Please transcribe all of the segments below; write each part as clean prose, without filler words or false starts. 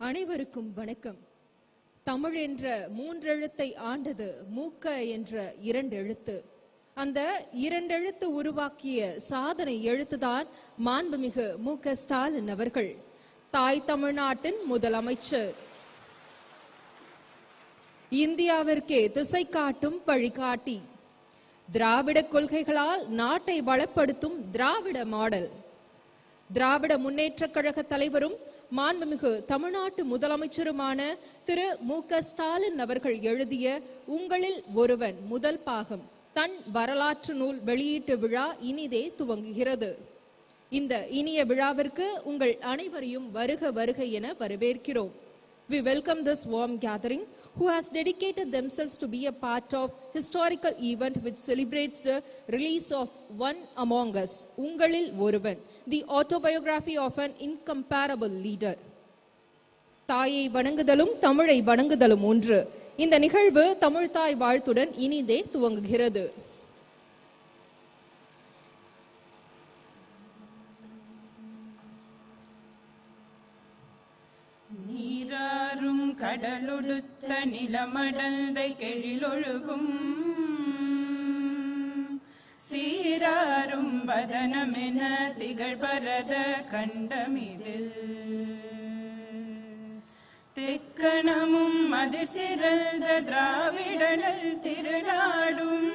அனைவருக்கும் வணக்கம். தமிழ் என்ற மூன்றெழுத்தை ஆண்டது மூக்க என்ற இரண்டெழுத்து. அந்த இரண்டெழுத்து உருவாக்கிய சாதனை எழுத்துதான் மாண்புமிகு மு.க. ஸ்டாலின் அவர்கள். தாய் தமிழ்நாட்டின் முதலமைச்சர், இந்தியாவிற்கே திசை காட்டும் வழிகாட்டி, திராவிட கொள்கைகளால் நாட்டை வளப்படுத்தும் திராவிட மாடல், திராவிட முன்னேற்ற கழக தலைவரும் மாண்புமிகு தமிழ்நாட்டு முதலமைச்சருமான திரு மு.க. ஸ்டாலின் அவர்கள் எழுதிய உங்களில் ஒருவன் முதல் பாகம் தன் வரலாற்று நூல் வெளியீட்டு விழா இனிதே துவங்குகிறது. இந்த இனிய விழாவிற்கு உங்கள் அனைவரையும் வருக வருக என வரவேற்கிறோம். We welcome this warm gathering who has dedicated themselves to be a part of historical event which celebrates the release of One Among Us, உங்களில் ஒருவன், the autobiography of an incomparable leader. தாயை வணங்குதலும் தமிழை வணங்குதலும் ஒன்று. இந்த நிகழ்வு தமிழ்தாய் வாழ்த்துடன் இனிதே துவங்குகிறது. நீராறும் கடலொடுத்த நிலமடந்தை கெழிலொழுகும் சீராறும் வதனமென திகழ்பரத கண்டமிதில் தெக்கணமும் அதிர் சிறந்த திராவிடனல் திருநாடும்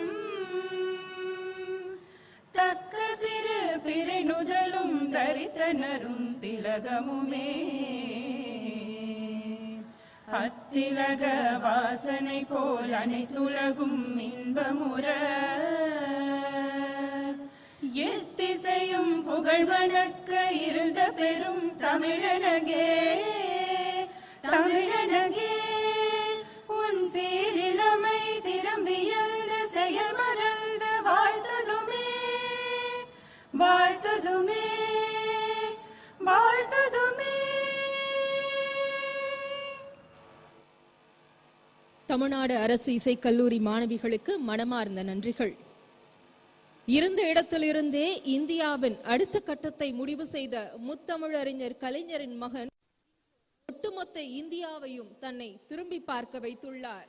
தக்க சிறு பிறைநுதலும் தரித்தனரும் திலகமுமே அத்திலக வாசனை போல் அனைத்துலகும் இன்பமுற எத்திசையும் புகழ் வணக்க இருந்த பெரும் தமிழனகே தமிழனகே உன் சீரிழமை திரும்பியந்த செயல் மறந்த வாழ்த்ததுமே வாழ்த்ததுமே வாழ்த்ததுமே. தமிழ்நாடு அரசு இசைக்கல்லூரி மாணவிகளுக்கு மனமார்ந்த நன்றிகள். இருந்த இடத்திலிருந்தே இந்தியாவின் அடுத்த கட்டத்தை முடிவு செய்த முத்தமிழறிஞர் கலைஞரின் மகன் ஒட்டுமொத்த இந்தியாவையும் தன்னை திரும்பி பார்க்க வைத்துள்ளார்.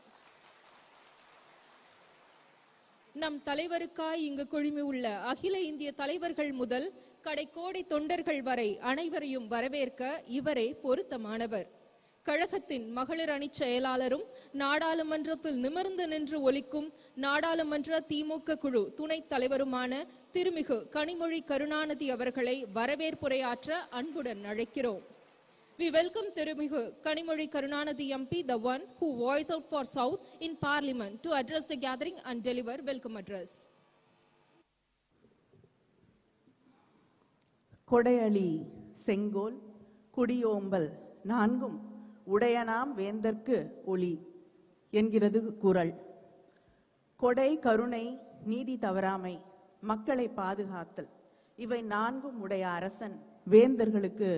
நம் தலைவருக்காய் இங்கு குழுமி உள்ள அகில இந்திய தலைவர்கள் முதல் கடைக்கோடி தொண்டர்கள் வரை அனைவரையும் வரவேற்க இவரே பொருத்தமானவர். கழகத்தின் மகளிர் அணி செயலாளரும் நாடாளுமன்றத்தில் நிமிர்ந்து நின்று ஒலிக்கும் நாடாளுமன்ற திமுக குழு துணைத் தலைவருமான திருமிகு கனிமொழி கருணாநிதி அவர்களை வரவேற்புரையாற்ற அன்புடன் அழைக்கிறோம். We welcome திருமிகு Kanimozhi Karunanidhi MP, the one who voice out for South in Parliament, to address the gathering and deliver welcome address. கொடையளி செங்கோல் குடியோம்பல் நான்கும் உடையனாம் வேந்தற்கு ஒளி என்கிறது குறள். கொடை, கருணை, நீதி தவறாமை, மக்களை பாதுகாத்தல், இவை நான்கும் உடைய அரசன் வேந்தர்களுக்கு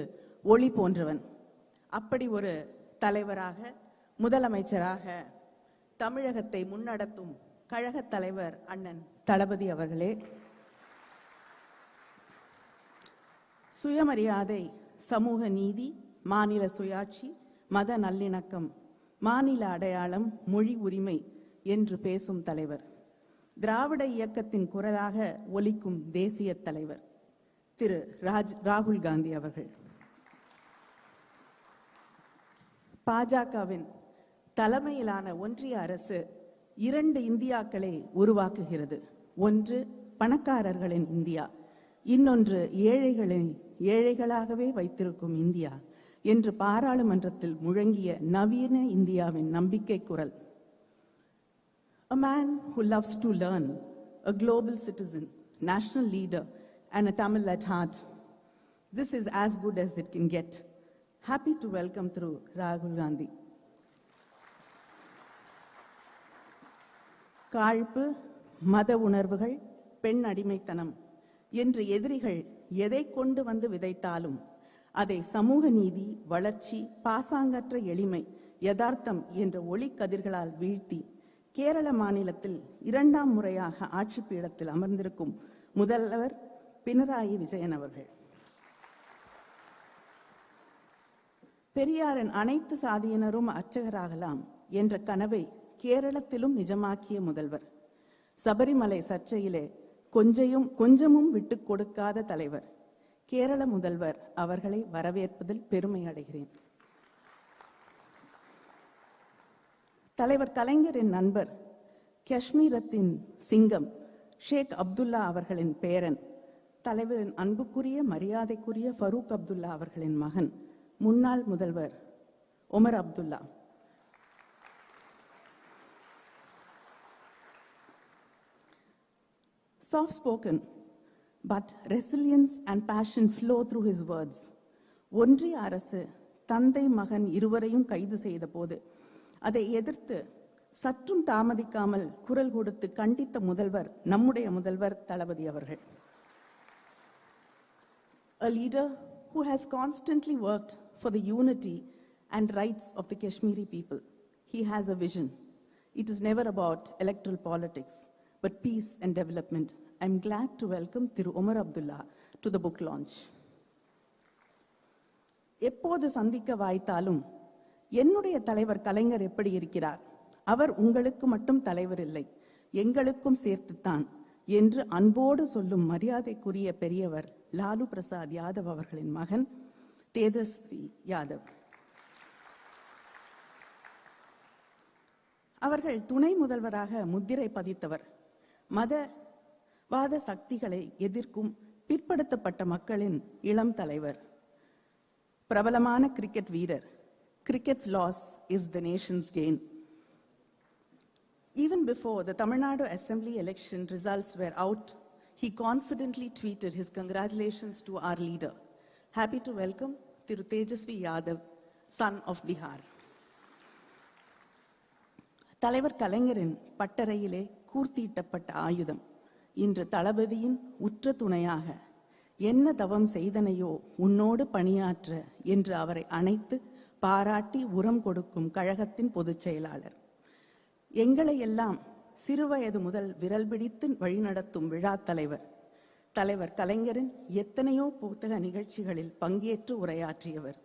ஒளி போன்றவன். அப்படி ஒரு தலைவராக, முதலமைச்சராக தமிழகத்தை முன்னடத்தும் கழகத் தலைவர் அண்ணன் தளபதி அவர்களே, சுயமரியாதை, சமூக நீதி, மாநில சுயாட்சி, மத நல்லிணக்கம், மாநில அடையாளம், மொழி உரிமை என்று பேசும் தலைவர், திராவிட இயக்கத்தின் குரலாக ஒலிக்கும் தேசிய தலைவர் திரு ராகுல் காந்தி அவர்கள், பாஜகவின் தலைமையிலான ஒன்றிய அரசு இரண்டு இந்தியாக்களை உருவாக்குகிறது. ஒன்று பணக்காரர்களின் இந்தியா, இன்னொன்று ஏழைகளாகவே வைத்திருக்கும் இந்தியா என்று பாராளுமன்றத்தில் முழங்கிய நவீன இந்தியாவின் நம்பிக்கை குரல். A man who loves to learn, a global citizen, national leader and a Tamil at heart. This is as good as it can get. Happy to welcome through Rahul Gandhi. காழ்ப்பு, மத உணர்வுகள், பெண் அடிமைத்தனம் என்று எதிரிகள் எதை கொண்டு வந்து விதைத்தாலும் அதை சமூக நீதி, வளர்ச்சி, பாசாங்கற்ற எளிமை, யதார்த்தம் என்ற ஒளி கதிர்களால் வீழ்த்தி கேரள மாநிலத்தில் இரண்டாம் முறையாக ஆட்சி பீடத்தில் அமர்ந்திருக்கும் முதல்வர் பினராயி விஜயன் அவர்கள். பெரியாரின் அனைத்து சாதியினரும் அர்ச்சகராகலாம் என்ற கனவை கேரளத்திலும் நிஜமாக்கிய முதல்வர். சபரிமலை சர்ச்சையிலே கொஞ்சமும் விட்டு கொடுக்காத தலைவர். கேரள முதல்வர் அவர்களை வரவேற்பதில் பெருமை அடைகிறேன். தலைவர் கலைஞரின் நண்பர், காஷ்மீரத்தின் சிங்கம் ஷேக் அப்துல்லா அவர்களின் பேரன், தலைவரின் அன்புக்குரிய மரியாதைக்குரிய ஃபரூக் அப்துல்லா அவர்களின் மகன், முன்னாள் முதல்வர் Omar Abdullah. Soft spoken, but resilience and passion flow through his words. ஒன்றிய அரசு தந்தை மகன் இருவரையும் கைது செய்த போது அதை எதிர்த்து சற்றும் தாமதிக்காமல் குரல் கொடுத்து கண்டித்த முதல்வர் நம்முடைய முதல்வர் தளபதி அவர்கள். A leader who has constantly worked for the unity and rights of the Kashmiri people. He has a vision. It is never about electoral politics, but peace and development. I'm glad to welcome Thiru Umar Abdullah to the book launch. எப்போது சந்திக்க வாய்த்தாலும் என்னுடைய தலைவர் கலைஞர் எப்படி இருக்கிறார், அவர் உங்களுக்கு மட்டும் தலைவர் இல்லை, எங்களுக்கும் சேர்த்துத்தான் என்று அன்போடு சொல்லும் மரியாதைக்குரிய பெரியவர் லாலு பிரசாத் யாதவ் அவர்களின் மகன் தேஜஸ்வி யாதவ். அவர்கள் துணை முதல்வராக முத்திரை பதித்தவர். மதவாத சக்திகளை எதிர்க்கும் பிற்படுத்தப்பட்ட மக்களின் இளம் தலைவர். பிரபலமான கிரிக்கெட் வீரர். Cricket's loss is the nation's gain. Even before the Tamil Nadu Assembly election results were out, he confidently tweeted his congratulations to our leader. Happy to welcome Thiru Tejasvi Yadav, son of Bihar. தலைவர் கலைஞரின் பட்டறையிலே கூர்த்தியிட்டப்பட்ட ஆயுதம் இன்று தளபதியின் உற்ற துணையாக, என்ன தவம் செய்தனையோ உன்னோடு பணியாற்ற என்று அவரை அணைத்து பாராட்டி உரம் கொடுக்கும் கழகத்தின் பொதுச் செயலாளர். எங்களை எல்லாம் சிறுவயது முதல் விரல் பிடித்து வழிநடத்தும் விழா தலைவர். தலைவர் கலைஞரின் எத்தனையோ புத்தக நிகழ்ச்சிகளில் பங்கேற்று உரையாற்றியவர்.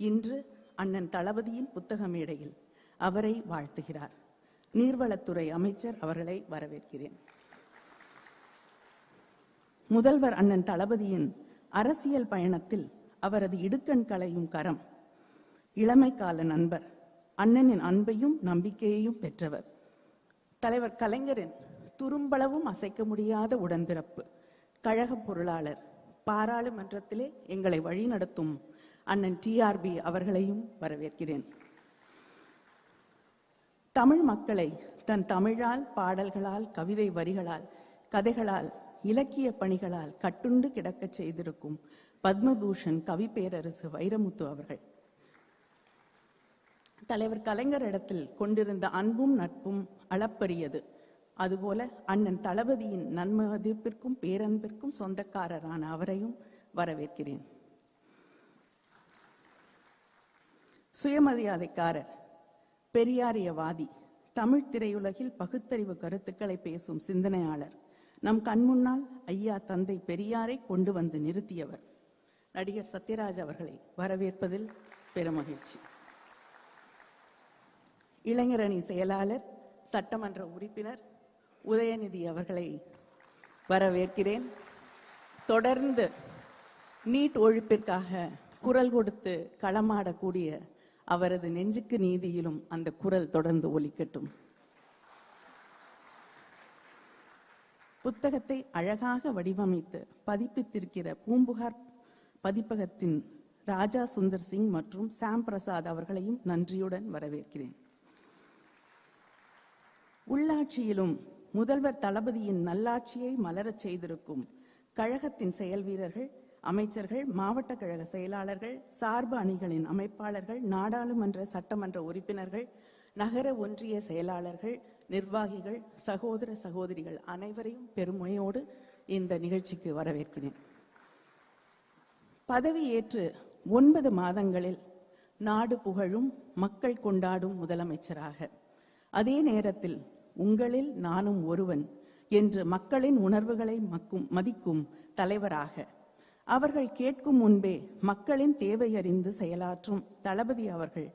இன்று அண்ணன் தளபதியின் புத்தக மேடையில் அவரை வாழ்த்துகிறார். நீர்வளத்துறை அமைச்சர் அவர்களை வரவேற்கிறேன். முதல்வர் அண்ணன் தளபதியின் அரசியல் பயணத்தில் அவரது இடுக்கண் களையும் கரம். இளமை கால நண்பர், அண்ணனின் அன்பையும் நம்பிக்கையையும் பெற்றவர். தலைவர் கலைஞரின் துரும்பளவும் அசைக்க முடியாத உடன்பிறப்பு, கழக பொருளாளர், பாராளுமன்றத்திலே எங்களை வழிநடத்தும் அண்ணன் TRB அவர்களையும் வரவேற்கிறேன். தமிழ் மக்களை தன் தமிழால், பாடல்களால், கவிதை வரிகளால், கதைகளால், இலக்கிய பணிகளால் கட்டுண்டு கிடக்கச் செய்திருக்கும் பத்மபூஷன் கவி பேரரசு வைரமுத்து அவர்கள். தலைவர் கலைஞரிடத்தில் கொண்டிருந்த அன்பும் நட்பும் அளப்பரியது. அதுபோல அண்ணன் தளபதியின் நன்மதிப்பிற்கும் பேரன்பிற்கும் சொந்தக்காரரான அவரையும் வரவேற்கிறேன். சுயமரியாதைக்காரர், பெரியாரியவாதி, தமிழ் திரையுலகில் பகுத்தறிவு கருத்துக்களை பேசும் சிந்தனையாளர், நம் கண்முன்னால் ஐயா தந்தை பெரியாரை கொண்டு வந்து நிறுத்தியவர் நடிகர் சத்யராஜ் அவர்களை வரவேற்பதில் பெருமகிழ்ச்சி. இளைஞரணி செயலாளர், சட்டமன்ற உறுப்பினர் உதயநிதி அவர்களை வரவேற்கிறேன். தொடர்ந்து நீட் ஒழிப்பிற்காக குரல் கொடுத்து களமாடக்கூடிய அவரது நெஞ்சுக்கு நீதியிலும் அந்த குரல் தொடர்ந்து ஒலிக்கட்டும். புத்தகத்தை அழகாக வடிவமைத்து பதிப்பித்திருக்கிற பூம்புகார் பதிப்பகத்தின் ராஜா சுந்தர் சிங் மற்றும் சாம் பிரசாத் அவர்களையும் நன்றியுடன் வரவேற்கிறேன். உள்ளாட்சியிலும் முதல்வர் தளபதியின் நல்லாட்சியை மலரச் செய்திருக்கும் கழகத்தின் செயல் வீரர்கள், அமைச்சர்கள், மாவட்ட கழக செயலாளர்கள், சார்பு அணிகளின் அமைப்பாளர்கள், நாடாளுமன்ற சட்டமன்ற உறுப்பினர்கள், நகர ஒன்றிய செயலாளர்கள், நிர்வாகிகள், சகோதர சகோதரிகள் அனைவரையும் பெருமையோடு இந்த நிகழ்ச்சிக்கு வரவேற்கிறேன். பதவியேற்று 9 மாதங்களில் நாடு புகழும், மக்கள் கொண்டாடும் முதலமைச்சராக, அதே நேரத்தில் உங்களில் நானும் ஒருவன் என்று மக்களின் உணர்வுகளை மதிக்கும் தலைவராக, அவர்கள் கேட்கும் முன்பே மக்களின் தேவையறிந்து செயலாற்றும் தளபதி அவர்கள்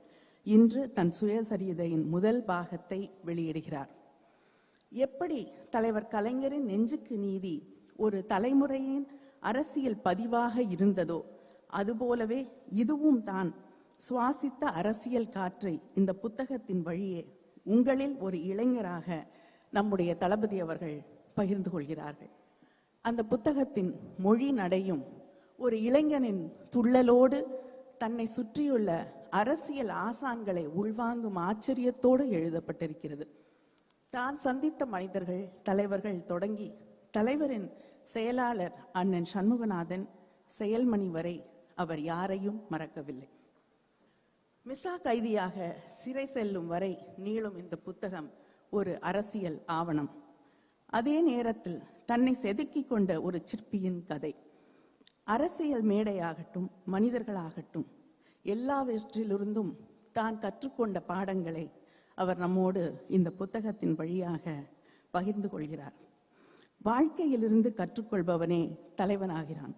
இன்று தன் சுயசரிதையின் முதல் பாகத்தை வெளியிடுகிறார். எப்படி தலைவர் கலைஞரின் நெஞ்சுக்கு நீதி ஒரு தலைமுறையின் அரசியல் பதிவாக இருந்ததோ அதுபோலவே இதுவும் தான் சுவாசித்த அரசியல் காற்றை இந்த புத்தகத்தின் வழியே உங்களில் ஒரு இளைஞராக நம்முடைய தளபதி அவர்கள் பகிர்ந்து கொள்கிறார்கள். அந்த புத்தகத்தின் மொழி நடையும் ஒரு இளைஞனின் துள்ளலோடு தன்னை சுற்றியுள்ள அரசியல் ஆசான்களை உள்வாங்கும் ஆச்சரியத்தோடு எழுதப்பட்டிருக்கிறது. தான் சந்தித்த மனிதர்கள், தலைவர்கள் தொடங்கி தலைவரின் செயலாளர் அண்ணன் சண்முகநாதன் செயல்மணி வரை அவர் யாரையும் மறக்கவில்லை. மிசா கைதியாக சிறை செல்லும் வரை நீளும் இந்த புத்தகம் ஒரு அரசியல் ஆவணம். அதே நேரத்தில் தன்னை செதுக்கிக் கொண்ட ஒரு சிற்பியின் கதை. அரசியல் மேடையாகட்டும், மனிதர்களாகட்டும், எல்லாவற்றிலிருந்தும் தான் கற்றுக்கொண்ட பாடங்களை அவர் நம்மோடு இந்த புத்தகத்தின் வழியாக பகிர்ந்து கொள்கிறார். வாழ்க்கையிலிருந்து கற்றுக்கொள்பவனே தலைவனாகிறான்.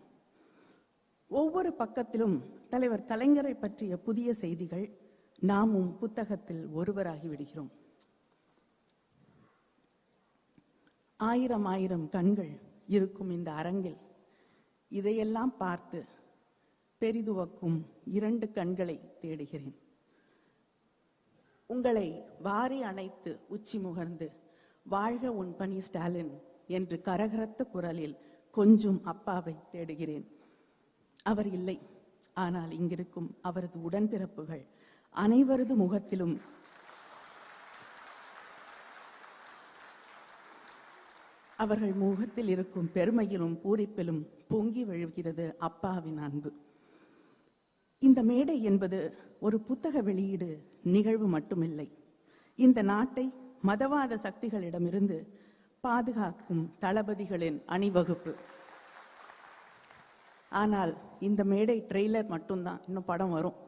ஒவ்வொரு பக்கத்திலும் தலைவர் கலைஞரை பற்றிய புதிய செய்திகள். நாமும் புத்தகத்தில் ஒருவராகி விடுகிறோம். ஆயிரம் ஆயிரம் கண்கள் இருக்கும் இந்த அரங்கில் இதையெல்லாம் பார்த்து பெரிதுவக்கும் 2 கண்களை தேடுகிறேன். உங்களை வாரி அணைத்து உச்சி முகர்ந்து வாழ்க உன் பணி ஸ்டாலின் என்று கரகரத்த குரலில் கொஞ்சம் அப்பாவை தேடுகிறேன். அவர் இல்லை, ஆனால் இங்கிருக்கும் அவரது உடன்பிறப்புகள் அனைவரது முகத்திலும் அவர்கள் முகத்தில் இருக்கும் பெருமையிலும் பூரிப்பிலும் பொங்கி வழிகிறது அப்பாவின் அன்பு. இந்த மேடை என்பது ஒரு புத்தக வெளியீடு நிகழ்வு மட்டுமில்லை. இந்த நாட்டை மதவாத சக்திகளிடமிருந்து பாதுகாக்கும் தளபதிகளின் அணிவகுப்பு. ஆனால் இந்த மேடை ட்ரெய்லர் மட்டும்தான், இன்னும் படம் வரும்.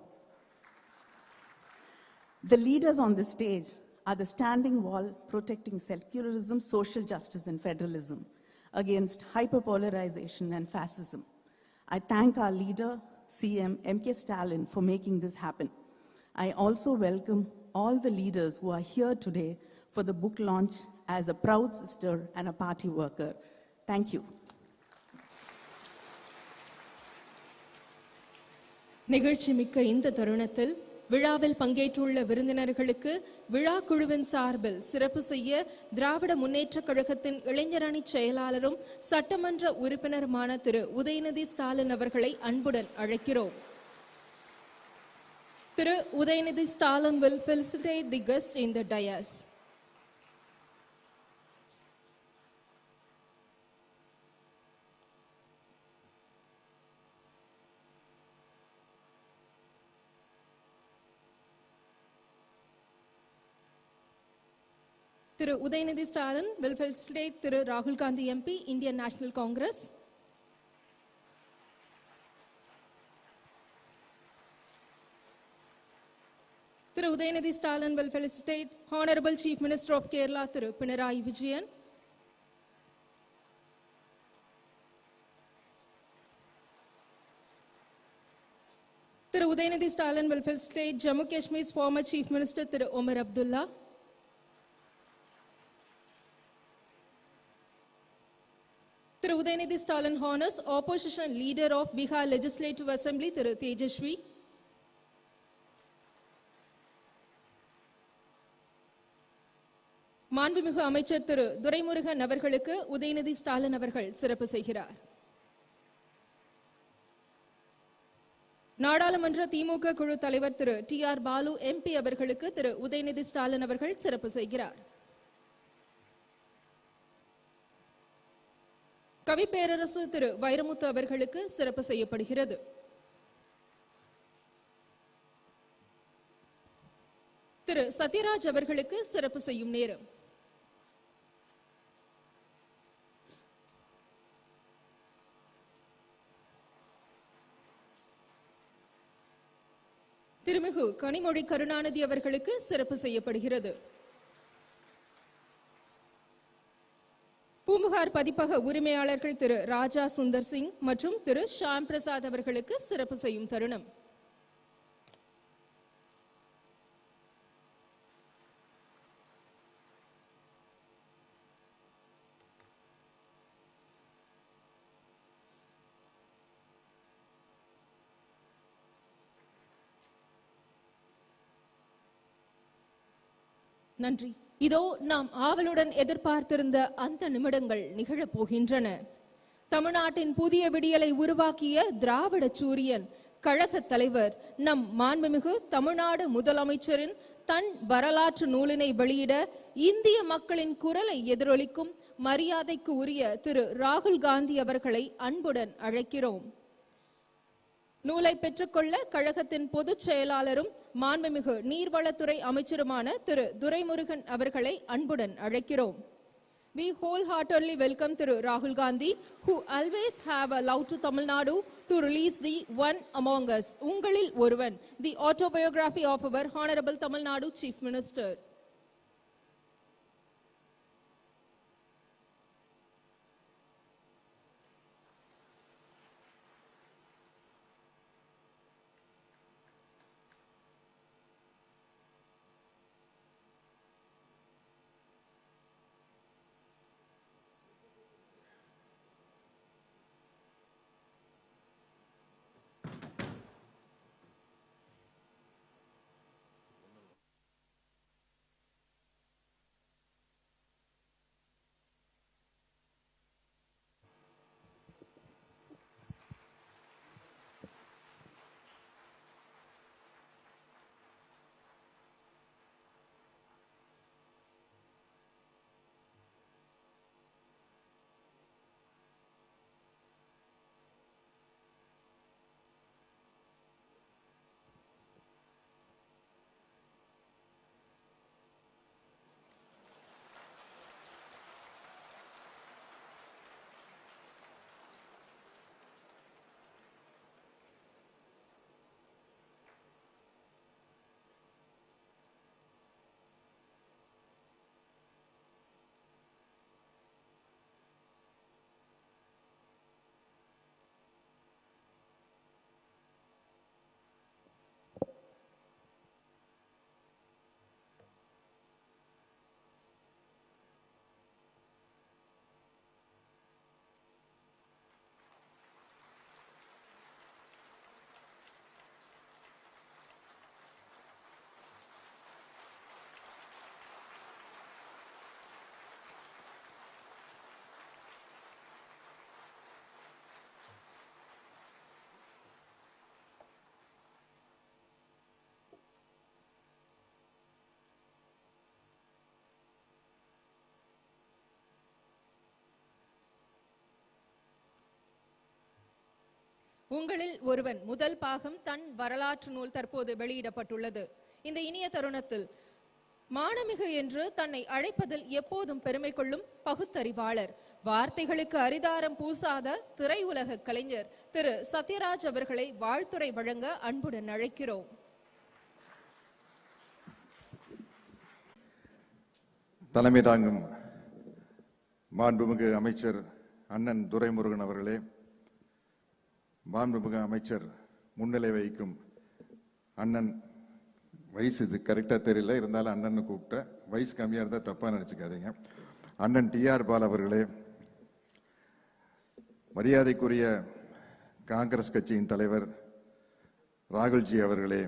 The leaders on the stage are the standing wall protecting secularism, social justice and federalism against hyperpolarization and fascism. I thank our leader, CM MK Stalin, for making this happen. I also welcome all the leaders who are here today for the book launch as a proud sister and a party worker. Thank you. நிகழ்ச்சி மிக்க இந்த தருணத்தில் விழாவில் பங்கேற்றுள்ள விருந்தினர்களுக்கு விழா குழுவின் சார்பில் சிறப்பு செய்ய திராவிட முன்னேற்றக் கழகத்தின் இளைஞரணி செயலாளரும் சட்டமன்ற உறுப்பினருமான திரு உதயநிதி ஸ்டாலின் அவர்களை அன்புடன் அழைக்கிறோம். Thiru Udhayanidhi Stalin will felicitate the guests in the dais. Thiru Udayanidhi Stalin will felicitate Thiru Rahul Gandhi MP, Indian National Congress. Thiru Udayanidhi Stalin will felicitate Honorable Chief Minister of Kerala, Thiru Pinarayi Vijayan. Thiru Udayanidhi Stalin will felicitate Jammu Kashmir's former Chief Minister, Thiru Omar Abdullah. Thiru Udayanidhi Stalin honors opposition leader of Bihar Legislative Assembly, Thiru Tejashwi. மாண்புமிகு அமைச்சர் திரு துரைமுருகன் அவர்களுக்கு உதயநிதி ஸ்டாலின் அவர்கள் சிறப்பு செய்கிறார். நாடாளுமன்ற திமுக குழு தலைவர் திரு TR Balu MP அவர்களுக்கு திரு உதயநிதி ஸ்டாலின் அவர்கள் சிறப்பு செய்கிறார். கவி பேரரசு திரு வைரமுத்து அவர்களுக்கு சிறப்பு செய்யப்படுகிறது. திரு சத்யராஜ் அவர்களுக்கு சிறப்பு செய்யும் நேரம். திருமிகு கனிமொழி கருணாநிதி அவர்களுக்கு சிறப்பு செய்யப்படுகிறது. பூமுக புகார் பதிப்பக உரிமையாளர்கள் திரு ராஜா சுந்தர் சிங் மற்றும் திரு ஷாம் பிரசாத் அவர்களுக்கு சிறப்பு செய்யும் தருணம். நன்றி. இதோ நாம் ஆவலுடன் எதிர்பார்த்திருந்த அந்த நிமிடங்கள் நிகழப் போகின்றன. தமிழ்நாட்டின் புதிய விடியலை உருவாக்கிய திராவிட சூரியன் கழக தலைவர் நம் மாண்புமிகு தமிழ்நாடு முதலமைச்சரின் தன் வரலாற்று நூலினை வெளியிட இந்திய மக்களின் குரலை எதிரொலிக்கும் மரியாதைக்கு உரிய திரு ராகுல் காந்தி அவர்களை அன்புடன் அழைக்கிறோம். நூலை பெற்றுக்கொள்ள கழகத்தின் பொதுச் செயலாளரும் மாண்புமிகு நீர்வளத்துறை அமைச்சருமான திரு துரைமுருகன் அவர்களை அன்புடன் அழைக்கிறோம். We wholeheartedly welcome Thiru Rahul Gandhi, who always have a love to Tamil Nadu, to release the One Among Us, Ungalil Oruvan, the autobiography of our Honorable Tamil Nadu Chief Minister. உங்களில் ஒருவன் முதல் பாகம் தன் வரலாற்று நூல் தற்போது வெளியிடப்பட்டுள்ளது. இந்த இனிய தருணத்தில் மானமிகு என்று தன்னை அழைப்பதில் எப்போதும் பெருமை கொள்ளும் பகுத்தறிவாளர், வார்த்தைகளுக்கு அரிதாரம் பூசாத திரையுலக கலைஞர் திரு சத்யராஜ் அவர்களை வாழ்த்துரை வழங்க அன்புடன் அழைக்கிறோம். தலைமை தாங்கும் மாண்புமிகு அமைச்சர் அண்ணன் துரைமுருகன் அவர்களே, மாண்புமிகு அமைச்சர் முன்னிலை வகிக்கும் அண்ணன், வயசு இது கரெக்டாக தெரியல, இருந்தாலும் அண்ணன் கூப்பிட்ட, வயசு கம்மியாக இருந்தால் தப்பாக நினச்சிக்காதீங்க, அண்ணன் டிஆர் பால் அவர்களே, மரியாதைக்குரிய காங்கிரஸ் கட்சியின் தலைவர் ராகுல்ஜி அவர்களே,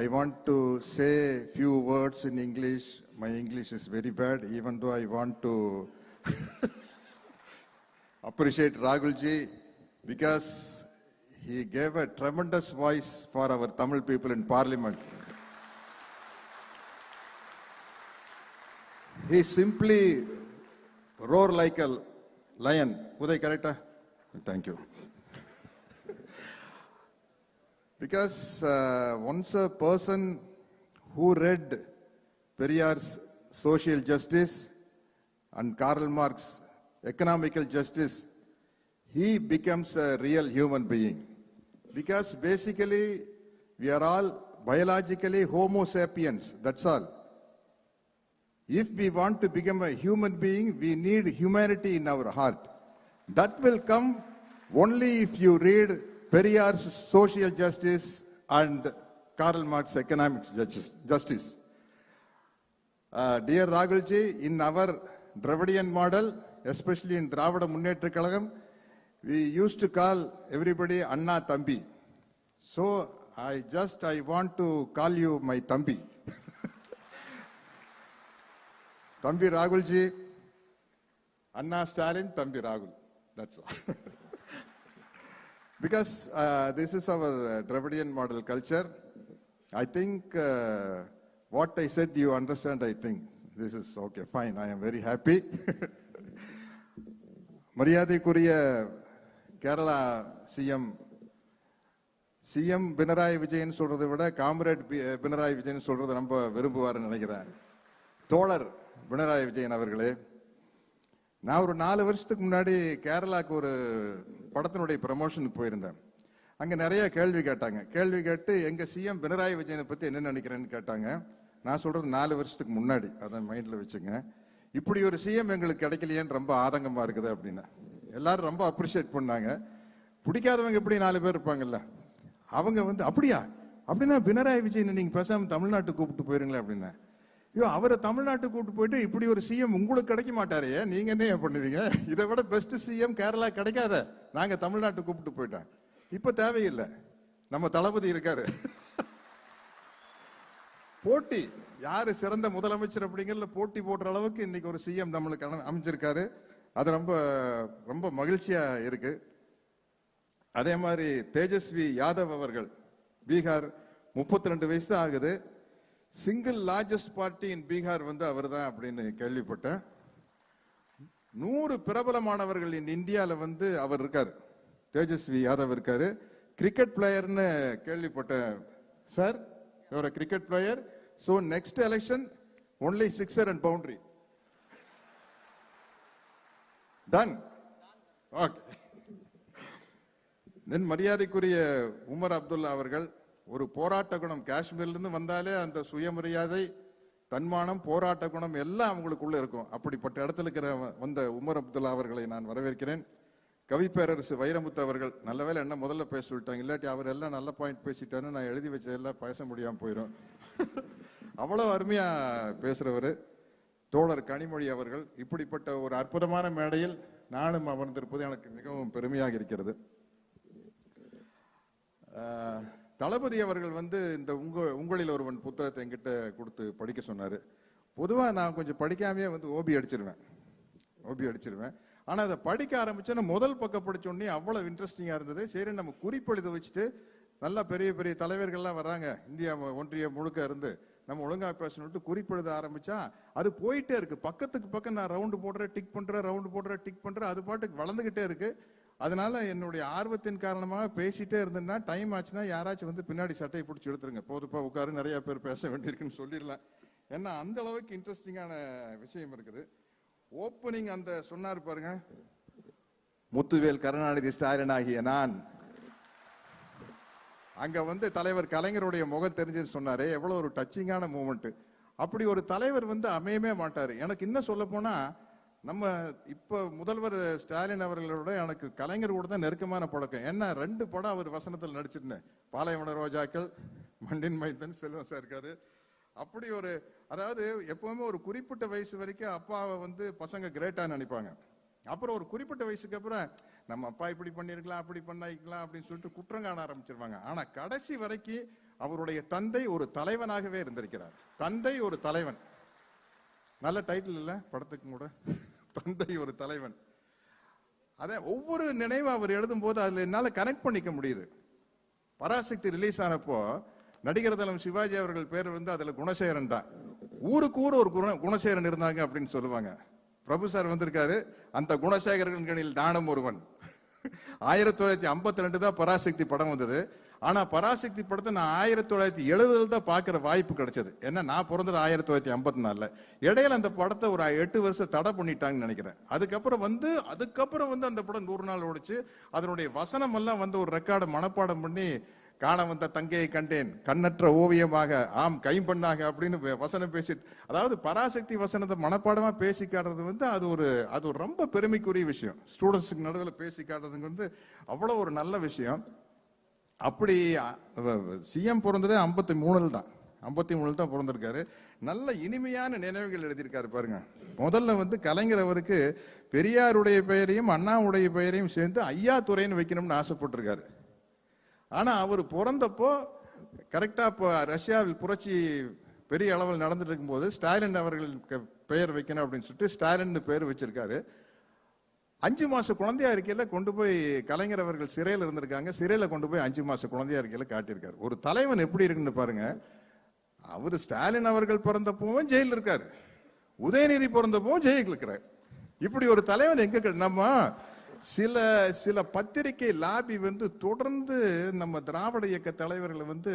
I want to say few words in English. My English is very bad, even though I want to appreciate Rahulji because he gave a tremendous voice for our Tamil people in Parliament. He simply roared like a lion. Uday, correct? Thank you. Because once a person who read Periyar's social justice and Karl Marx's economical justice, he becomes a real human being. Because basically we are all biologically homo sapiens, that's all. If we want to become a human being, we need humanity in our heart. That will come only if you read Periyar's Social Justice and Karl Marx's Economic Justice. Dear Rahulji, in our Dravidian model, especially in Dravida Munnetra Kalagam, we used to call everybody Anna Thambi. So I want to call you my Thambi. Thambi Rahulji, Anna Stalin, Thambi Rahul. That's all. Because this is our Dravidian model culture. I think what I said you understand, I think. This is okay, fine. I am very happy. மரியாதைக்குரிய Kerala CM Pinarayi Vijayan சொல்றதை விட comrade Pinarayi Vijayan சொல்றதை ரொம்ப விரும்புவாருன்னு நினைக்கிறேன். தோழர் பினராயி விஜயன் அவர்களே, நான் ஒரு 4 வருஷத்துக்கு முன்னாடி கேரளாக்கு ஒரு படத்தினுடைய ப்ரமோஷனுக்கு போயிருந்தேன். அங்க நிறைய கேள்வி கேட்டாங்க. கேள்வி கேட்டு எங்க சிஎம் பினராயி விஜயனை பத்தி என்ன நினைக்கிறேன்னு கேட்டாங்க. நான் சொல்றது 4 வருஷத்துக்கு முன்னாடி, அதான் மைண்ட்ல வச்சுங்க. இப்படி ஒரு சிஎம் எங்களுக்கு கிடைக்கலையேன்னு ரொம்ப ஆதங்கமா இருக்குது அப்படின்னு எல்லாரும் ரொம்ப அப்ரிஷியேட் பண்ணாங்க. பிடிக்காதவங்க எப்படி 4 பேர் இருப்பாங்கல்ல, அவங்க வந்து அப்படியா அப்படின்னா பினராயி விஜயனை நீங்க பேசாம தமிழ்நாட்டுக்கு கூப்பிட்டு போயிருங்களேன் அப்படின்னா, ஐயோ அவரை தமிழ்நாட்டுக்கு கூப்பிட்டு போயிட்டு இப்படி ஒரு சிஎம் உங்களுக்கு கிடைக்க மாட்டாரே, நீங்க என்ன பண்ணுவீங்க? இதை விட பெஸ்ட் சிஎம் கேரளா கிடைக்காத, நாங்க தமிழ்நாட்டுக்கு கூப்பிட்டு போயிட்டோம். இப்ப தேவையில்லை, நம்ம தளபதி இருக்காரு. போட்டி யாரு சிறந்த முதலமைச்சர் அப்படிங்கறதுல போட்டி போடுற அளவுக்கு இன்னைக்கு ஒரு சிஎம் நம்மளுக்கு அமைஞ்சிருக்காரு. அது ரொம்ப ரொம்ப மகிழ்ச்சியா இருக்கு. அதே மாதிரி தேஜஸ்வி யாதவ் அவர்கள், பீகார் 32 வயசு தான் ஆகுது. சிங்கிள் லார்ஜஸ்ட் பார்ட்டி இன் பீகார் வந்து அவர் தான் அப்படின்னு கேள்விப்பட்டேன். 100 பிரபலமானவர்கள் இந்தியாவில் வந்து அவர் இருக்காரு, தேஜஸ்வி யாதவ் இருக்காரு. கிரிக்கெட் பிளேயர்னு கேள்விப்பட்டேன். Sir your cricket player, so next election only sixer and boundary. Done. Okay. Then மரியாதைக்குரிய உமர் அப்துல்லா அவர்கள், ஒரு போராட்ட குணம், காஷ்மீர்லேருந்து வந்தாலே அந்த சுயமரியாதை, தன்மானம், போராட்ட குணம் எல்லாம் அவங்களுக்குள்ள இருக்கும். அப்படிப்பட்ட இடத்துல இருக்கிற வந்த உமர் அப்துல்லா அவர்களை நான் வரவேற்கிறேன். கவிப்பேரரசு வைரமுத்து அவர்கள், நல்ல வேலை என்ன முதல்ல பேச சொல்லிட்டாங்க, இல்லாட்டி அவர் எல்லாம் நல்ல பாயிண்ட் பேசிட்டாரு, நான் எழுதி வச்சதெல்லாம் பேச முடியாமல் போயிடும். அவ்வளவு அருமையா பேசுறவர். தோழர் கனிமொழி அவர்கள், இப்படிப்பட்ட ஒரு அற்புதமான மேடையில் நானும் அமர்ந்திருப்பது எனக்கு மிகவும் பெருமையாக இருக்கிறது. தளபதி அவர்கள் வந்து இந்த உங்களில் ஒருவன் புத்தகத்தை என்கிட்ட கொடுத்து படிக்க சொன்னாரு. பொதுவாக நான் கொஞ்சம் படிக்காமையே வந்து ஓபி அடிச்சிருவேன். ஆனா அதை படிக்க ஆரம்பிச்சோன்னா முதல் பக்கம் படிச்சோடனே அவ்வளவு இன்ட்ரெஸ்டிங்கா இருந்தது. சரி நம்ம குறிப்பெழுத வச்சுட்டு நல்லா பெரிய பெரிய தலைவர்கள்லாம் வர்றாங்க இந்தியா ஒன்றிய முழுக்க இருந்து, நம்ம ஒழுங்கா பேசணும்ட்டு குறிப்பெழுத ஆரம்பிச்சா அது போயிட்டே இருக்கு. பக்கத்துக்கு பக்கம் நான் ரவுண்டு போடுறேன், டிக் பண்றேன், ரவுண்டு போடுறேன், டிக் பண்றேன், அது பாட்டுக்கு வளர்ந்துகிட்டே இருக்கு. அதனால என்னுடைய ஆர்வத்தின் காரணமாக பேசிட்டே இருந்தேன்னா டைம் ஆச்சுன்னா யாராச்சும் வந்து பின்னாடி சட்டையை பிடிச்சி எடுத்துருங்க, போதுப்பா உட்காரு, நிறைய பேர் பேச வேண்டியிருக்குன்னு சொல்லிடலாம். ஏன்னா அந்த அளவுக்கு இன்ட்ரெஸ்டிங்கான விஷயம் இருக்குது. ஓப்பனிங் அந்த சொன்னார் பாருங்க, முத்துவேல் கருணாநிதி ஸ்டாலின் ஆகிய நான், அங்க வந்து தலைவர் கலைஞருடைய முகம் தெரிஞ்சுன்னு சொன்னாரு. எவ்வளவு ஒரு டச்சிங்கான மூமெண்ட். அப்படி ஒரு தலைவர் வந்து அமையவே மாட்டாரு. எனக்கு இன்னும் சொல்ல போனா, நம்ம இப்ப முதல்வர் ஸ்டாலின் அவர்களோட எனக்கு கலைஞர் கூட தான் நெருக்கமான பழக்கம். ஏன்னா 2 படம் அவர் வசனத்தில் நடிச்சிருந்தேன், பாலைவன ரோஜாக்கள், மண்டின் மைத்தன், செல்வம் சார் இருக்காரு. அப்படி ஒரு, அதாவது எப்பவுமே ஒரு குறிப்பிட்ட வயசு வரைக்கும் அப்பாவை வந்து பசங்க கிரேட்டா நினைப்பாங்க. அப்புறம் ஒரு குறிப்பிட்ட வயசுக்கு அப்புறம் நம்ம அப்பா இப்படி பண்ணிருக்கலாம், அப்படி பண்ணிக்கலாம் அப்படின்னு சொல்லிட்டு குற்றம் காண ஆரம்பிச்சிருவாங்க. ஆனா கடைசி வரைக்கும் அவருடைய தந்தை ஒரு தலைவனாகவே இருந்திருக்கிறார். தந்தை ஒரு தலைவன், நல்ல டைட்டில் இல்ல படத்துக்கு கூட, தந்தை ஒரு தலைவன். அத ஒவ்வொரு நினைவு அவர் எழுதும் போது அதுல என்னால கனெக்ட் பண்ணிக்க முடியுது. பராசக்தி ரிலீஸ் ஆனப்போ நடிகர் தலம் சிவாஜி அவர்கள் பேர் வந்து அதுல குணசேகரன் தான். ஊருக்கு ஊர் ஒரு குணசேகரன் இருந்தாங்க அப்படின்னு சொல்லுவாங்க. பிரபு சார் வந்திருக்காரு, அந்த குணசேகரன்களில் நானும் ஒருவன். 1952 தான் பராசக்தி படம் வந்தது. ஆனா பராசக்தி படத்தை நான் 1970 தான் பார்க்கிற வாய்ப்பு கிடைச்சது. ஏன்னா நான் பிறந்தது 1954. இடையில அந்த படத்தை ஒரு 8 வருஷம் தடை பண்ணிட்டாங்கன்னு நினைக்கிறேன். அதுக்கப்புறம் வந்து அந்த படம் 100 நாள் ஓடிச்சு. அதனுடைய வசனம் எல்லாம் வந்து ஒரு ரெக்கார்டை மனப்பாடம் பண்ணி காண வந்த தங்கையை கண்டேன் கண்ணற்ற ஓவியமாக ஆம் கைம்பண்ணாக அப்படின்னு வசனம் பேசி, அதாவது பராசக்தி வசனத்தை மனப்பாடமா பேசி காட்டுறது வந்து அது ஒரு ரொம்ப பெருமைக்குரிய விஷயம். ஸ்டூடெண்ட்ஸுக்கு நடுவில் பேசி காட்டுறதுங்க வந்து அவ்வளோ ஒரு நல்ல விஷயம். அப்படி சிஎம் பிறந்தது 53 தான், 53 தான் பிறந்திருக்காரு. நல்ல இனிமையான நினைவுகள் எழுதியிருக்காரு பாருங்க. முதல்ல வந்து கலைஞர் அவருக்கு பெரியாருடைய பெயரையும் அண்ணாவுடைய பெயரையும் சேர்ந்து ஐயா துரைன்னு வைக்கணும்னு ஆசைப்பட்டிருக்காரு. ஆனா அவர் பிறந்தப்போ கரெக்டா இப்போ ரஷ்யாவில் புரட்சி பெரிய அளவில் நடந்துட்டு இருக்கும்போது ஸ்டாலின் அவர்கள் பெயர் வைக்கணும் அப்படின்னு சொல்லிட்டு ஸ்டாலின் பெயர் வச்சிருக்காரு. 5 மாச குழந்தையா இருக்கையில கொண்டு போய் கலைஞர் அவர்கள் சிறையில் இருந்திருக்காங்க. சிறையில கொண்டு போய் 5 மாச குழந்தையா இருக்கையில காட்டியிருக்காரு. ஒரு தலைவன் எப்படி இருக்குன்னு பாருங்க. அவர் ஸ்டாலின் அவர்கள் பிறந்தப்பவும் ஜெயில இருக்காரு, உதயநிதி பிறந்தப்பவும் ஜெயில இருக்கிறார். இப்படி ஒரு தலைவன் எங்க நம்ம சில பத்திரிகை லாபி வந்து தொடர்ந்து நம்ம திராவிட இயக்க தலைவர்களை வந்து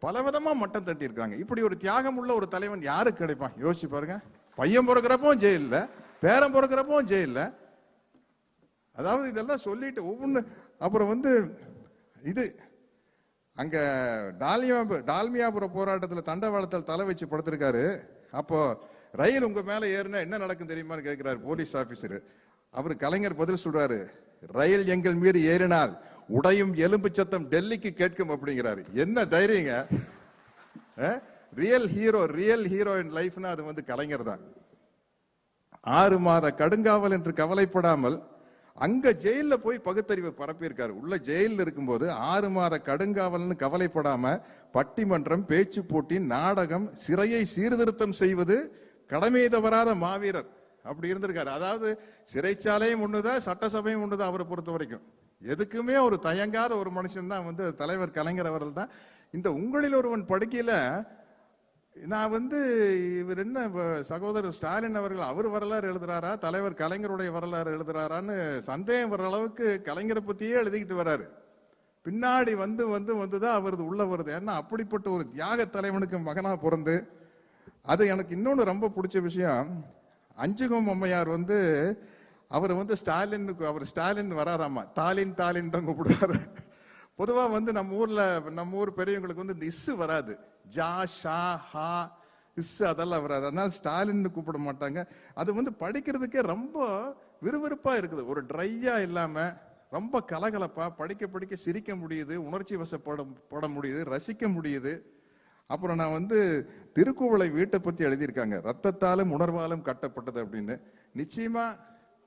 பலவிதமா மட்டம் தட்டி இருக்காங்க. இப்படி ஒரு தியாகம் உள்ள ஒரு தலைவன் யாருக்கு கிடைப்பான் யோசிச்சு பாருங்க. பையன் பிறக்கிறப்பவும் ஜெயில, பேரன் பிறக்கிறப்பவும் ஜெயில. அதாவது இதெல்லாம் சொல்லிட்டு ஒவ்வொன்று. அப்புறம் வந்து இது அங்க டால்மியாபுர போராட்டத்தில் தண்டவாளத்தில் தலை வச்சு படுத்திருக்காரு. அப்போ ரயில் உங்க மேல ஏறினா என்ன நடக்கும் தெரியுமான்னு கேட்கிறாரு போலீஸ் ஆபீசர். அவரு கலைஞர் பதில் சொல்றாரு, ரயில் எங்கள் மீது ஏறினால் உடையும் எலும்பு சத்தம் டெல்லிக்கு கேட்கும் அப்படிங்கிறாரு. என்ன தைரியங்க! ரியல் ஹீரோ இன் லைஃப்னா அது வந்து கலைஞர் தான். 6 மாத கடுங்காவல் என்று கவலைப்படாமல் அங்க ஜெயில போய் பகுத்தறிவை பரப்பியிருக்காரு. உள்ள ஜெயில இருக்கும்போது 6 மாத கடுங்காவல்னு கவலைப்படாம பட்டிமன்றம், பேச்சு போட்டி, நாடகம், சிறையை சீர்திருத்தம் செய்வது கடமை தவறாத மாவீரர் அப்படி இருந்திருக்காரு. அதாவது சிறைச்சாலையும் ஒண்ணுதான், சட்டசபையும் ஒண்ணுதான். அவரை பொறுத்த வரைக்கும் எதுக்குமே ஒரு தயங்காத ஒரு மனுஷன் தான் வந்து தலைவர் கலைஞர் அவர்கள் தான். இந்த உங்களில் ஒருவன் படுக்கையில நான் வந்து இவர் என்ன சகோதரர் ஸ்டாலின் அவர்கள் அவர் வரலாறு எழுதுறாரா, தலைவர் கலைஞருடைய வரலாறு எழுதுறாரான்னு சந்தேகம் வர்ற அளவுக்கு கலைஞரை பத்தியே எழுதிக்கிட்டு வர்றாரு. பின்னாடி வந்துதான் அவரது உள்ள வருது. ஏன்னா அப்படிப்பட்ட ஒரு தியாக தலைவனுக்கு மகனா பிறந்து, அது எனக்கு இன்னொன்னு ரொம்ப பிடிச்ச விஷயம். அஞ்சுகம் அம்மையார் வந்து அவர் வந்து ஸ்டாலின் வராராமா, தாலின் தான் கூப்பிடுவாரு. பொதுவா வந்து நம்ம ஊர் பெரியவங்களுக்கு வந்து இந்த இஸ்ஸு வராது, ஜா ஷா ஹா இஸ்ஸு அதெல்லாம் வராது. அதனால ஸ்டாலின் கூப்பிட மாட்டாங்க. அது வந்து படிக்கிறதுக்கே ரொம்ப விறுவிறுப்பா இருக்குது. ஒரு ட்ரையா இல்லாம ரொம்ப கலகலப்பா படிக்க சிரிக்க முடியுது, உணர்ச்சி வசப்பட முடியுது, ரசிக்க முடியுது. அப்புறம் நான் வந்து திருக்குவளை வீட்டை பத்தி எழுதியிருக்காங்க, ரத்தத்தாலும் உணர்வாலும் கட்டப்பட்டது அப்படின்னு. நிச்சயமா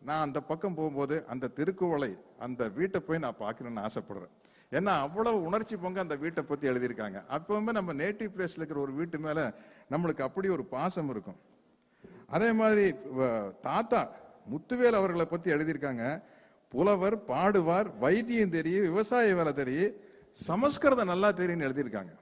நான் அந்த பக்கம் போகும்போது அந்த திருக்குவளை அந்த வீட்டை போய் நான் பார்க்கணும்னு ஆசைப்படுறேன். ஏன்னா அவ்வளவு உணர்ச்சி பொங்க அந்த வீட்டை பத்தி எழுதியிருக்காங்க. அப்பவுமே நம்ம நேட்டிவ் பிளேஸ்ல இருக்கிற ஒரு வீட்டு மேல நம்மளுக்கு அப்படி ஒரு பாசம் இருக்கும். அதே மாதிரி தாத்தா முத்துவேல் அவர்களை பத்தி எழுதியிருக்காங்க. புலவர், பாடுவார், வைத்தியம் தெரியும், விவசாய வேலை தெரியும், சமஸ்கிருதம் நல்லா தெரியும்னு எழுதியிருக்காங்க.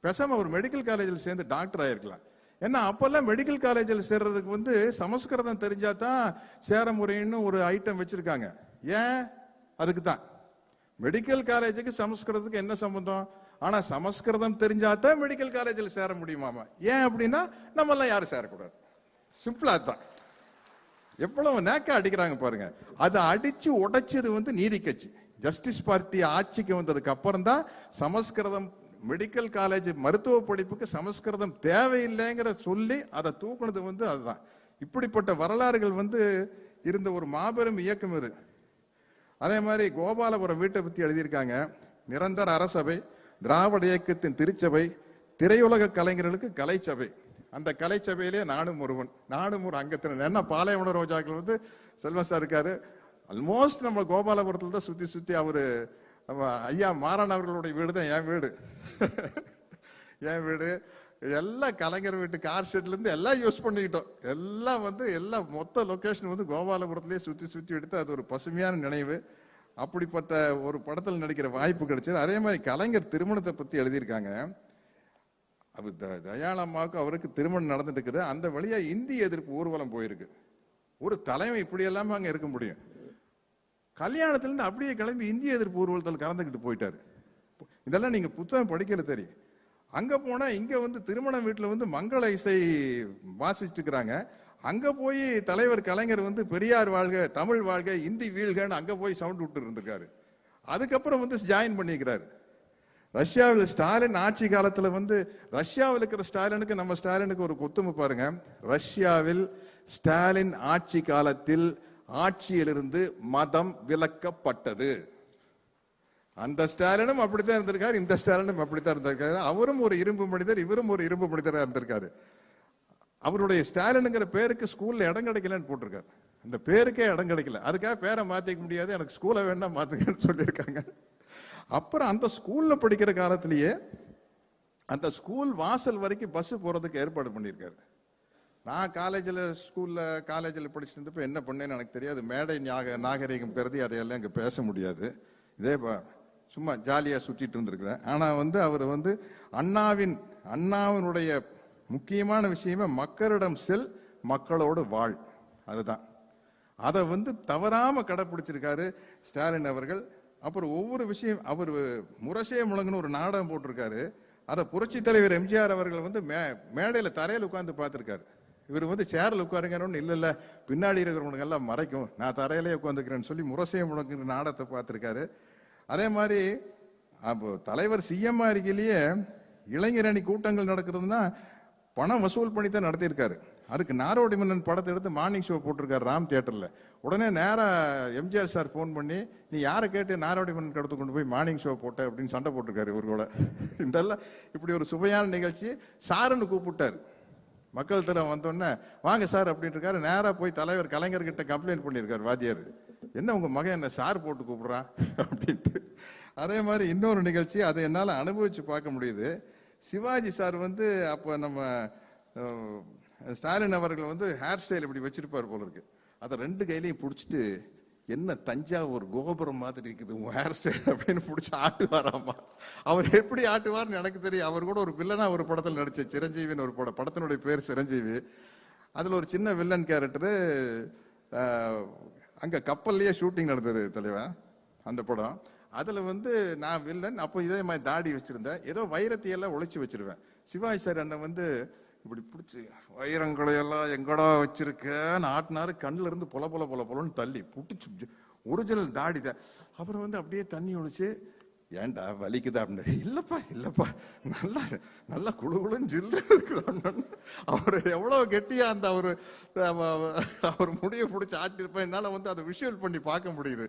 பேசாம ஒரு மெடிக்கல் காலேஜில் சேர்ந்து டாக்டர் ஆயிருக்கலாம். ஏன்னா அப்பெல்லாம் மெடிக்கல் காலேஜில் சேர்றதுக்கு வந்து சமஸ்கிருதம் தெரிஞ்சாதான் சேர முறைன்னு ஒரு ஐட்டம் வச்சிருக்காங்க. ஏன்? அதுக்கு தான். மெடிக்கல் காலேஜுக்கு சமஸ்கிருதத்துக்கு என்ன சம்பந்தம்? ஆனா சமஸ்கிருதம் தெரிஞ்சாதான் மெடிக்கல் காலேஜில் சேர முடியுமாமா. ஏன் அப்படின்னா நம்ம எல்லாம் யாரும் சேரக்கூடாது. சிம்பிளா தான். எவ்வளவு நேக்கா அடிக்கிறாங்க பாருங்க. அதை அடிச்சு உடைச்சது வந்து நீதி கட்சி, ஜஸ்டிஸ் பார்ட்டி ஆட்சிக்கு வந்ததுக்கு அப்புறம் தான் சமஸ்கிருதம் மெடிக்கல் காலேஜ் மருத்துவ படிப்புக்கு சமஸ்கிருதம் தேவையில்லைங்கிற சொல்லி அதை தூக்குனது வந்து அதுதான். இப்படிப்பட்ட வரலாறுகள் வந்து இருந்த ஒரு மாபெரும் இயக்கம் இது. அதே மாதிரி கோபாலபுரம் வீட்டை பத்தி எழுதியிருக்காங்க. நிரந்தர அரசபை, திராவிட இயக்கத்தின் திருச்சபை, திரையுலக கலைஞர்களுக்கு கலைச்சபை. அந்த கலைச்சபையிலே நானும் ஒரு அங்கத்தினர். என்ன பாலைவன ரோஜாக்கள் வந்து செல்வம் சார் இருக்காரு. ஆல்மோஸ்ட் நம்ம கோபாலபுரத்துல தான் சுத்தி அவரு ஐயா மாறன் அவர்களுடைய வீடு தான் என் வீடு. என் வீடு எல்லாம் கலைஞர் வீட்டு கார் ஷெட்ல இருந்து எல்லாம் யூஸ் பண்ணிக்கிட்டோம். எல்லாம் மொத்த லொகேஷன் வந்து கோபாலபுரத்திலேயே சுத்தி எடுத்து அது ஒரு பசுமையான நினைவு. அப்படிப்பட்ட ஒரு படத்தில் நடிக்கிற வாய்ப்பு கிடைச்சது. அதே மாதிரி கலைஞர் திருமணத்தை பத்தி எழுதியிருக்காங்க. தயாளம்மாவுக்கு அவருக்கு திருமணம் நடந்துட்டு இருக்குது. அந்த வழியா இந்திய எதிர்ப்பு ஊர்வலம் போயிருக்கு. ஒரு தலைமை இப்படி எல்லாமே அங்க இருக்க முடியும்? கல்யாணத்துல இருந்து அப்படியே கிளம்பி இந்திய எதிர்ப்பு ஊர்வலத்தில் கலந்துக்கிட்டு போயிட்டாரு. இதெல்லாம் நீங்க புத்தகம் படிக்கல தெரியும். அங்க போனா இங்க வந்து திருமண வீட்டுல வந்து மங்கள இசை வாசிச்சுட்டு இருக்கிறாங்க. அங்க போய் தலைவர் கலைஞர் வந்து பெரியார் வாழ்க, தமிழ் வாழ்க, இந்தி வீழ்கன்னு அங்க போய் சவுண்ட் விட்டு இருந்திருக்காரு. அதுக்கப்புறம் வந்து ஜாயின் பண்ணிக்கிறாரு. ரஷ்யாவில் ஸ்டாலின் ஆட்சி காலத்துல வந்து ரஷ்யாவில் இருக்கிற ஸ்டாலினுக்கு நம்ம ஸ்டாலினுக்கு ஒரு கொத்துமை பாருங்க. ரஷ்யாவில் ஸ்டாலின் ஆட்சி காலத்தில் ஆட்சியிலிருந்து மதம் விலக்கப்பட்டது. அந்த ஸ்டாலினும் அப்படித்தான் இருந்திருக்காரு, இந்த ஸ்டாலினும் அப்படித்தான் இருந்திருக்காரு. அவரும் ஒரு இரும்பு மனிதர், இவரும் ஒரு இரும்பு மனிதராக இருந்திருக்காரு. அவருடைய ஸ்டாலினுங்கிற பேருக்கு ஸ்கூல்ல இடம் கிடைக்கலன்னு போட்டிருக்காரு. அந்த பேருக்கே இடம் கிடைக்கல, அதுக்காக பேரை மாத்திக்க முடியாது, எனக்கு ஸ்கூலை வேணா மாத்துக்கன்னு சொல்லியிருக்காங்க. அப்புறம் அந்த ஸ்கூல்ல படிக்கிற காலத்திலேயே அந்த ஸ்கூல் வாசல் வரைக்கும் பஸ் போறதுக்கு ஏற்பாடு பண்ணியிருக்காரு. நான் காலேஜில் படிச்சுட்டு இருந்தப்ப என்ன பண்ணேன்னு எனக்கு தெரியாது. மேடை நாகரிகம் கருதி அதையெல்லாம் இங்கே பேச முடியாது. இதே சும்மா ஜாலியாக சுற்றிட்டு இருந்திருக்கிறேன். ஆனால் வந்து அவர் வந்து அண்ணாவினுடைய முக்கியமான விஷயமே மக்களிடம் செல், மக்களோடு வாழ். அதுதான். அதை வந்து தவறாம கடைப்பிடிச்சிருக்காரு ஸ்டாலின் அவர்கள். அப்புறம் ஒவ்வொரு விஷயம் அவர் முரசே முழங்குன்னு ஒரு நாடகம் போட்டிருக்காரு. அதை புரட்சி தலைவர் எம்ஜிஆர் அவர்கள் வந்து மேடையில் தரையில் உட்கார்ந்து பார்த்துருக்காரு. இவர் வந்து சேர்ல உட்காருங்கன்னு இல்ல பின்னாடி இருக்கிறவங்களுக்கு எல்லாம் மறைக்கும், நான் தரையிலே உட்காந்துக்கிறேன்னு சொல்லி முரசே முழங்குற நாடகத்தை பார்த்திருக்காரு. அதே மாதிரி தலைவர் சிஎம் இருக்கையிலேயே இளைஞரணி கூட்டங்கள் நடக்கிறதுனா பணம் வசூல் பண்ணி தான் நடத்தியிருக்காரு. அதுக்கு நாரோடி மன்னன் படத்தை எடுத்து மார்னிங் ஷோ போட்டிருக்காரு ராம் தியேட்டர்ல. உடனே நேரா எம்ஜிஆர் சார் போன் பண்ணி, நீ யாரை கேட்டு நாரோடி மன்னன் கடத்து கொண்டு போய் மார்னிங் ஷோ போட்ட அப்படின்னு சண்டை போட்டிருக்காரு இவர் கூட. இதெல்லாம் இப்படி ஒரு சுவையான நிகழ்ச்சி. சாருன்னு கூப்பிட்டாரு. மக்கள் தரம் வந்தோடனே வாங்க சார் அப்படின்னு இருக்காரு. நேரா போய் தலைவர் கலைஞர்கிட்ட கம்ப்ளைண்ட் பண்ணியிருக்காரு வாத்தியார், என்ன உங்க மகன் என்ன சார் போட்டு கூப்பிடுறான் அப்படின்ட்டு. அதே மாதிரி இன்னொரு நிகழ்ச்சி, அதை என்னால் அனுபவிச்சு பார்க்க முடியுது. சிவாஜி சார் வந்து அப்போ நம்ம ஸ்டாலின் அவர்கள் வந்து ஹேர் ஸ்டைல் இப்படி வச்சிருப்பார் போல இருக்கு. அதை 2 கையிலையும் பிடிச்சிட்டு, என்ன தஞ்சாவூர் கோபுரம் மாதிரி இருக்குது உன் ஹேர் ஸ்டைல் அப்படின்னு பிடிச்சி ஆட்டுவாராமா. அவர் எப்படி ஆட்டுவார்னு எனக்கு தெரியும். அவர் கூட ஒரு வில்லனா ஒரு படத்தில் நடிச்ச சிரஞ்சீவின்னு ஒரு படத்தினுடைய பேர் சிரஞ்சீவி. அதுல ஒரு சின்ன வில்லன் கேரக்டரு. அங்க கப்பல்லையே ஷூட்டிங் நடந்தது தலைவா அந்த படம். அதுல வந்து நான் வில்லன். அப்போ இதே மாதிரி தாடி வச்சிருந்தேன், ஏதோ வைரத்தையெல்லாம் ஒழிச்சு வச்சிருவேன். சிவாஜி சார் என்ன வந்து இப்படி பிடிச்சி வைரங்களை எல்லாம் எங்கடா வச்சிருக்கேன்னு ஆட்டினாரு. கண்ணுல இருந்து பொல பொல பொல பொலன்னு தள்ளி புட்டிச்சு. ஒரிஜினல் தாடி தான். அப்புறம் வந்து அப்படியே தண்ணி ஒழிச்சு, ஏன்டா வலிக்குதா அப்படின்னு. இல்லப்பா நல்லா நல்லா குழுகுழுன்னு ஜில்லு இருக்குது. அவர் எவ்வளவு கெட்டியா அந்த அவர் முடிய பிடிச்சி ஆட்டிருப்பேன். என்னால வந்து அதை விஷுவல் பண்ணி பார்க்க முடியுது.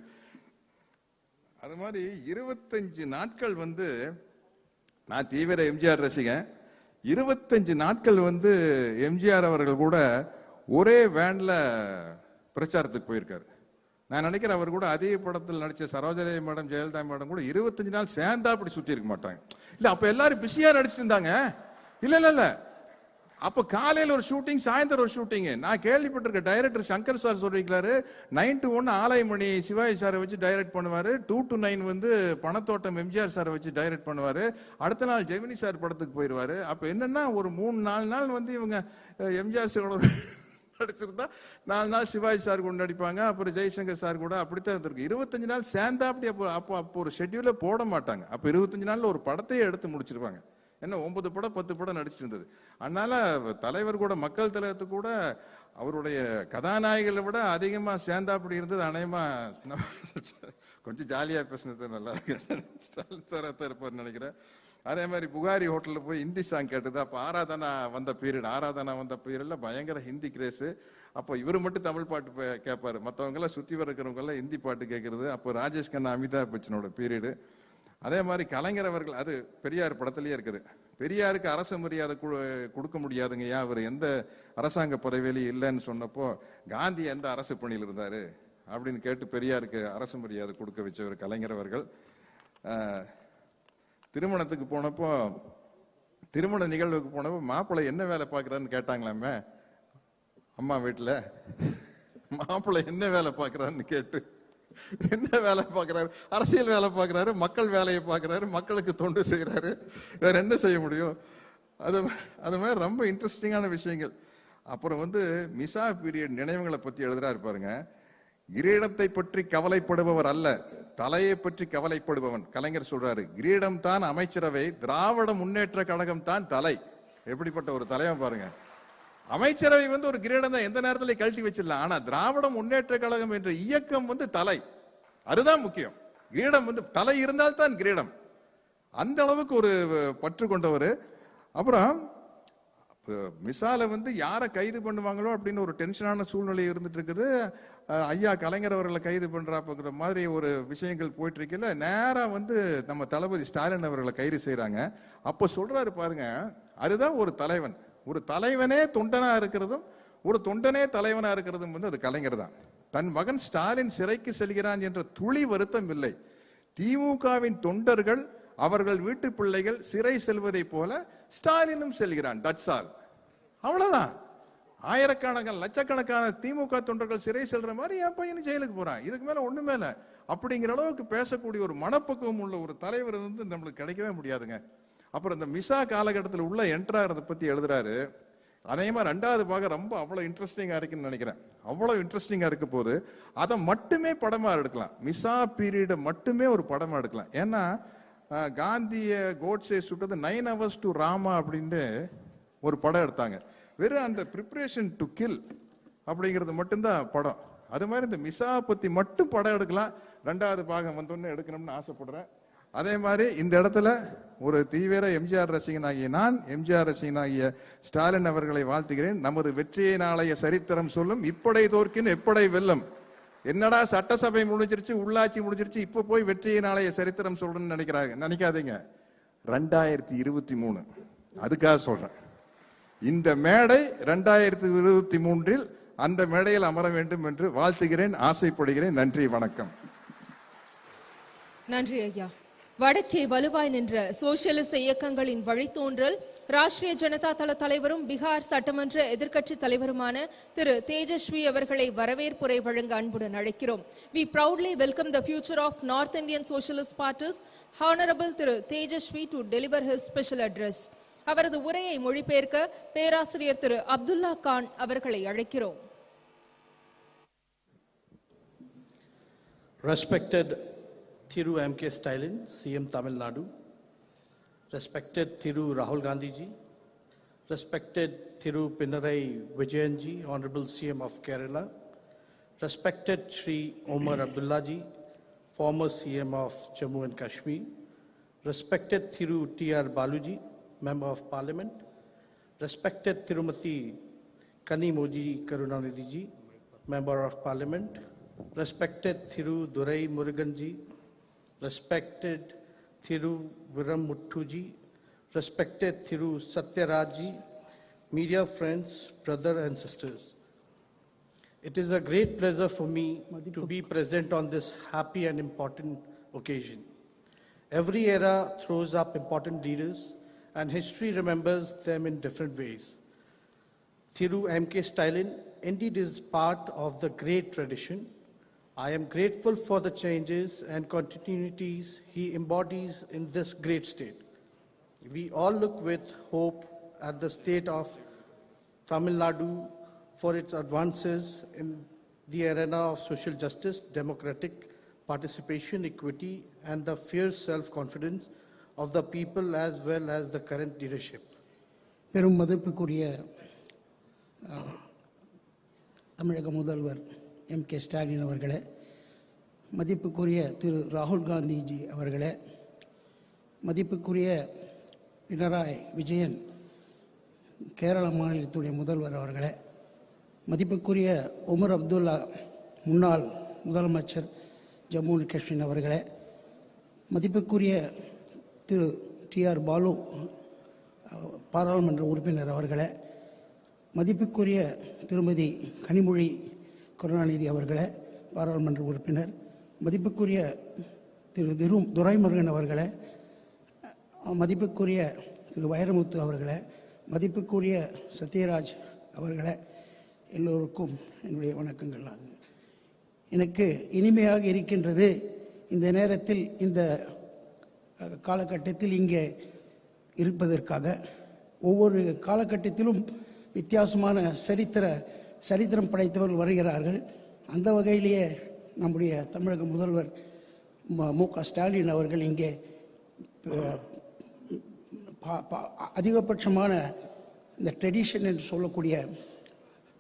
அது மாதிரி 25 நாட்கள் வந்து நான் தீவிர எம்ஜிஆர் ரசிகன். 25 நாட்கள் வந்து எம்ஜிஆர் அவர்கள் கூட ஒரே வேன்ல பிரச்சாரத்துக்கு போயிருக்காரு. நான் நினைக்கிறேன் அவர் கூட அதே படத்தில் நடிச்ச சரோஜதேவி மேடம், ஜெயலலிதா மேடம் கூட 25 நாள் சேர்ந்தா அப்படி சுத்தி இருக்க மாட்டாங்க. இல்ல அப்ப எல்லாரும் பிஸியா நடிச்சிட்டு இருந்தாங்க. இல்ல அப்ப காலையில ஒரு ஷூட்டிங், சாயந்தரம் ஒரு ஷூட்டிங். நான் கேள்விப்பட்டிருக்கேன், டைரக்டர் சங்கர் சார் சொல்லிருக்காரு, 9 to 1 ஆலயமணி சிவாஜி சாரை வச்சு டைரக்ட் பண்ணுவாரு, 2 to 9 வந்து பணத்தோட்டம் எம்ஜிஆர் சாரை வச்சு டைரக்ட் பண்ணுவாரு, அடுத்த நாள் ஜெமினி சார் படத்துக்கு போயிருவாரு. அப்ப என்னன்னா ஒரு 3-4 நாள் வந்து இவங்க எம்ஜிஆர் சாரோட நடிச்சிருந்தா 4 நாள் சிவாஜி சார் கூட நடிப்பாங்க, அப்புறம் ஜெய்சங்கர் சார் கூட. அப்படித்தான் இருந்திருக்கு. 25 நாள் சேர்ந்தா அப்படி அப்போ ஒரு ஷெட்யூல போட மாட்டாங்க. அப்ப 25 நாள்ல ஒரு படத்தையே எடுத்து முடிச்சிருவாங்க. என்ன 9 படம் 10 படம் நடிச்சிட்டு இருந்தது. அதனால தலைவர் கூட மக்கள் தலைவத்து கூட அவருடைய கதாநாயகிகளை விட அதிகமா சேர்ந்தா அப்படி இருந்தது. அநேகமா கொஞ்சம் ஜாலியா பேசினது நல்லா இருக்கு இருப்பார் நினைக்கிறேன். அதே மாதிரி புகாரி ஹோட்டல்ல போய் ஹிந்தி சாங் கேட்டது. அப்ப ஆராதனா வந்த பீரியட்ல பயங்கர ஹிந்தி கிரேஸ். அப்போ இவர் மட்டும் தமிழ் பாட்டு கேட்பாரு, மற்றவங்க எல்லாம் சுத்தி இருக்கிறவங்க எல்லாம் ஹிந்தி பாட்டு கேட்கறது. அப்போ ராஜேஷ் கண்ணா, அமிதாப் பச்சனோட பீரியடு. அதே மாதிரி கலைஞர் அவர்கள், அது பெரியார் படத்திலேயே இருக்குது, பெரியாருக்கு அரசு மரியாதை கொடுக்க முடியாதுங்க, ஏன் அவர் எந்த அரசாங்க பதவியிலையும் இல்லைன்னு சொன்னப்போ காந்தி எந்த அரசு பணியில் இருந்தாரு அப்படின்னு கேட்டு பெரியாருக்கு அரசு மரியாதை கொடுக்க வச்சவர் கலைஞர் அவர்கள். திருமணத்துக்கு போனப்போ, திருமண நிகழ்வுக்கு போனப்போ மாப்பிள்ளை என்ன வேலை பார்க்குறான்னு கேட்டாங்களாமே அம்மா வீட்டில். மாப்பிள்ளை என்ன வேலை பார்க்குறான்னு கேட்டு, என்ன வேலை பார்க்குறாரு? அரசியல் வேலை பார்க்குறாரு, மக்கள் வேலையை பார்க்குறாரு, மக்களுக்கு தொண்டு செய்கிறாரு, வேற என்ன செய்ய முடியும்? அது மாதிரி ரொம்ப இன்ட்ரெஸ்டிங்கான விஷயங்கள். அப்புறம் வந்து மிசா பீரியட் நினைவுகளை பற்றி எழுதுறாரு பாருங்க. கிரீடத்தை பற்றி கவலைப்படுபவர் அல்ல, தலையை பற்றி கவலைப்படுபவன். கலைஞர் சொல்றாரு, கிரீடம் தான் அமைச்சரவை, திராவிட முன்னேற்ற கழகம் தான் தலை. எப்படிப்பட்ட ஒரு தலைவன் பாருங்க. அமைச்சரவை வந்து ஒரு கிரீடம் தான், எந்த நேரத்தில் கழட்டி வச்சிடலாம். ஆனா திராவிட முன்னேற்ற கழகம் என்ற இயக்கம் வந்து தலை, அதுதான் முக்கியம். கிரீடம் வந்து தலை இருந்தால்தான் கிரீடம். அந்த அளவுக்கு ஒரு பற்று கொண்டவர். அப்புறம் மிசால வந்து யாரை கைது பண்ணுவாங்களோ அப்படின்னு ஒரு டென்ஷனான சூழ்நிலை இருந்துட்டு இருக்குது. ஐயா கலைஞர் அவர்களை கைது பண்றாப்புங்கிற மாதிரி ஒரு விஷயங்கள் போயிட்டு இருக்கல, நேரா வந்து நம்ம தளபதி ஸ்டாலின் அவர்களை கைது செய்யறாங்க. அப்ப சொல்றாரு பாருங்க, அதுதான் ஒரு தலைவன். ஒரு தலைவனே தொண்டனா இருக்கிறதும் ஒரு தொண்டனே தலைவனா இருக்கிறதும் வந்து அது கலைஞர் தான். தன் மகன் ஸ்டாலின் சிறைக்கு செல்கிறான் என்ற துளி வருத்தம் இல்லை. திமுகவின் தொண்டர்கள் அவர்கள் வீட்டு பிள்ளைகள் சிறை செல்வதை போல ஸ்டாலினும் செல்கிறான். That's all. அவ்வளவுதான். ஆயிரக்கணக்கான லட்சக்கணக்கான திமுக தொண்டர்கள் சிறை செல்ற மாதிரி என் பையனும் ஜெயிலுக்கு போறான். இதுக்கு மேல ஒண்ணுமே இல்ல. அப்படிங்கிற அளவுக்கு பேசக்கூடிய ஒரு மனப்பக்குவம் உள்ள ஒரு தலைவர் வந்து நம்மளுக்கு கிடைக்கவே முடியாதுங்க. அப்புறம் இந்த மிசா காலகட்டத்தில் உள்ள என்ட்ராகிறத பத்தி எழுதுறாரு. அதே மாதிரி 2வது பாகம் ரொம்ப அவ்வளவு இன்ட்ரெஸ்டிங்கா இருக்குன்னு நினைக்கிறேன். அவ்வளவு இன்ட்ரெஸ்டிங்கா இருக்க போது அதை மட்டுமே படமா எடுக்கலாம். மிசா பீரியட மட்டுமே ஒரு படமா எடுக்கலாம். ஏன்னா காந்திய கோட்ஸே சுட்டது 9 hours to ராமா அப்படின்னு ஒரு படம் எடுத்தாங்க. வெறும் அந்த ப்ரிப்பரேஷன் டு கில் அப்படிங்கிறது மட்டும்தான் படம். அது மாதிரி இந்த மிசா பத்தி மட்டும் படம் எடுக்கலாம். 2வது பாகம் வந்தோன்னு எடுக்கணும்னு ஆசைப்படுறேன். அதே மாதிரி இந்த இடத்துல ஒரு தீவிர எம்ஜிஆர் ரசிகனாகிய நான், எம்ஜிஆர் ரசிகனாகிய ஸ்டாலின் அவர்களை வாழ்த்துகிறேன். நமது வெற்றியை நாளைய சரித்திரம் சொல்லும். இப்படை தோற்கின் எப்படை வெல்லும். என்னடா சட்டசபை முடிஞ்சிருச்சு, உள்ளாட்சி முடிஞ்சிருச்சு, இப்ப போய் வெற்றியை நாளைய சரித்திரம் சொல்றேன்னு நினைக்காதீங்க. 2023 அதுக்காக சொல்றேன். இந்த மேடை 2023 அந்த மேடையில் அமர வேண்டும் என்று வாழ்த்துகிறேன், ஆசைப்படுகிறேன். நன்றி, வணக்கம். நன்றி ஐயா. வடக்கே வலுவாய் நின்ற சோசியலிச இயக்கங்களின் வழித்தோன்றல் ராஷ்டிரிய ஜனதா தள தலைவரும் பீகார் சட்டமன்ற எதிர்க்கட்சி தலைவருமான திரு தேஜஸ்வி அவர்களை வரவேற்புரை வழங்க அன்புடன் அழைக்கிறோம். We proudly welcome the future of North Indian Socialist Parties, Honorable Thiru Tejashwi to deliver his special address. அவரது உரையை மொழிபெயர்க்க பேராசிரியர் திரு அப்துல்லா கான் அவர்களை அழைக்கிறோம். Respected Thiru M.K. Stalin, CM Tamil Nadu, respected Thiru Rahul Gandhi ji, respected Thiru Pinarayi Vijayan ji, Honorable CM of Kerala, respected Shri Omar Abdullah ji, former CM of Jammu and Kashmir, respected Thiru T.R. Balu ji, Member of Parliament, respected Tirumati Kanimoji Karunanidhi ji, Member of Parliament, respected Thiru Durai Murugan ji, respected Thiru Viramuttu ji, respected Thiru Satyaraj ji, media friends, brothers and sisters. It is a great pleasure for me to be present on this happy and important occasion. Every era throws up important leaders and history remembers them in different ways. Thiru M.K. Stalin indeed is part of the great tradition. I am grateful for the changes and continuities he embodies in this great state. We all look with hope at the state of Tamil Nadu for its advances in the arena of social justice, democratic participation, equity, and the fierce self-confidence of the people as well as the current leadership. பெரும் மதிப்புக்குரிய தமிழக முதல்வர் M.K. Stalin அவர்களே, மதிப்புக்குரிய திரு ராகுல் காந்திஜி அவர்களே, மதிப்புக்குரிய பினராயி விஜயன் கேரள மாநிலத்துடைய முதல்வர் அவர்களே, மதிப்புக்குரிய உமர் அப்துல்லா முன்னாள் முதலமைச்சர் ஜம்மு அண்ட் காஷ்மீர் அவர்களே, மதிப்புக்குரிய திரு T.R. பாலு பாராளுமன்ற உறுப்பினர் அவர்களே, மதிப்புக்குரிய திருமதி கனிமொழி கருணாநிதி அவர்களே பாராளுமன்ற உறுப்பினர், மதிப்புக்குரிய திரு துரைமுருகன் அவர்களே, மதிப்புக்குரிய திரு வைரமுத்து அவர்களே, மதிப்புக்குரிய சத்யராஜ் அவர்களே, எல்லோருக்கும் என்னுடைய வணக்கங்கள். எனக்கு இனிமையாக இருக்கின்றது இந்த நேரத்தில் இந்த காலகட்டத்தில் இங்கே இருப்பதற்காக. ஒவ்வொரு காலகட்டத்திலும் வித்தியாசமான சரித்திரம் படைத்தவர்கள் வருகிறார்கள். அந்த வகையிலேயே நம்முடைய தமிழக முதல்வர் மு.க. ஸ்டாலின் அவர்கள் இங்கே அதிகபட்சமான இந்த ட்ரெடிஷன் என்று சொல்லக்கூடிய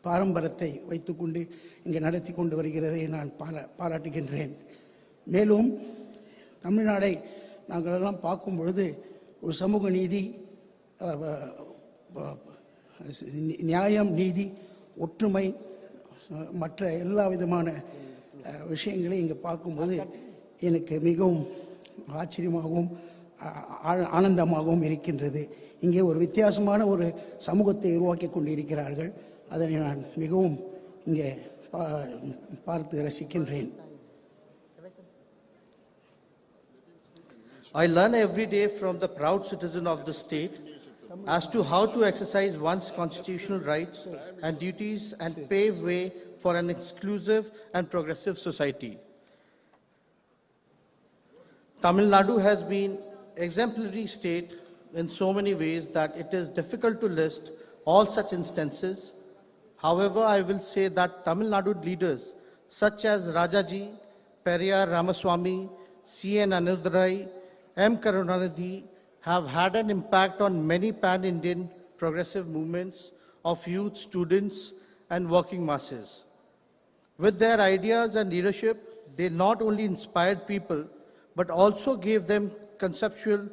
பாரம்பரியத்தை வைத்துக்கொண்டு இங்கே நடத்தி கொண்டு வருகிறதை நான் பாராட்டுகின்றேன். மேலும் தமிழ்நாடை நாங்களெல்லாம் பார்க்கும் பொழுது ஒரு சமூக நீதி, நியாயம், நீதி, ஒற்றுமை, மற்ற எல்லா விதமான விஷயங்களையும் இங்கே பார்க்கும்போது எனக்கு மிகவும் ஆச்சரியமாகவும் ஆனந்தமாகவும் இருக்கின்றது. இங்கே ஒரு வித்தியாசமான ஒரு சமூகத்தை உருவாக்கி கொண்டிருக்கிறார்கள். அதனை நான் மிகவும் இங்கே பார்த்து ரசிக்கின்றேன். I learn every day from the proud citizen of the state as to how to exercise one's constitutional rights and duties and pave way for an inclusive and progressive society. Tamil Nadu has been exemplary state in so many ways that it is difficult to list all such instances. However, I will say that Tamil Nadu leaders such as Rajaji, Periyar Ramaswamy, C.N. Anudurai, M. Karunanidhi have had an impact on many pan-Indian progressive movements of youth, students, and working masses. With their ideas and leadership, they not only inspired people, but also gave them conceptual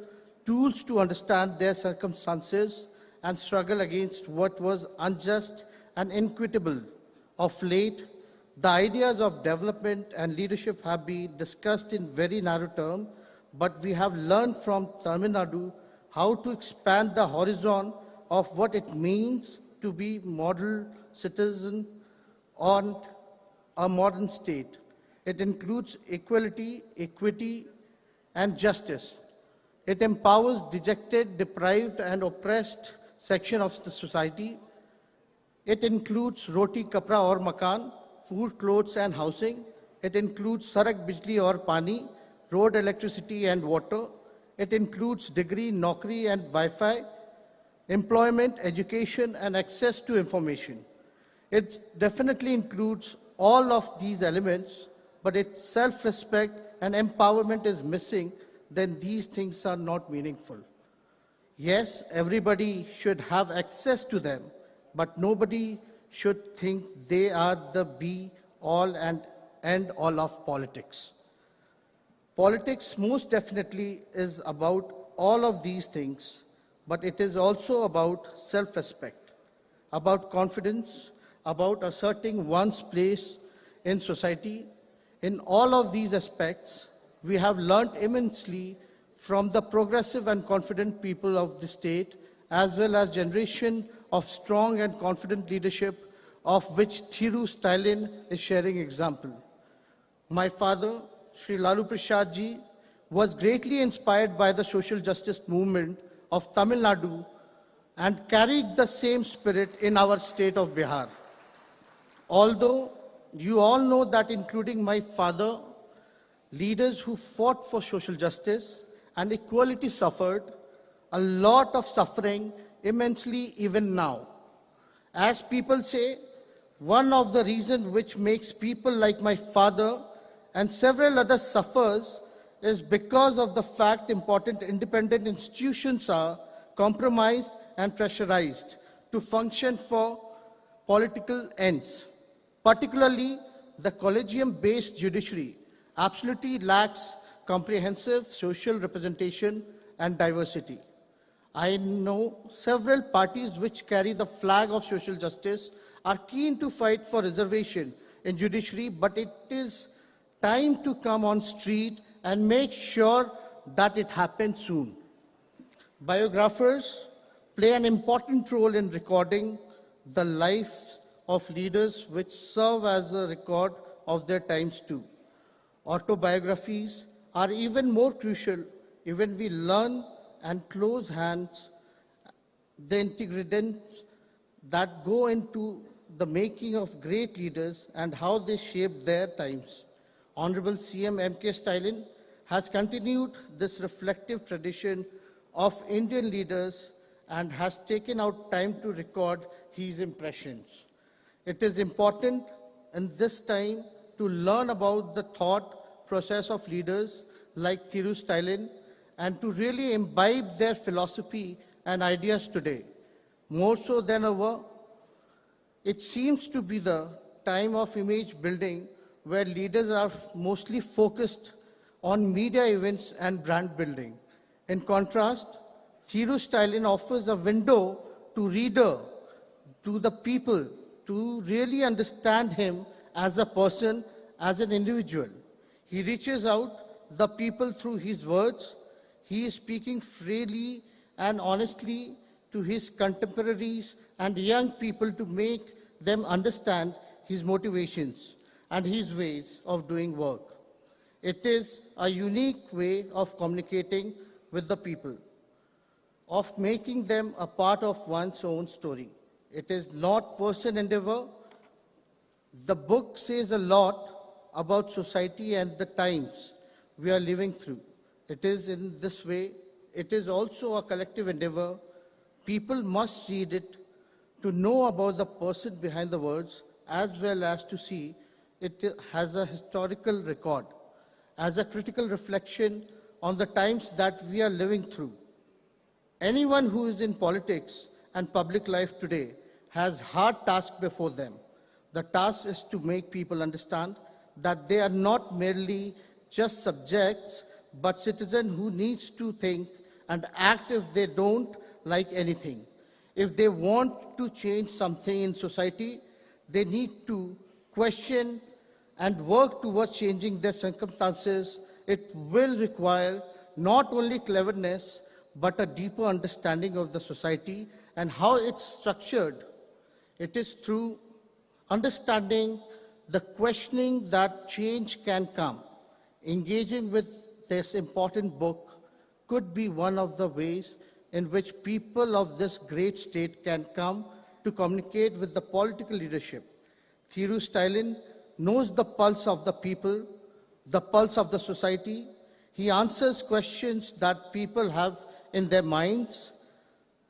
tools to understand their circumstances and struggle against what was unjust and inequitable. Of late, the ideas of development and leadership have been discussed in very narrow terms, but we have learned from Tamil Nadu how to expand the horizon of what it means to be model citizen on a modern state. It includes equality, equity, and justice. It empowers dejected, deprived, and oppressed section of the society. It includes roti, kapra, or makan, food, clothes, and housing. It includes sarak, bijli, or pani, road, electricity, and water. It includes degree, naukri, and Wi-Fi, employment, education, and access to information. It definitely includes all of these elements, but its self-respect and empowerment is missing, then these things are not meaningful. Yes, everybody should have access to them, but nobody should think they are the be-all and end-all of politics. Politics most definitely is about all of these things, but it is also about self-respect, about confidence, about asserting one's place in society. In all of these aspects, we have learned immensely from the progressive and confident people of the state, as well as generation of strong and confident leadership, of which Thiru Stalin is sharing example. My father, Sri Lalu Prasad Ji, was greatly inspired by the social justice movement of Tamil Nadu and carried the same spirit in our state of Bihar. Although you all know that, including my father, leaders who fought for social justice and equality suffered a lot of suffering immensely even now. As people say, one of the reasons which makes people like my father and several others suffers is because of the fact important independent institutions are compromised and pressurized to function for political ends. Particularly, the collegium-based judiciary absolutely lacks comprehensive social representation and diversity. I know several parties which carry the flag of social justice are keen to fight for reservation in judiciary, but it is time to come on street and make sure that it happens soon. Biographers play an important role in recording the lives of leaders which serve as a record of their times too. Autobiographies are even more crucial when we learn and close hands the ingredients that go into the making of great leaders and how they shaped their times. Honorable CM M.K. Stalin has continued this reflective tradition of Indian leaders and has taken out time to record his impressions. It is important in this time to learn about the thought process of leaders like Thiru Stalin and to really imbibe their philosophy and ideas today. More so than ever, it seems to be the time of image building where leaders are mostly focused on media events and brand building. In contrast, Stalin offers a window to reader, to the people, to really understand him as a person, as an individual. He reaches out the people through his words. He is speaking freely and honestly to his contemporaries and young people to make them understand his motivations and his ways of doing work. It is a unique way of communicating with the people, of making them a part of one's own story. It is not personal endeavor. The book says a lot about society and the times we are living through. It is in this way, it is also a collective endeavor. People must read it to know about the person behind the words, as well as to see it has a historical record, as a critical reflection on the times that we are living through. Anyone who is in politics and public life today has hard task before them. The task is to make people understand that they are not merely just subjects, but citizens who needs to think and act if they don't like anything. If they want to change something in society, they need to question and work towards changing their circumstances. It will require not only cleverness, but a deeper understanding of the society and how it's structured. It is through understanding the questioning that change can come. Engaging with this important book could be one of the ways in which people of this great state can come to communicate with the political leadership. Stalin knows the pulse of the people, the pulse of the society. He answers questions that people have in their minds.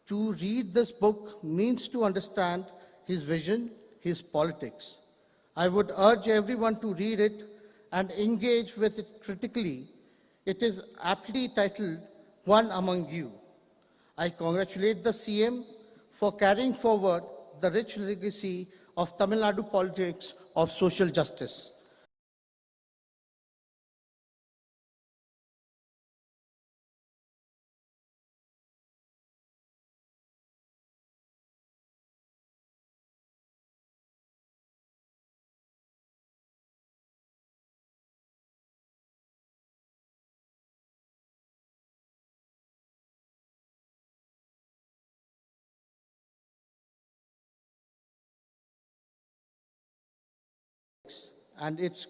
To read this book means to understand his vision, his politics. I would urge everyone to read it and engage with it critically. It is aptly titled, One Among You. I congratulate the CM for carrying forward the rich legacy of Tamil Nadu politics of social justice. And its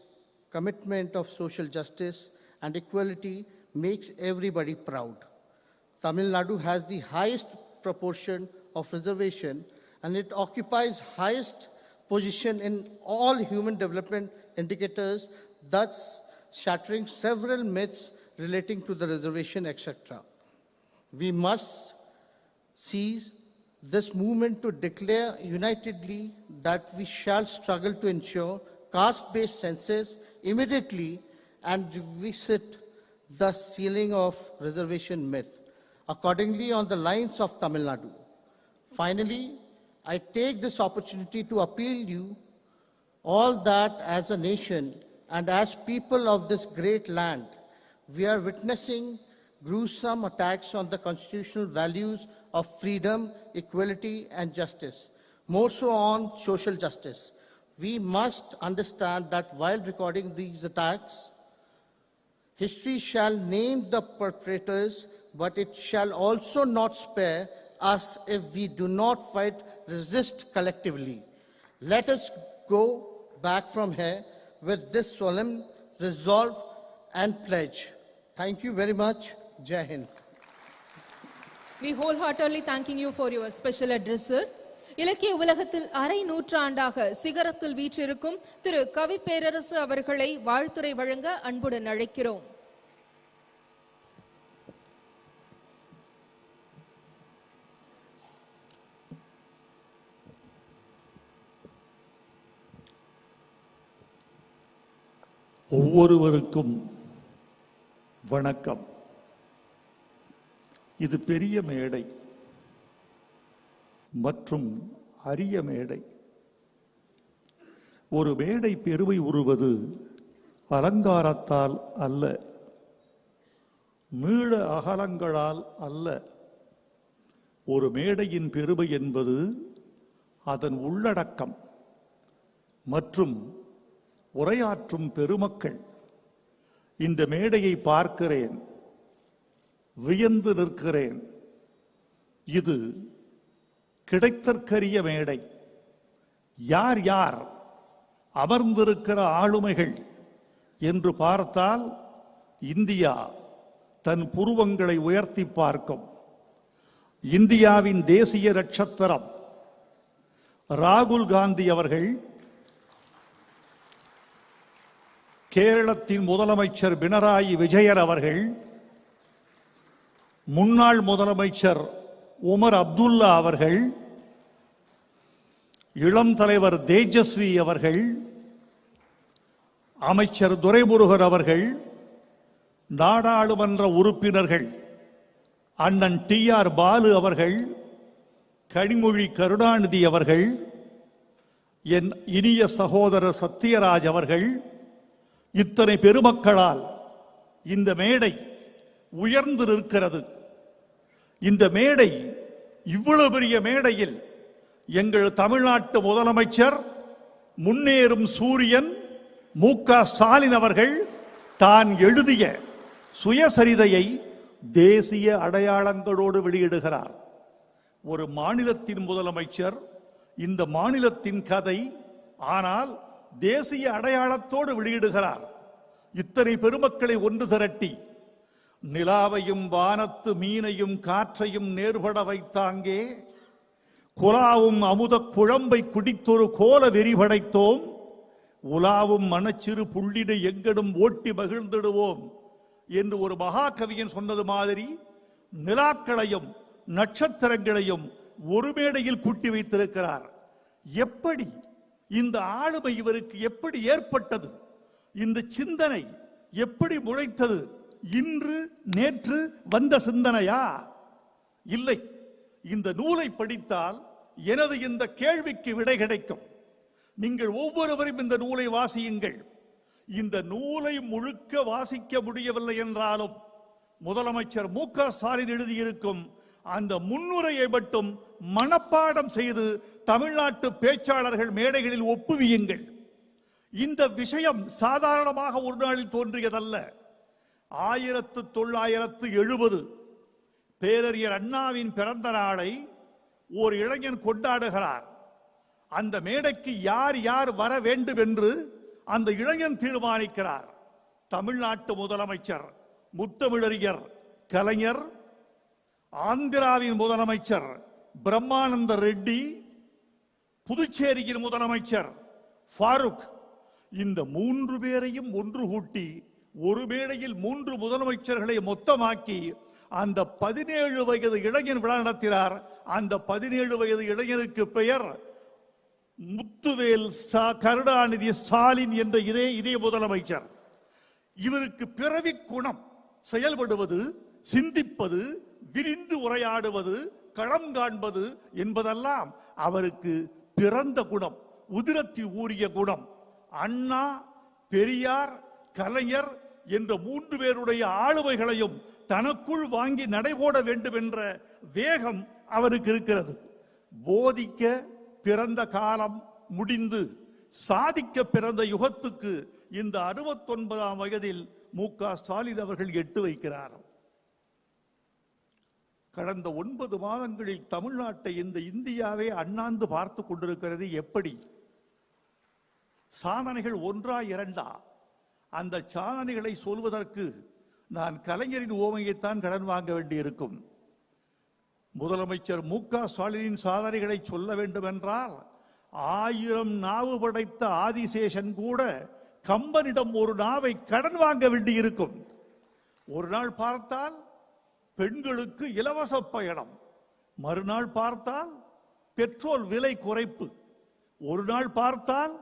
commitment of social justice and equality makes everybody proud. Tamil Nadu has the highest proportion of reservation, and it occupies highest position in all human development indicators, thus shattering several myths relating to the reservation, etc. We must seize this movement to declare unitedly that we shall struggle to ensure caste-based census immediately and revisit the ceiling of reservation myth, accordingly on the lines of Tamil Nadu. Finally, I take this opportunity to appeal you all that as a nation and as people of this great land, we are witnessing gruesome attacks on the constitutional values of freedom, equality, and justice, more so on social justice. We must understand that while recording these attacks, history shall name the perpetrators, but it shall also not spare us if we do not fight, resist collectively. Let us go back from here with this solemn resolve and pledge. Thank you very much. Jai Hind. We wholeheartedly thanking you for your special address, sir. இலக்கிய உலகத்தில் அரை நூற்றாண்டாக சிகரத்தில் வீற்றிருக்கும் திரு கவி பேரரசு அவர்களை வாழ்த்துரை வழங்க அன்புடன் அழைக்கிறோம். ஒவ்வொருவருக்கும் வணக்கம். இது பெரிய மேடை மற்றும் அரிய மேடை. ஒரு மேடை பெருமை உருவது அலங்காரத்தால் அல்ல, மீள அகலங்களால் அல்ல. ஒரு மேடையின் பெருமை என்பது அதன் உள்ளடக்கம் மற்றும் உரையாற்றும் பெருமக்கள். இந்த மேடையை பார்க்கிறேன், வியந்து நிற்கிறேன். இது கிடைத்தற்கரிய மேடை. யார் யார் அமர்ந்திருக்கிற ஆளுமைகள் என்று பார்த்தால் இந்தியா தன் புருவங்களை உயர்த்தி பார்க்கும். இந்தியாவின் தேசிய நட்சத்திரம் ராகுல் காந்தி அவர்கள், கேரளத்தின் முதலமைச்சர் பினராயி விஜயன் அவர்கள், முன்னாள் முதலமைச்சர் உமர் அப்துல்லா அவர்கள், இளம் தலைவர் தேஜஸ்வி அவர்கள், அமைச்சர் துரைமுருகன் அவர்கள், நாடாளுமன்ற உறுப்பினர்கள் அண்ணன் டி.ஆர். பாலு அவர்கள், கனிமொழி கருணாநிதி அவர்கள், என் இனிய சகோதரர் சத்யராஜ் அவர்கள், இத்தனை பெருமக்களால் இந்த மேடை உயர்ந்து நிற்கிறது. இந்த மேடை, இவ்வளவு பெரிய மேடையில் எங்கள் தமிழ்நாட்டு முதலமைச்சர் முன்னேறும் சூரியன் மு.க. ஸ்டாலின் அவர்கள் தான் எழுதிய சுயசரிதையை தேசிய அடையாளங்களோடு வெளியிடுகிறார். ஒரு மாநிலத்தின் முதலமைச்சர், இந்த மாநிலத்தின் கதை, ஆனால் தேசிய அடையாளத்தோடு வெளியிடுகிறார். இத்தனை பெருமக்களை ஒன்று திரட்டி நிலாவையும் வானத்து மீனையும் காற்றையும் நேர்பட வைத்தாங்கே, குலாவும் அமுத குழம்பை குடித்தொரு கோல வெறி படைத்தோம், உலாவும் மனச்சிறு புள்ளினை எங்கடும் ஓட்டி மகிழ்ந்திடுவோம் என்று ஒரு மகாகவியன் சொன்னது மாதிரி நிலாக்களையும் நட்சத்திரங்களையும் ஒரு மேடையில் கூட்டி வைத்திருக்கிறார். எப்படி இந்த ஆளுமை இவருக்கு எப்படி ஏற்பட்டது? இந்த சிந்தனை எப்படி முளைத்தது? இன்று நேற்று வந்த சிந்தனையா? இல்லை. இந்த நூலை படித்தால் எனது இந்த கேள்விக்கு விடை கிடைக்கும். நீங்கள் ஒவ்வொருவரும் இந்த நூலை வாசியுங்கள். இந்த நூலை முழுக்க வாசிக்க முடியவில்லை என்றாலும் முதலமைச்சர் மு.க. ஸ்டாலின் எழுதியிருக்கும் அந்த முன்னுரையை மட்டும் மனப்பாடம் செய்து தமிழ்நாட்டு பேச்சாளர்கள் மேடைகளில் ஒப்புவியுங்கள். இந்த விஷயம் சாதாரணமாக ஒரு நாளில் தோன்றியதல்ல. 1970 பேரறிஞர் அண்ணாவின் பிறந்த நாளை ஒரு இளைஞன் கொண்டாடுகிறார். அந்த மேடைக்கு யார் யார் வர வேண்டும் என்று அந்த இளைஞன் தீர்மானிக்கிறார். தமிழ்நாட்டு முதலமைச்சர் முத்தமிழறிஞர் கலைஞர், ஆந்திராவின் முதலமைச்சர் பிரம்மானந்த ரெட்டி, புதுச்சேரியின் முதலமைச்சர் ஃபாரூக், இந்த 3 பேரையும் ஒன்று கூட்டி ஒரு மேடையில் 3 முதலமைச்சர்களை மொத்தமாக்கி அந்த 17 வயது இளைஞன் விழா நடத்தினார். அந்த 17 வயது இளைஞனுக்கு பெயர் முத்துவேல் கருணாநிதி ஸ்டாலின் என்ற இதே முதலமைச்சர். இவருக்கு பிறவி குணம் செயல்படுவது, சிந்திப்பது, விரிந்து உரையாடுவது, களம் காண்பது என்பதெல்லாம் அவருக்கு பிறந்த குணம், உதிரத்தில் ஊறிய குணம். அண்ணா, பெரியார், கலைஞர் என்ற 3 பேருடைய ஆளுமைகளையும் தனக்குள் வாங்கி நடைபோட வேண்டும் என்ற வேகம் அவருக்கு இருக்கிறது. போதிக்க பிறந்த காலம் முடிந்து சாதிக்க பிறந்த யுகத்துக்கு இந்த 69ஆம் வயதில் மு.க. ஸ்டாலின் அவர்கள் எட்டு வைக்கிறார். கடந்த 9 மாதங்களில் தமிழ்நாட்டை இந்த இந்தியாவே அண்ணாந்து பார்த்து கொண்டிருக்கிறது. எப்படி சாதனைகள் ஒன்றா இரண்டா? அந்த சாதனைகளை சொல்வதற்கு நான் கலைஞரின் ஓமையைத்தான் கடன் வாங்க வேண்டியிருக்கும். முதலமைச்சர் மு.க. ஸ்டாலினின் சாதனைகளை சொல்ல வேண்டும் என்றால் 1000 நாவு படைத்த ஆதிசேஷன் கூட கம்பனிடம் ஒரு நாவை கடன் வாங்க வேண்டியிருக்கும். ஒரு நாள் பார்த்தால் பெண்களுக்கு இலவச பயணம், மறுநாள் பார்த்தால் பெட்ரோல் விலை குறைப்பு, ஒரு நாள் பார்த்தால்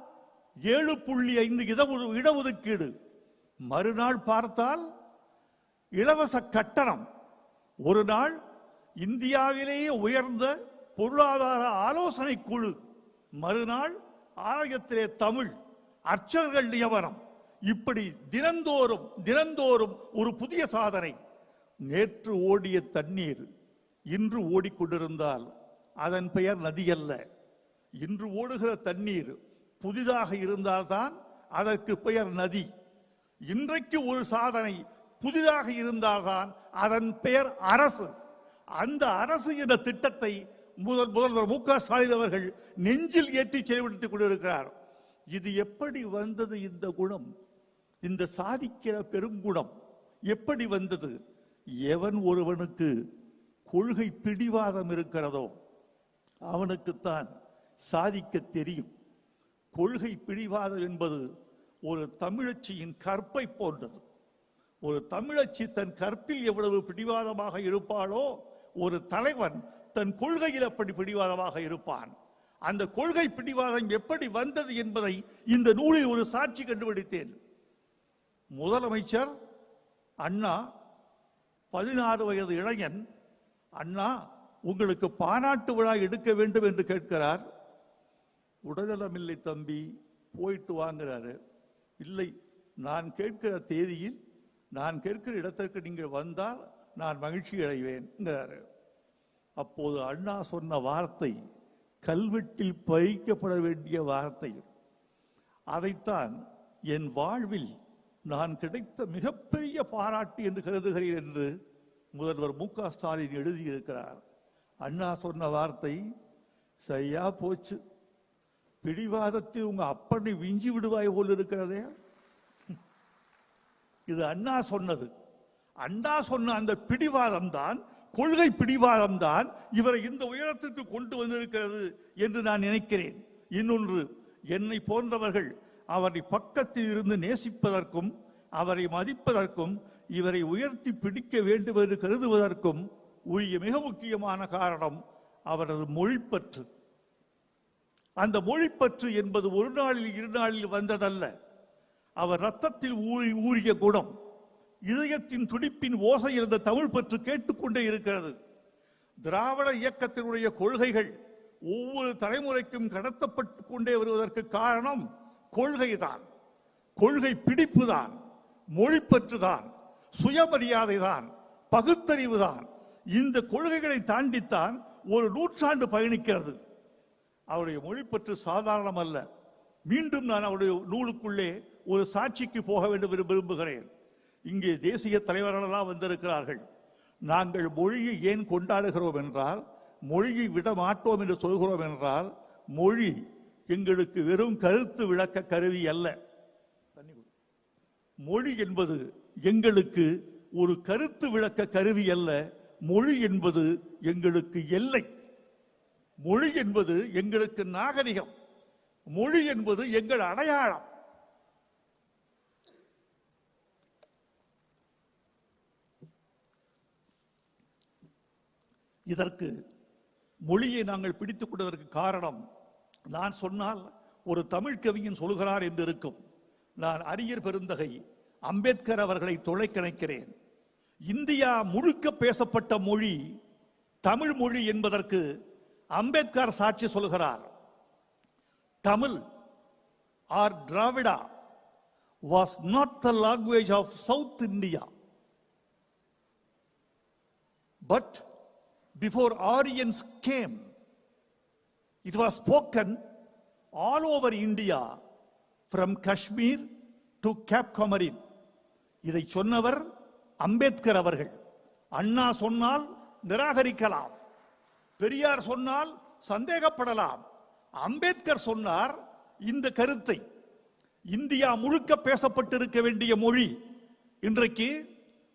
7.5 இடஒதுக்கீடு, மறுநாள் பார்த்தால் இலவச கட்டணம், ஒரு நாள் இந்தியாவிலேயே உயர்ந்த பொருளாதார ஆலோசனை குழு, மறுநாள் ஆலயத்திலே தமிழ், அர்ச்சகர்கள் நியமனம். இப்படி தினந்தோறும் ஒரு புதிய சாதனை. நேற்று ஓடிய தண்ணீர் இன்று ஓடிக்கொண்டிருந்தால் அதன் பெயர் நதி அல்ல. இன்று ஓடுகிற தண்ணீர் புதிதாக இருந்தால்தான் அதற்கு பெயர் நதி. இன்றைக்கு ஒரு சாதனை புதிதாக இருந்தால்தான் அதன் பெயர் அரசு. அந்த அரசு என்ற திட்டத்தை முதல்வர் மு க ஸ்டாலின் அவர்கள் நெஞ்சில் ஏற்றி செயல்படுத்திக் கொண்டிருக்கிறார். இது எப்படி வந்தது? இந்த குணம், இந்த சாதிக்கிற பெருங்குணம் எப்படி வந்தது? எவன் ஒருவனுக்கு கொள்கை பிடிவாதம் இருக்கிறதோ அவனுக்குத்தான் சாதிக்க தெரியும். கொள்கை பிடிவாதம் என்பது ஒரு தமிழச்சியின் கற்பை போன்றது. ஒரு தமிழச்சி தன் கற்பில் எவ்வளவு பிடிவாதமாக இருப்பாளோ ஒரு தலைவன் தன் கொள்கையில் அப்படி பிடிவாதமாக இருப்பான். அந்த கொள்கை பிடிவாதம் எப்படி வந்தது என்பதை இந்த நூலில் ஒரு சாட்சி கண்டுபிடித்தேன். முதலமைச்சர் அண்ணா 16 வயது இளைஞன். அண்ணா, உங்களுக்கு பாராட்டு விழா எடுக்க வேண்டும் என்று கேட்கிறார். உடல்நலமில்லை தம்பி, போயிட்டு வாங்குறாரு. இல்லை, நான் கேட்கிற தேதியில் நான் கேட்கிற இடத்திற்கு நீங்கள் வந்தால் நான் மகிழ்ச்சி அடைவேன். அப்போது அண்ணா சொன்ன வார்த்தை கல்வெட்டில் பதிக்கப்பட வேண்டிய வார்த்தை. அதைத்தான் என் வாழ்வில் நான் கிடைத்த மிகப்பெரிய பாராட்டு என்று கருதுகிறேன் என்று முதல்வர் மு க ஸ்டாலின் எழுதியிருக்கிறார். அண்ணா சொன்ன வார்த்தை சரியா போச்சு, பிடிவாதத்தில் உங்க அப்பனை விஞ்சி விடுவாய் போல் இருக்கிறதே. இது அண்ணா சொன்னது. அண்ணா சொன்ன அந்த பிடிவாதம் தான், கொள்கை பிடிவாதம் தான் இவரை இந்த உயரத்திற்கு கொண்டு வந்திருக்கிறது என்று நான் நினைக்கிறேன். இன்னொன்று, என்னை போன்றவர்கள் அவரை பக்கத்தில் இருந்து நேசிப்பதற்கும் அவரை மதிப்பதற்கும் இவரை உயர்த்தி பிடிக்க வேண்டும் என்று கருதுவதற்கும் உரிய மிக முக்கியமான காரணம் அவரது மொழிப்பற்று. அந்த மொழிப்பற்று என்பது ஒரு நாளில் இரு நாளில் வந்ததல்ல. அவர் ரத்தத்தில் ஊறிய குணம். இதயத்தின் துடிப்பின் ஓசையில் இந்த தமிழ் பற்று கேட்டுக்கொண்டே இருக்கிறது. திராவிட இயக்கத்தினுடைய கொள்கைகள் ஒவ்வொரு தலைமுறைக்கும் கடத்தப்பட்டு கொண்டே வருவதற்கு காரணம் கொள்கைதான், கொள்கை பிடிப்பு தான், மொழிப்பற்று தான், சுயமரியாதை தான், பகுத்தறிவு தான். இந்த கொள்கைகளை தாண்டித்தான் ஒரு நூற்றாண்டு பயணிக்கிறது. அவருடைய மொழிப்பற்று சாதாரணம் அல்ல. மீண்டும் நான் அவருடைய நூலுக்குள்ளே ஒரு சாட்சிக்கு போக வேண்டும் என்று விரும்புகிறேன். இங்கே தேசிய தலைவர்களெல்லாம் வந்திருக்கிறார்கள். நாங்கள் மொழியை ஏன் கொண்டாடுகிறோம் என்றால், மொழியை விட மாட்டோம் என்று சொல்கிறோம் என்றால், மொழி எங்களுக்கு வெறும் கருத்து விளக்க கருவி அல்ல. மொழி என்பது எங்களுக்கு ஒரு கருத்து விளக்க கருவி அல்ல. மொழி என்பது எங்களுக்கு எல்லை. மொழி என்பது எங்களுக்கு நாகரிகம். மொழி என்பது எங்கள் அடையாளம். இதற்கு மொழியை நாங்கள் பிடித்துக் கொண்டதற்கு காரணம், நான் சொன்னால் ஒரு தமிழ் கவிஞன் சொல்கிறார் என்று இருக்கும். நான் அறிஞர் பெருந்தகை அம்பேத்கர் அவர்களை தொலைக்கணைக்கிறேன். இந்தியா முழுக்க பேசப்பட்ட மொழி தமிழ் மொழி என்பதற்கு அம்பேத்கர் சாட்சி சொல்கிறார். Tamil or Dravida was not the language of South India, but before Aryans came, it was spoken all over India from Kashmir to Cape Comorin. இதை சொன்னவர் அம்பேத்கர் அவர்கள். அண்ணா சொன்னால் நிராகரிக்கலாம், பெரியார் சொன்னால் சந்தேகப்படலாம். அம்பேத்கர் சொன்னார் இந்த கருத்தை. இந்தியா முழுக்க பேசப்பட்டிருக்க வேண்டிய மொழி இன்றைக்கு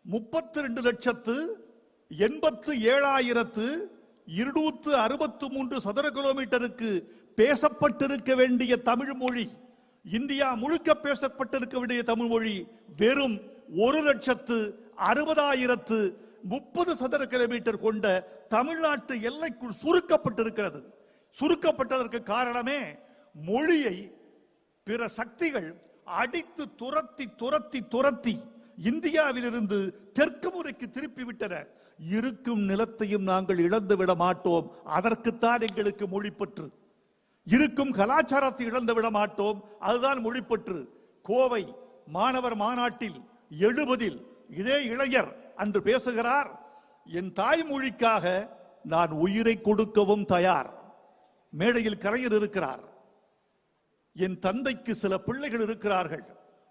32,87,263 சதுர கிலோமீட்டருக்கு பேசப்பட்டிருக்க வேண்டிய தமிழ் மொழி, இந்தியா முழுக்க பேசப்பட்டிருக்க வேண்டிய தமிழ் மொழி வெறும் 1,60,030 சதுர கிலோமீட்டர் கொண்ட தமிழ்நாட்டு எல்லைக்குள் சுருக்கப்பட்டிருக்கிறது. சுருக்கப்பட்டதற்கு காரணமே மொழியை பிற சக்திகள் அடித்து துரத்தி துரத்தி துரத்தி இந்தியாவிலிருந்து தெற்கு முறைக்கு திருப்பி விட்டன. இருக்கும் நிலத்தையும் நாங்கள் இழந்து விட மாட்டோம். அதற்குத்தான் எங்களுக்கு மொழிப்பற்று. இருக்கும் கலாச்சாரத்தை இழந்து விட மாட்டோம். அதுதான் மொழிப்பற்று. கோவை மாணவர் மாநாட்டில் 70 இதே இளைஞர் அன்று பேசுகிறார், என் தாய்மொழிக்காக நான் உயிரை கொடுக்கவும் தயார். மேடையில் கலைஞர் இருக்கிறார். என் தந்தைக்கு சில பிள்ளைகள் இருக்கிறார்கள்,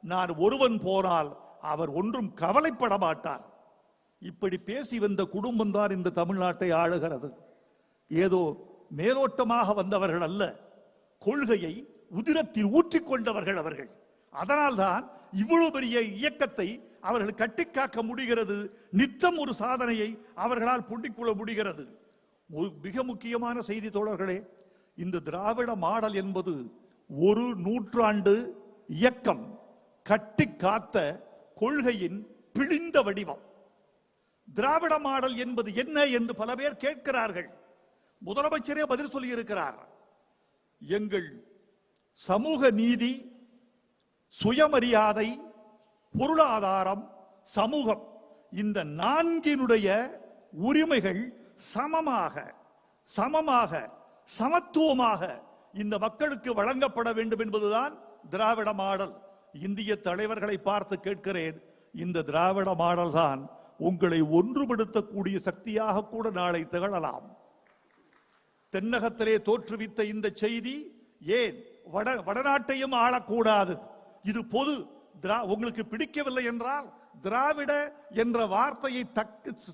நான் ஒருவன் போனால் அவர் ஒன்றும் கவலைப்பட மாட்டார். இப்படி பேசி வந்த குடும்பம் தான் இன்று தமிழ்நாட்டை ஆளுகிறது. ஏதோ மேலோட்டமாக வந்தவர்கள் அல்ல, கொள்கையை உதிரத்தில் ஊற்றிக்கொண்டவர்கள் அவர்கள். அதனால்தான் இவ்வளவு பெரிய இயக்கத்தை அவர்கள் கட்டிக்காக்க முடிகிறது. நித்தம் ஒரு சாதனையை அவர்களால் புண்டிக்கொள்ள முடிகிறது. மிக முக்கியமான செய்தி தோழர்களே, இந்த திராவிட மாடல் என்பது ஒரு நூற்றாண்டு இயக்கம் கட்டி காத்த கொள்கையின் பிழிந்த வடிவம். திராவிட மாடல் என்பது என்ன என்று பல பேர் கேட்கிறார்கள். முதலமைச்சரே பதில் சொல்லி இருக்கிறார். எங்கள் சமூக நீதி, சுயமரியாதை, பொருளாதாரம், சமூகம், இந்த நான்கினுடைய உரிமைகள் சமமாக சமத்துவமாக இந்த மக்களுக்கு வழங்கப்பட வேண்டும் என்பதுதான் திராவிட மாடல். இந்திய தலைவர்களை பார்த்து கேட்கிறேன், இந்த திராவிட மாடல் தான் உங்களை ஒன்றுபடுத்தக்கூடிய சக்தியாக கூட நாளை திகழலாம். தென்னகத்திலே தோற்றுவித்த இந்த செய்தி ஏன் வடநாட்டையும் ஆளக்கூடாது? இது பொது. உங்களுக்கு பிடிக்கவில்லை என்றால் திராவிட என்ற வார்த்தையை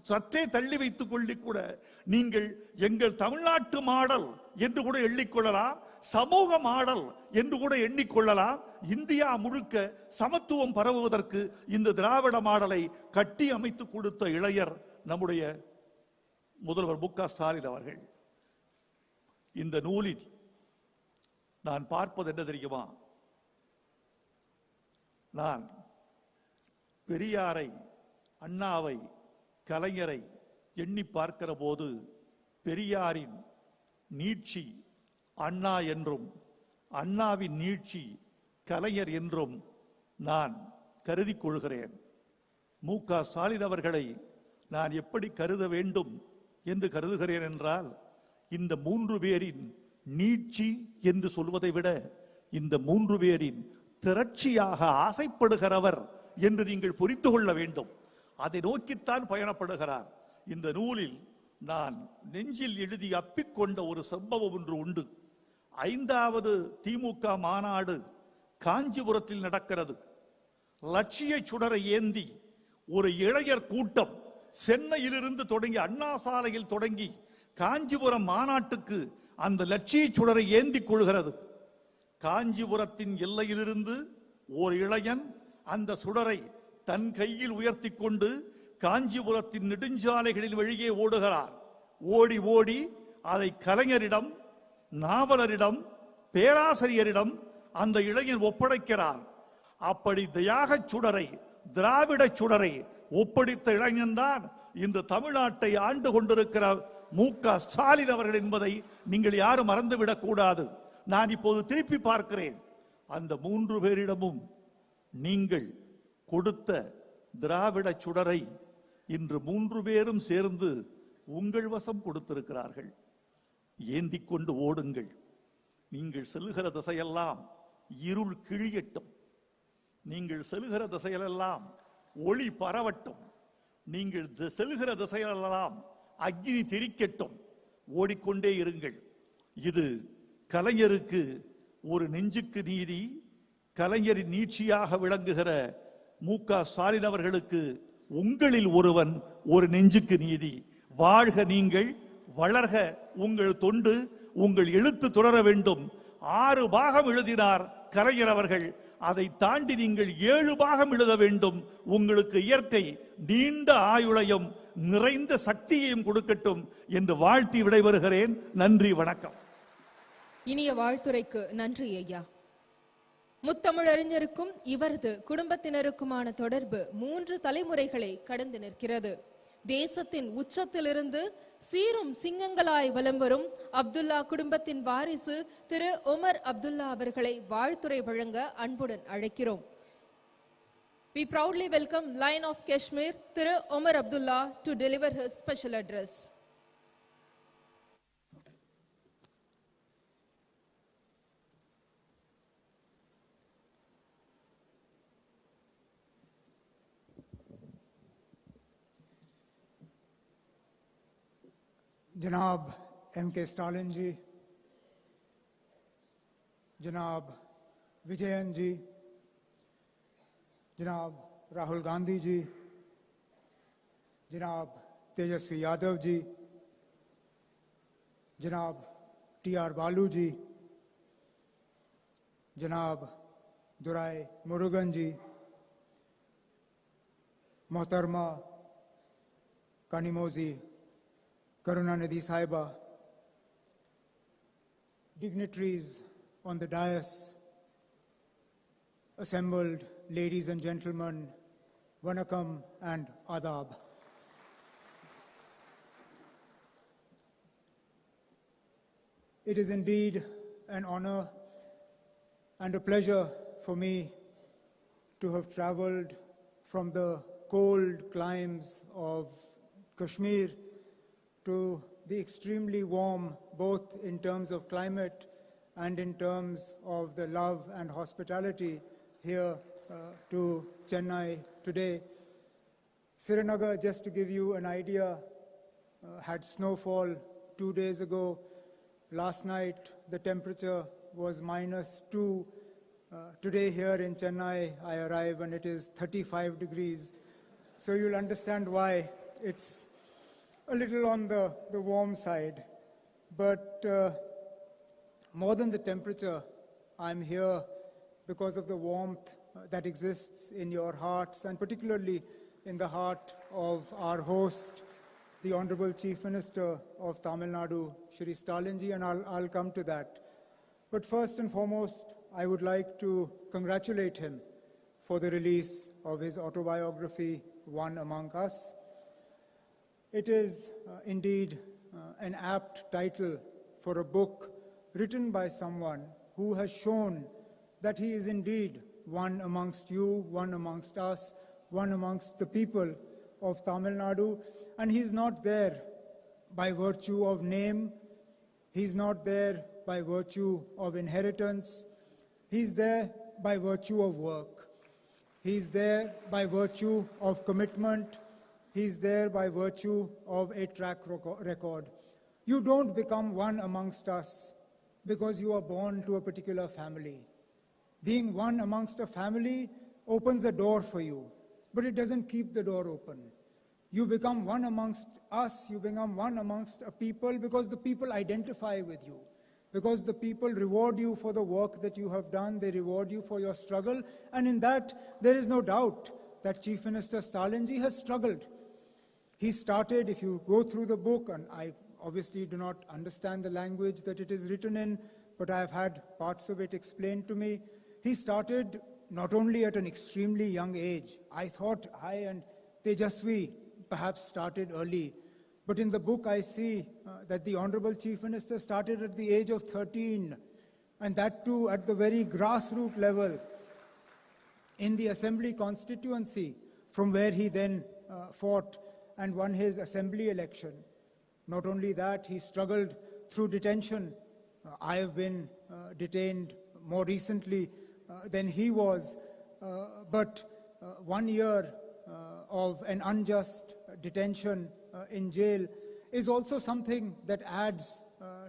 சற்றே தள்ளி வைத்துக் கொள்ளி கூட நீங்கள் எங்கள் தமிழ்நாட்டு மாடல் என்று கூட எண்ணிக்கொள்ளலாம், சமூக மாடல் என்று கூட எண்ணிக்கொள்ளலாம். இந்தியா முழுக்க சமத்துவம் பரவுவதற்கு இந்த திராவிட மாடலை கட்டி அமைத்து கொடுத்த இளையர் நம்முடைய முதல்வர் மு.க. ஸ்டாலின் அவர்கள். இந்த நூலில் நான் பார்ப்பது என்ன தெரியுமா? நான் பெரியாரை, அண்ணாவை, கலைஞரை எண்ணி பார்க்கிற போது பெரியாரின் நீட்சி அண்ணா என்றும், அண்ணாவின் நீட்சி கலைஞர் என்றும் நான் கருதி கொள்கிறேன். மு.க. ஸ்டாலின் அவர்களை நான் எப்படி கருத வேண்டும் என்று கருதுகிறேன் என்றால், இந்த மூன்று பேரின் நீட்சி என்று சொல்வதை விட இந்த மூன்று பேரின் திரட்சியாக ஆசைப்படுகிறவர் என்று நீங்கள் புரிந்து கொள்ள வேண்டும். அதை நோக்கித்தான் பயணப்படுகிறார். இந்த நூலில் நான் நெஞ்சில் எழுதி அப்பிக்கொண்ட ஒரு சம்பவம் ஒன்று உண்டு. 5வது திமுக மாநாடு காஞ்சிபுரத்தில் நடக்கிறது. லட்சிய சுடரை ஏந்தி ஒரு இளைஞர் கூட்டம் சென்னையிலிருந்து தொடங்கி, அண்ணா சாலையில் தொடங்கி காஞ்சிபுரம் மாநாட்டுக்கு அந்த லட்சிய சுடரை ஏந்தி கொள்கிறது. காஞ்சிபுரத்தின் எல்லையிலிருந்து ஒரு இளைஞன் அந்த சுடரை தன் கையில் உயர்த்தி கொண்டு காஞ்சிபுரத்தின் நெடுஞ்சாலைகளில் வழியே ஓடுகிறார். ஓடி ஓடி அதை கலைஞரிடம், நாவலரிடம், பேராசிரியரிடம் அந்த இளைஞன் ஒப்படைக்கிறார். அப்படி தியாக சுடரை, திராவிட சுடரை ஒப்படைத்த இளைஞன் தான் இந்த தமிழ்நாட்டை ஆண்டு கொண்டிருக்கிற மு.க. ஸ்டாலின் அவர்கள் என்பதை நீங்கள் யாரும் மறந்துவிடக் கூடாது. நான் இப்போது திருப்பி பார்க்கிறேன். அந்த மூன்று பேரிடமும் நீங்கள் கொடுத்த திராவிட சுடரை இன்று மூன்று பேரும் சேர்ந்து உங்கள் வசம் கொடுத்திருக்கிறார்கள். ஏந்தி கொண்டு ஓடுங்கள். நீங்கள் செல்லுகிற திசையெல்லாம் இருள் கிழியட்டும். நீங்கள் செல்லுகிற திசையிலெல்லாம் ஒளி பரவட்டும். நீங்கள் செல்லுகிற திசையிலெல்லாம் அக்னி தெரிக்கட்டும். ஓடிக்கொண்டே இருங்கள். இது கலைஞருக்கு ஒரு நெஞ்சுக்கு நீதி, கலைஞரின் நீட்சியாக விளங்குகிற மு.க. ஸ்டாலின் அவர்களுக்கு உங்களில் ஒருவன் ஒரு நெஞ்சுக்கு நீதி. வாழ்க நீங்கள், வளர்க உங்கள் தொண்டு, உங்கள் எழுத்து தொடர வேண்டும். 6 பாகம் எழுதினார் கலைஞர் அவர்கள். அதை தாண்டி நீங்கள் 7 பாகம் எழுத வேண்டும். உங்களுக்கு இயற்கை நீண்ட ஆயுளையும் நிறைந்த சக்தியையும் கொடுக்கட்டும் என்று வாழ்த்தி விடைபெறுகிறேன். நன்றி, வணக்கம். இனிய வாழ்த்துரைக்கு நன்றி ஐயா. முத்தமிழறிஞருக்கும் இவரது குடும்பத்தினருக்குமான தொடர்பு 3 தலைமுறைகளை கடந்து நிற்கிறது. தேசத்தின் உச்சத்திலிருந்து சீரும் சிங்கங்களாய் வலம் வரும் அப்துல்லா குடும்பத்தின் வாரிசு திரு உமர் அப்துல்லா அவர்களை வாழ்த்துரை வழங்க அன்புடன் அழைக்கிறோம். We proudly welcome Lion of Kashmir திரு Omar Abdullah to deliver his special address. जनाब M.K. Stalin जी, जनाब विजयन जी, जनाब राहुल गांधी जी, जनाब तेजस्वी यादव जी, जनाब T.R. बालू जी, जनाब दुराई मुरुगन जी, मोहतरमा कानिमोजी Karunanidhi Saiba, dignitaries on the dais, assembled ladies and gentlemen, Vanakkam and Adab. It is indeed an honor and a pleasure for me to have traveled from the cold climes of Kashmir to the extremely warm, both in terms of climate and in terms of the love and hospitality here to Chennai today. Srinagar, just to give you an idea, had snowfall 2 days ago. Last night, the temperature was -2. Today here in Chennai, I arrive and it is 35 degrees. So you'll understand why it's a little on the warm side. But more than the temperature, I'm here because of the warmth that exists in your hearts, and particularly in the heart of our host, the Honorable Chief Minister of Tamil Nadu, Shri Stalin ji, and I'll come to that. But first and foremost, I would like to congratulate him for the release of his autobiography, One Among Us. It is indeed an apt title for a book written by someone who has shown that he is indeed one amongst you, one amongst us, one amongst the people of Tamil Nadu. And he's not there by virtue of name. He's not there by virtue of inheritance. He's there by virtue of work. He's there by virtue of commitment. He's there by virtue of a track record. You don't become one amongst us because you are born to a particular family. Being one amongst a family opens a door for you, but it doesn't keep the door open. You become one amongst us, you become one amongst a people because the people identify with you, because the people reward you for the work that you have done, they reward you for your struggle, and in that there is no doubt that Chief Minister Stalin ji has struggled. He started, if you go through the book, and I obviously do not understand the language that it is written in, but I have had parts of it explained to me. He started not only at an extremely young age. I thought I and Tejasvi perhaps started early. But in the book I see that the Honorable Chief Minister started at the age of 13, and that too at the very grassroots level in the Assembly constituency, from where he then fought and won his Assembly election. Not only that, he struggled through detention. I have been detained more recently than he was, but 1 year of an unjust detention in jail is also something that adds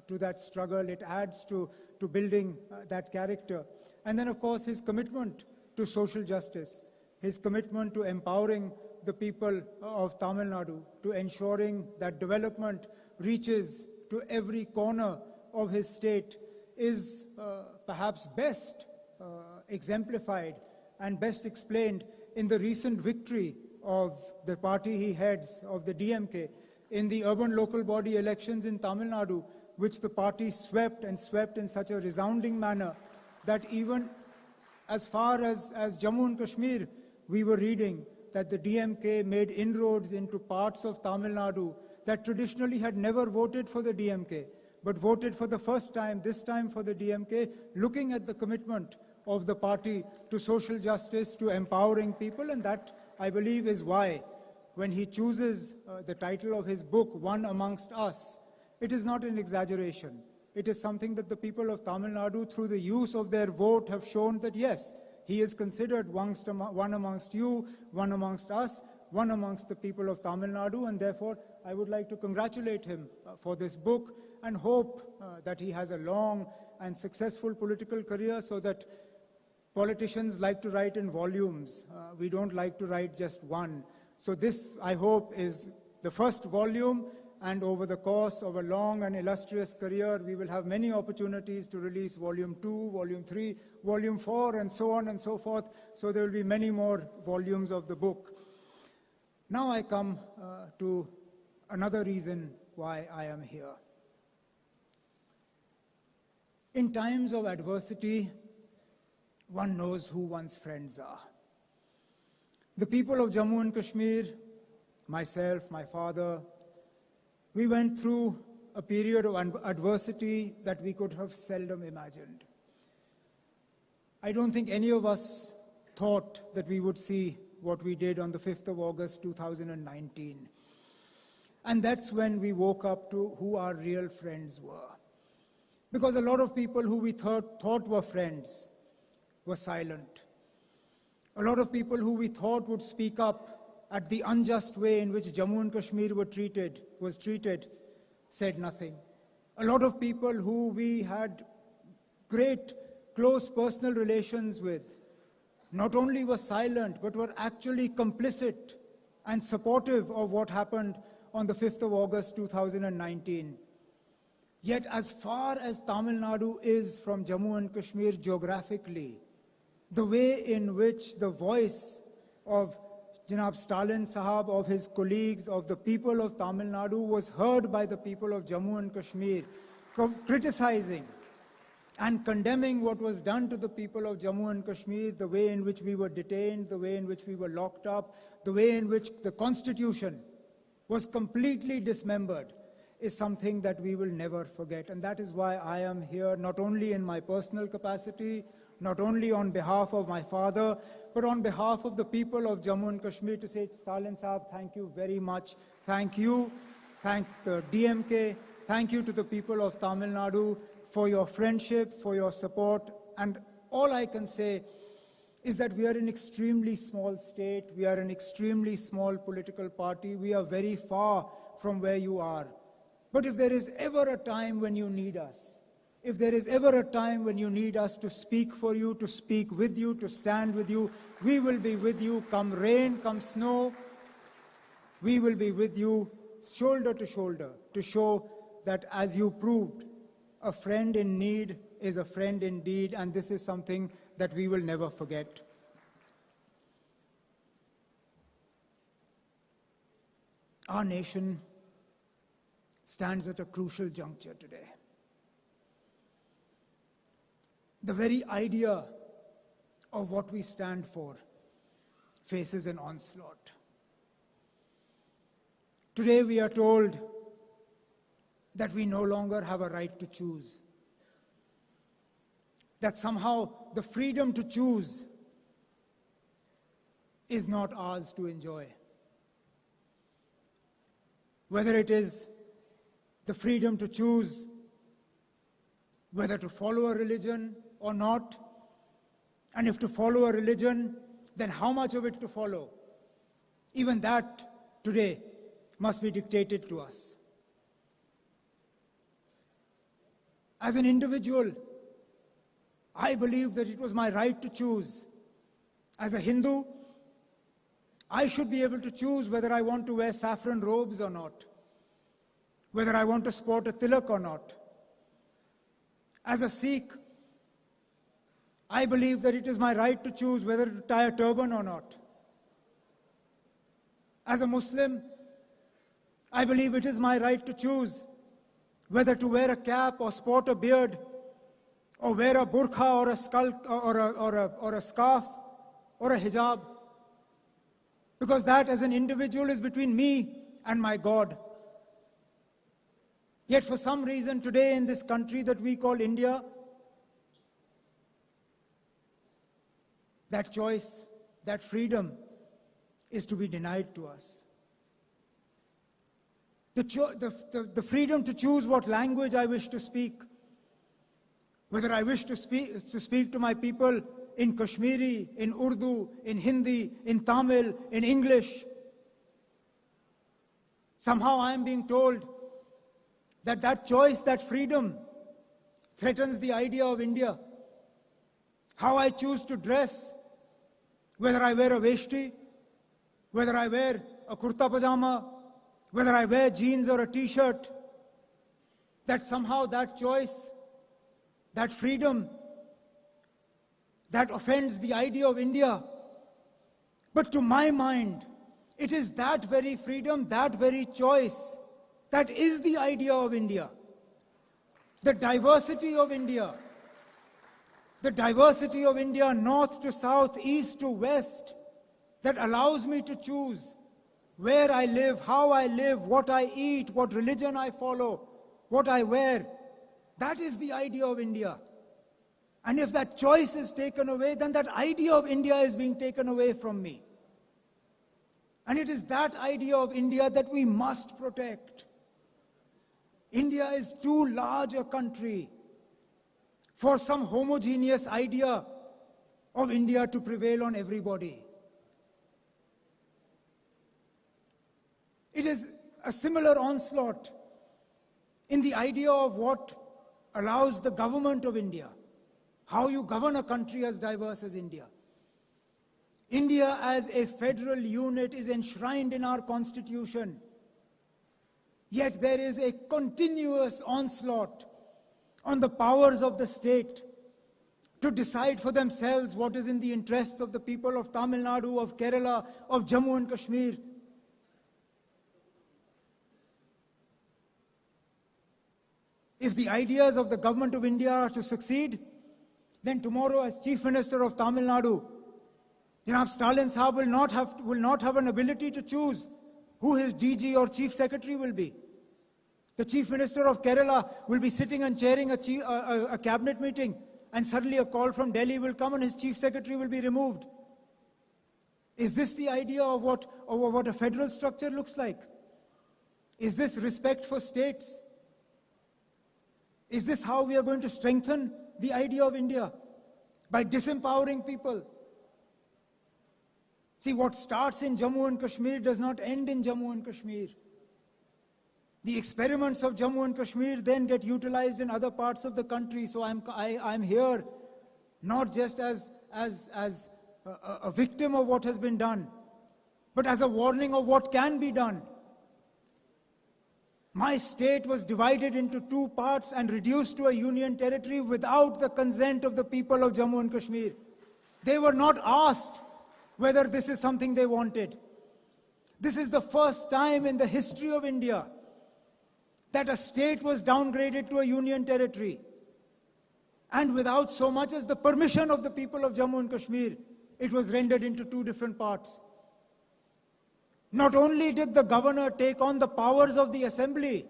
to that struggle. It adds to building that character. And then, of course, his commitment to social justice, his commitment to empowering the people of Tamil Nadu, to ensuring that development reaches to every corner of his state is perhaps best exemplified and best explained in the recent victory of the party he heads, of the DMK, in the urban local body elections in Tamil Nadu, which the party swept and swept in such a resounding manner that even as far as Jammu and Kashmir, we were reading that the DMK made inroads into parts of Tamil Nadu that traditionally had never voted for the DMK, but voted for the first time, this time for the DMK, looking at the commitment of the party to social justice, to empowering people, and that, I believe, is why when he chooses the title of his book, One Amongst Us, it is not an exaggeration. It is something that the people of Tamil Nadu, through the use of their vote, have shown that yes, he is considered one amongst you, one amongst us, one amongst the people of Tamil Nadu, and therefore I would like to congratulate him for this book and hope that he has a long and successful political career, so that politicians like to write in volumes. We don't like to write just one. So this, I hope, is the first volume, and over the course of a long and illustrious career, we will have many opportunities to release volume 2, volume 3, volume 4, and so on and so forth. So there will be many more volumes of the book. Now I come to another reason why I am here. In times of adversity, one knows who one's friends are. The people of Jammu and Kashmir, myself, my father, we went through a period of adversity that we could have seldom imagined. I don't think any of us thought that we would see what we did on the 5th of August 2019. And that's when we woke up to who our real friends were. Because a lot of people who we thought were friends were silent. A lot of people who we thought would speak up at the unjust way in which Jammu and Kashmir was treated, said nothing. A lot of people who we had great, close personal relations with, not only were silent, but were actually complicit and supportive of what happened on the 5th of August 2019. Yet as far as Tamil Nadu is from Jammu and Kashmir geographically, the way in which the voice of Janab Stalin Sahab, of his colleagues, of the people of Tamil Nadu was heard by the people of Jammu and Kashmir, criticizing and condemning what was done to the people of Jammu and Kashmir, the way in which we were detained, the way in which we were locked up, the way in which the constitution was completely dismembered, is something that we will never forget. And that is why I am here, not only in my personal capacity, not only on behalf of my father, but on behalf of the people of Jammu and Kashmir, to say, Stalin Sahab, thank you very much. Thank you. Thank the DMK. Thank you to the people of Tamil Nadu for your friendship, for your support. And all I can say is that we are an extremely small state. We are an extremely small political party. We are very far from where you are. But if there is ever a time when you need us, if there is ever a time when you need us to speak for you, to speak with you, to stand with you, we will be with you, come rain, come snow. We will be with you shoulder to shoulder to show that, as you proved, a friend in need is a friend indeed, and this is something that we will never forget. Our nation stands at a crucial juncture today. The very idea of what we stand for faces an onslaught. Today we are told that we no longer have a right to choose. That somehow the freedom to choose is not ours to enjoy. Whether it is the freedom to choose whether to follow a religion or not, and if to follow a religion, then how much of it to follow. Even that today must be dictated to us. As an individual, I believe that it was my right to choose. As a Hindu, I should be able to choose whether I want to wear saffron robes or not, whether I want to sport a tilak or not. As a Sikh, I believe that it is my right to choose whether to tie a turban or not. As a Muslim, I believe it is my right to choose whether to wear a cap or sport a beard, or wear a burqa or a skull or a scarf or a hijab. Because that, as an individual, is between me and my God. Yet for some reason today in this country that we call India, that choice, that freedom is to be denied to us. The freedom to choose what language I wish to speak, whether I wish to speak to my people in Kashmiri, in Urdu, in Hindi, in Tamil, in English, Somehow I am being told that that choice, that freedom, threatens the idea of India. How I choose to dress, whether I wear a veshti, whether I wear a kurta pajama, whether I wear jeans or a t-shirt, that somehow that choice, that freedom, that offends the idea of India. But to my mind, it is that very freedom, that very choice, that is the idea of India. The diversity of India. The diversity of India, north to south, east to west, that allows me to choose where I live, how I live, what I eat, what religion I follow, what I wear. That is the idea of India. And if that choice is taken away, then that idea of India is being taken away from me. And it is that idea of India that we must protect. India is too large a country for some homogeneous idea of India to prevail on everybody. It is a similar onslaught in the idea of what allows the government of India, how you govern a country as diverse as India. India as a federal unit is enshrined in our constitution. Yet there is a continuous onslaught on the powers of the state to decide for themselves what is in the interests of the people of Tamil Nadu, of Kerala, of Jammu and Kashmir. If the ideas of the government of India are to succeed, then tomorrow as Chief Minister of Tamil Nadu, Janab Stalin Sahab will not have an ability to choose who his DG or Chief Secretary will be. The Chief Minister of Kerala will be sitting and chairing a cabinet meeting, and suddenly a call from Delhi will come and his Chief Secretary will be removed. Is this the idea of what a federal structure looks like? Is this respect for states? Is this how we are going to strengthen the idea of India? By disempowering people? See, what starts in Jammu and Kashmir does not end in Jammu and Kashmir. The experiments of Jammu and Kashmir then get utilized in other parts of the country. So I'm here not just as a victim of what has been done, but as a warning of what can be done. My state was divided into two parts and reduced to a union territory without the consent of the people of Jammu and Kashmir. They were not asked whether this is something they wanted. This is the first time in the history of India that a state was downgraded to a union territory. And without so much as the permission of the people of Jammu and Kashmir, it was rendered into two different parts. Not only did the governor take on the powers of the assembly,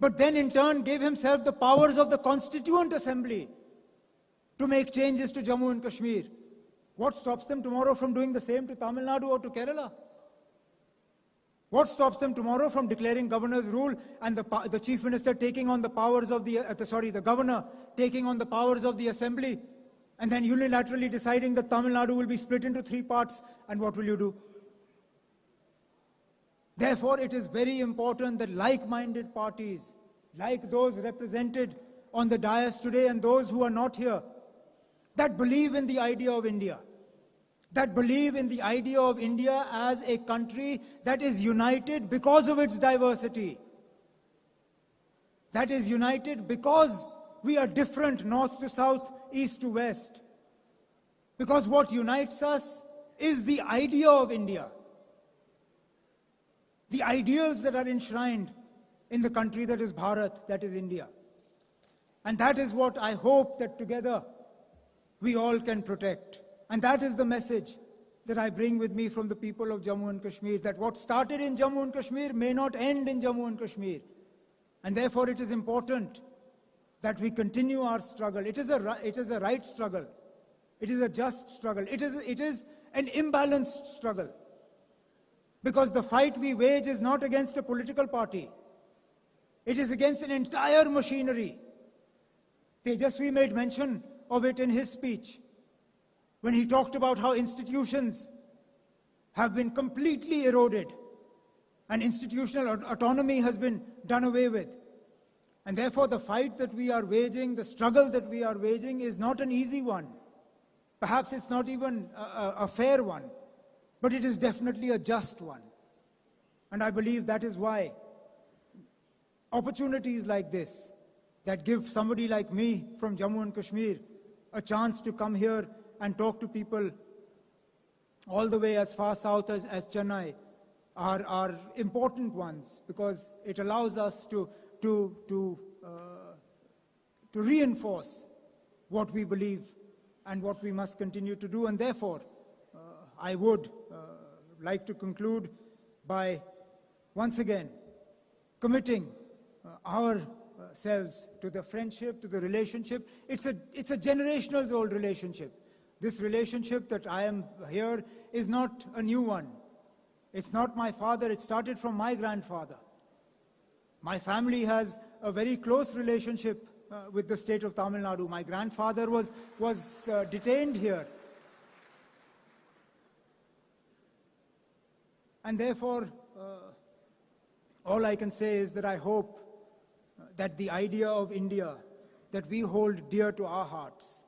but then in turn gave himself the powers of the constituent assembly to make changes to Jammu and Kashmir. What stops them tomorrow from doing the same to Tamil Nadu or to Kerala? What stops them tomorrow from declaring governor's rule and the chief minister taking on the powers of the governor taking on the powers of the assembly, and then unilaterally deciding that Tamil Nadu will be split into three parts, and what will you do? Therefore, it is very important that like-minded parties, like those represented on the dais today and those who are not here, that believe in the idea of India, that believe in the idea of India as a country that is united because of its diversity, that is united because we are different north to south, east to west, because what unites us is the idea of India, the ideals that are enshrined in the country that is Bharat, that is India. And that is what I hope that together we all can protect. And that is the message that I bring with me from the people of Jammu and Kashmir, that what started in Jammu and Kashmir may not end in Jammu and Kashmir. And therefore it is important that we continue our struggle. It is a right struggle. It is a just struggle. It is an imbalanced struggle. Because the fight we wage is not against a political party. It is against an entire machinery. Tejasvi made mention of it in his speech when he talked about how institutions have been completely eroded. and institutional autonomy has been done away with. And therefore, the fight that we are waging, the struggle that we are waging is not an easy one. Perhaps it's not even a fair one, but it is definitely a just one. And I believe that is why opportunities like this, that give somebody like me from Jammu and Kashmir a chance to come here and talk to people all the way as far south as Chennai, are important ones, because it allows us to reinforce what we believe and what we must continue to do. And therefore, I would like to conclude by once again committing ourselves to the friendship, to the relationship. It's a generational old relationship. This relationship that I am here is not a new one. It's not my father, it started from my grandfather. My family has a very close relationship with the state of Tamil Nadu. My grandfather was detained here. And therefore, all I can say is that I hope that the idea of India that we hold dear to our hearts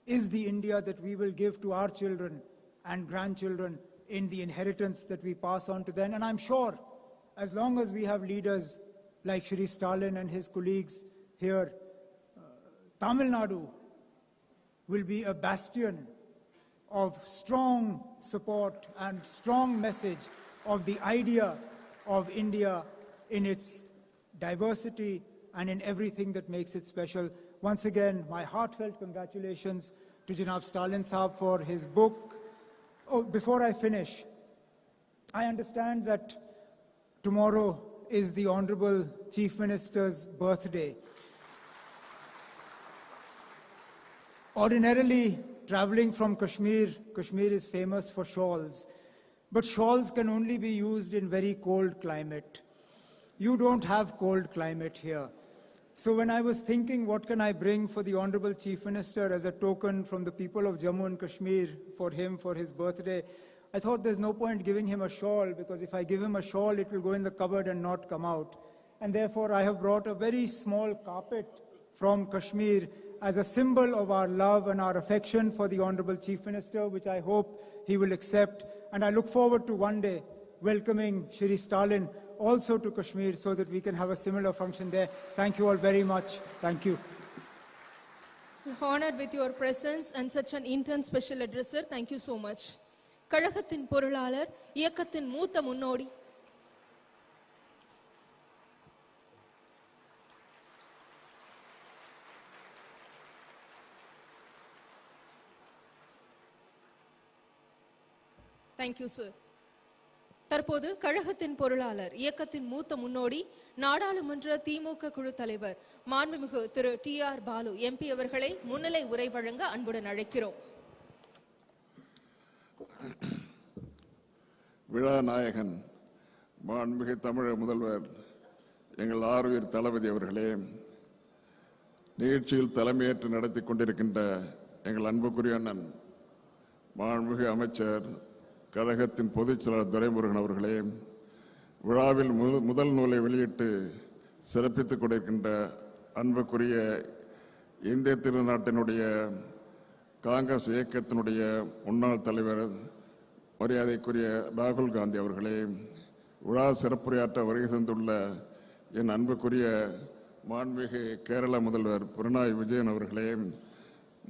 is the India that we will give to our children and grandchildren in the inheritance that we pass on to them. And I'm sure, as long as we have leaders like Shri Stalin and his colleagues here, Tamil Nadu will be a bastion of strong support and strong message of the idea of India in its diversity and in everything that makes it special. Once again, my heartfelt congratulations to Janab Stalin Saab for his book. Oh, before I finish, I understand that tomorrow is the Honorable Chief Minister's birthday. Ordinarily, traveling from Kashmir is famous for shawls, but shawls can only be used in very cold climate. You don't have cold climate here. So when I was thinking, what can I bring for the Honorable Chief Minister as a token from the people of Jammu and Kashmir for him, for his birthday, I thought there's no point giving him a shawl, because if I give him a shawl, it will go in the cupboard and not come out. And therefore, I have brought a very small carpet from Kashmir as a symbol of our love and our affection for the Honorable Chief Minister, which I hope he will accept. And I look forward to one day welcoming Shri Stalin also to Kashmir, so that we can have a similar function there. Thank you all very much. Thank you. Honored with your presence and such an intense special addresser. Thank you so much. கழகத்தின் பொருளாளர், இயக்கத்தின் மூத்த முன்னோடி. Thank you, sir. தற்போது கழகத்தின் பொருளாளர், இயக்கத்தின் மூத்த முன்னோடி, நாடாளுமன்ற திமுக குழு தலைவர் மாண்புமிகு திரு TR பாலு MP அவர்களை முன்னிலை உரை வழங்க அன்புடன் அழைக்கிறோம். விழா நாயகன் மாண்புமிகு தமிழக முதல்வர் எங்கள் ஆர்வீர் தளபதி அவர்களே, நிகழ்ச்சியில் தலைமையேற்று நடத்தி கொண்டிருக்கின்ற எங்கள் அன்புக்குரிய அண்ணன் மாண்புமிகு அமைச்சர் கழகத்தின் பொதுச் செயலாளர் துரைமுருகன் அவர்களே, விழாவில் முதல் நூலை வெளியிட்டு சிறப்பித்துக் கொண்டிருக்கின்ற அன்புக்குரிய இந்திய திருநாட்டினுடைய காங்கிரஸ் இயக்கத்தினுடைய முன்னாள் தலைவர் மரியாதைக்குரிய ராகுல் காந்தி அவர்களே, விழா சிறப்புரையாற்ற வருகை தந்துள்ள என் அன்புக்குரிய மாண்புமிகு கேரள முதல்வர் பினராயி விஜயன் அவர்களே,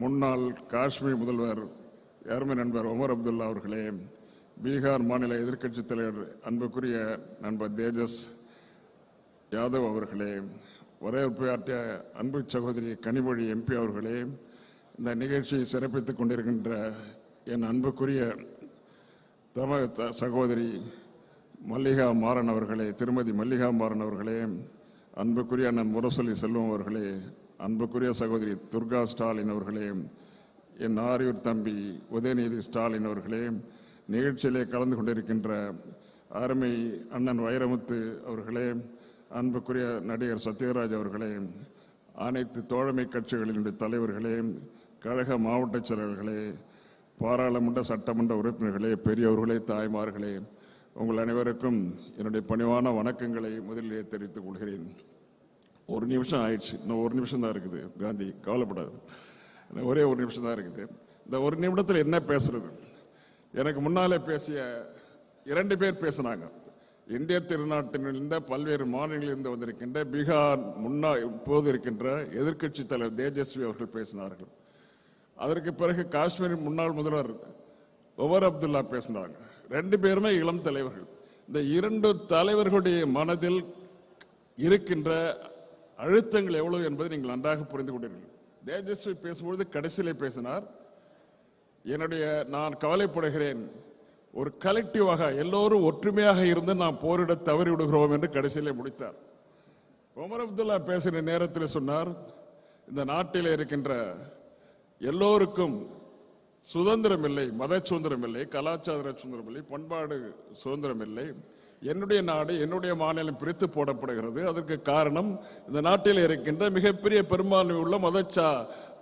முன்னாள் காஷ்மீர் முதல்வர் அருமை நண்பர் உமர் அப்துல்லா அவர்களே, பீகார் மாநில எதிர்க்கட்சித் தலைவர் அன்புக்குரிய நண்பர் தேஜஸ் யாதவ் அவர்களே, வரவேற்புரையாற்றிய அன்பு சகோதரி கனிமொழி MP அவர்களே, இந்த நிகழ்ச்சியை சிறப்பித்துக் கொண்டிருக்கின்ற என் அன்புக்குரிய சகோதரி மல்லிகா மாறன் அவர்களே, திருமதி மல்லிகா மாறன் அவர்களே, அன்புக்குரிய அண்ணன் முரசொலி செல்வம் அவர்களே, அன்புக்குரிய சகோதரி துர்கா ஸ்டாலின் அவர்களே, என் ஆரியூர் தம்பி உதயநிதி ஸ்டாலின் அவர்களே, நிகழ்ச்சியிலே கலந்து கொண்டிருக்கின்ற அருமை அண்ணன் வைரமுத்து அவர்களே, அன்புக்குரிய நடிகர் சத்யராஜ் அவர்களே, அனைத்து தோழமை கட்சிகளினுடைய தலைவர்களே, கழக மாவட்ட செயலர்களே, பாராளுமன்ற சட்டமன்ற உறுப்பினர்களே, பெரியவர்களே, தாய்மார்களே, உங்கள் அனைவருக்கும் என்னுடைய பணிவான வணக்கங்களை முதலிலே தெரிவித்துக் கொள்கிறேன். ஒரு நிமிஷம் ஆயிடுச்சு, இன்னும் ஒரு நிமிஷம் தான் இருக்குது. காந்தி கவலைப்படாது, ஒரே ஒரு நிமிஷம் தான் இருக்குது. இந்த ஒரு நிமிடத்தில் என்ன பேசுறது? எனக்கு முன்னாலே பேசிய 2 பேர் பேசினாங்க. இந்திய திருநாட்டிலிருந்த பல்வேறு மாநிலங்களிலிருந்து வந்திருக்கின்ற பீகார் இப்போது இருக்கின்ற எதிர்க்கட்சி தலைவர் தேஜஸ்வி அவர்கள் பேசினார்கள். அதற்கு பிறகு காஷ்மீர் முன்னாள் முதல்வர் ஒமர் அப்துல்லா பேசினாங்க. 2 பேருமே இளம் தலைவர்கள். இந்த 2 தலைவர்களுடைய மனதில் இருக்கின்ற அழுத்தங்கள் எவ்வளவு என்பதை நீங்கள் நன்றாக புரிந்து கொண்டீர்கள். தேஜஸ்வி பேசும்பொழுது கடைசியிலே பேசினார், நான் கவலைப்படுகிறேன், ஒரு கலெக்டிவாக எல்லோரும் ஒற்றுமையாக இருந்து நாம் போரிட தவறி விடுகிறோம் என்று கடைசியிலே முடித்தார். ஒமர் அப்துல்லா பேசின நேரத்தில் சொன்னார், இந்த நாட்டில் இருக்கின்ற எல்லோருக்கும் சுதந்திரம் இல்லை, மத சுதந்திரம் இல்லை, கலாச்சார சுதந்திரம் இல்லை, பண்பாடு சுதந்திரம் இல்லை. என்னுடைய நாடு, என்னுடைய மாநிலம் பிரித்து போடப்படுகிறது. அதற்கு காரணம் இந்த நாட்டில் இருக்கின்ற மிகப்பெரிய பெரும்பான்மை உள்ள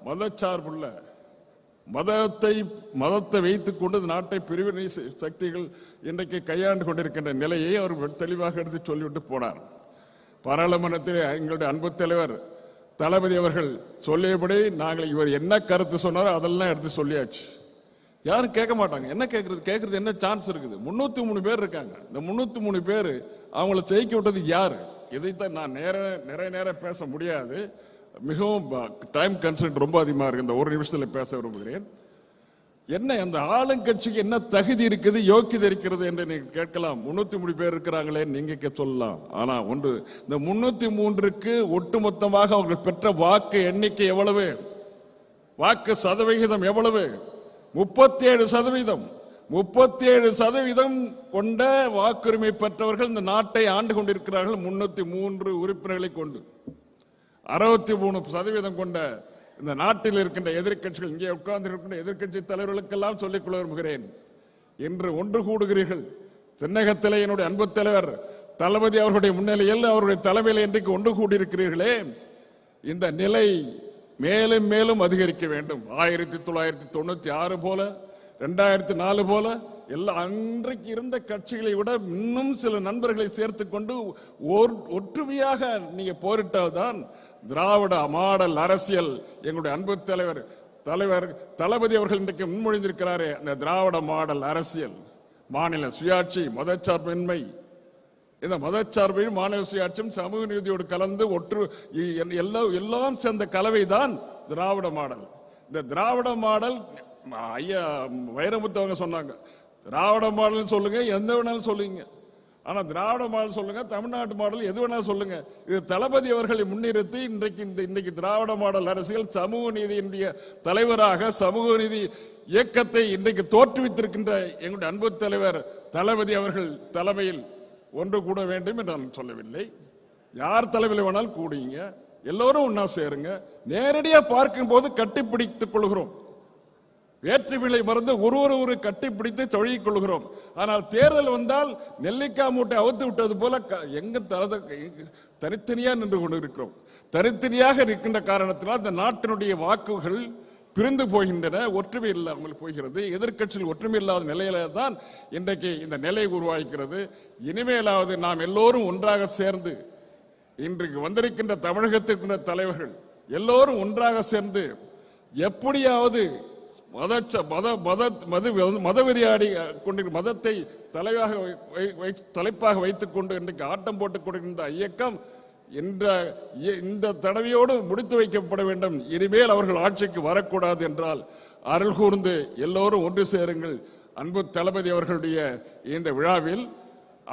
மதச்சார்புள்ள மதத்தை வைத்துக் கொண்டு நாட்டை பிரிவினை சக்திகள் இன்றைக்கு கையாண்டு கொண்டிருக்கின்ற நிலையை அவர் தெளிவாக எடுத்து சொல்லிவிட்டு போனார். பாராளுமன்றத்தில் எங்களுடைய அன்பு தலைவர் தளபதி அவர்கள் சொல்லியபடி நாங்கள் இவர் என்ன கருத்து சொன்னாரோ அதெல்லாம் எடுத்து சொல்லியாச்சு. யாரும் கேட்க மாட்டாங்க. என்ன கேட்கறது என்ன சான்ஸ் இருக்குது? 303 பேர் இருக்காங்க. இந்த 303 பேர் அவங்கள ஜெயிக்க விட்டது யாரு? இதைத்தான் நான் நிறைய நேரம் பேச முடியாது, மிகவும் டைம் கன்சென்ட் ரொம்ப அதிகமாக இருக்கு. இந்த ஒரு நிமிஷத்தில் பேச விரும்புகிறேன். என்ன அந்த ஆளுங்கட்சிக்கு என்ன தகுதி இருக்குது, யோக்கியதை இருக்கிறது என்று நீங்க கேட்கலாம். 303 பேர் இருக்கிறாங்களே நீங்க சொல்லலாம். ஆனா ஒன்று, இந்த 303க்கு ஒட்டுமொத்தமாக அவர்கள் பெற்ற வாக்கு எண்ணிக்கை எவ்வளவு, வாக்கு சதவிகிதம் எவ்வளவு? 37%. 37% கொண்ட வாக்குரிமை பெற்றவர்கள் இந்த நாட்டை ஆண்டு கொண்டிருக்கிறார்கள். 303 உறுப்பினர்களை கொண்டு 63% கொண்ட இந்த நாட்டில் இருக்கின்ற எதிர்க்கட்சிகள், இங்கே உட்கார்ந்து இருக்கின்ற எதிர்க்கட்சி தலைவர்களுக்கெல்லாம் சொல்லிக் கொள்ள விரும்புகிறேன், இன்று ஒன்று கூடுகிறீர்கள். தென்னகத்திலே என்னுடைய அன்பு தலைவர் தளபதி அவர்களுடைய முன்னிலையில், அவருடைய தலைமையில் இன்றைக்கு ஒன்று கூடியிருக்கிறீர்களே, இந்த நிலை மேலும் மேலும் அதிகரிக்க வேண்டும். 1996 போல, 2004 போல எல்லா அன்றைக்கு இருந்த கட்சிகளை விட இன்னும் சில நண்பர்களை சேர்த்துக் கொண்டு ஒற்றுமையாக நீங்க போரிட்டால்தான் திராவிட மாடல் அரசியல், எங்களுடைய அன்பு தலைவர் தளபதி அவர்கள் இன்றைக்கு முன்மொழிந்திருக்கிறாரே, அந்த திராவிட மாடல் அரசியல், மாநில சுயாட்சி, மதச்சார்பின்மை, இந்த மதச்சார்பையும் மாநில சுயாட்சியும் சமூக நீதியோடு கலந்து எல்லாம் சேர்ந்த கலவைதான் திராவிட மாடல். இந்த திராவிட மாடல் ஐயா வைரமுத்து அவங்க சொன்னாங்க, திராவிட மாடல் சொல்லுங்க, எந்த வேணாலும் சொல்லுங்க, ஆனா திராவிட மாடல் சொல்லுங்க, தமிழ்நாட்டு மாடல் எது வேணாலும் சொல்லுங்க. இது தளபதி அவர்களை முன்னிறுத்தி இன்றைக்கு திராவிட மாடல் அரசியல் சமூக நீதியினுடைய தலைவராக சமூக நீதி இயக்கத்தை இன்றைக்கு தோற்றுவித்திருக்கின்ற எங்களுடைய அன்பு தலைவர் தளபதி அவர்கள் தலைமையில் ஒன்று கூட வேண்டும் என்று நான் சொல்லவில்லை. யார் தலைமையில் வேணாலும் கூடுங்க, எல்லோரும் ஒன்னா சேருங்க. நேரடியாக பார்க்கும் போது கட்டிப்பிடித்துக் கொள்கிறோம், வேற்றுமைகளை மறந்து ஒரு கட்டிப்பிடித்து தொழில் கொள்கிறோம். ஆனால் தேர்தல் வந்தால் நெல்லிக்காய் மூட்டை அவுத்து விட்டது போல எங்க தனித்தனியாக நின்று கொண்டிருக்கிறோம். தனித்தனியாக இருக்கின்ற காரணத்தினால் இந்த நாட்டினுடைய வாக்குகள் பிரிந்து போகின்றன, ஒற்றுமை இல்லாமல் போகிறது. எதிர்க்கட்சியில் ஒற்றுமை இல்லாத நிலையில தான் இன்றைக்கு இந்த நிலை உருவாகிறது. இனிமேலாவது நாம் எல்லோரும் ஒன்றாக சேர்ந்து, இன்றைக்கு வந்திருக்கின்ற தமிழகத்திற்கின்ற தலைவர்கள் எல்லோரும் ஒன்றாக சேர்ந்து எப்படியாவது மதவெறியாடி கொண்டிருக்கிற மதத்தை தலைப்பாக வைத்துக் கொண்டு இன்றைக்கு ஆட்டம் போட்டுக் கொண்டிருக்கின்ற இயக்கம் இந்த தடவையோடு முடித்து வைக்கப்பட வேண்டும். இனிமேல் அவர்கள் ஆட்சிக்கு வரக்கூடாது என்றால் அருள் கூர்ந்து எல்லோரும் ஒன்று சேருங்கள். அன்பு தளபதி அவர்களுடைய இந்த விழாவில்,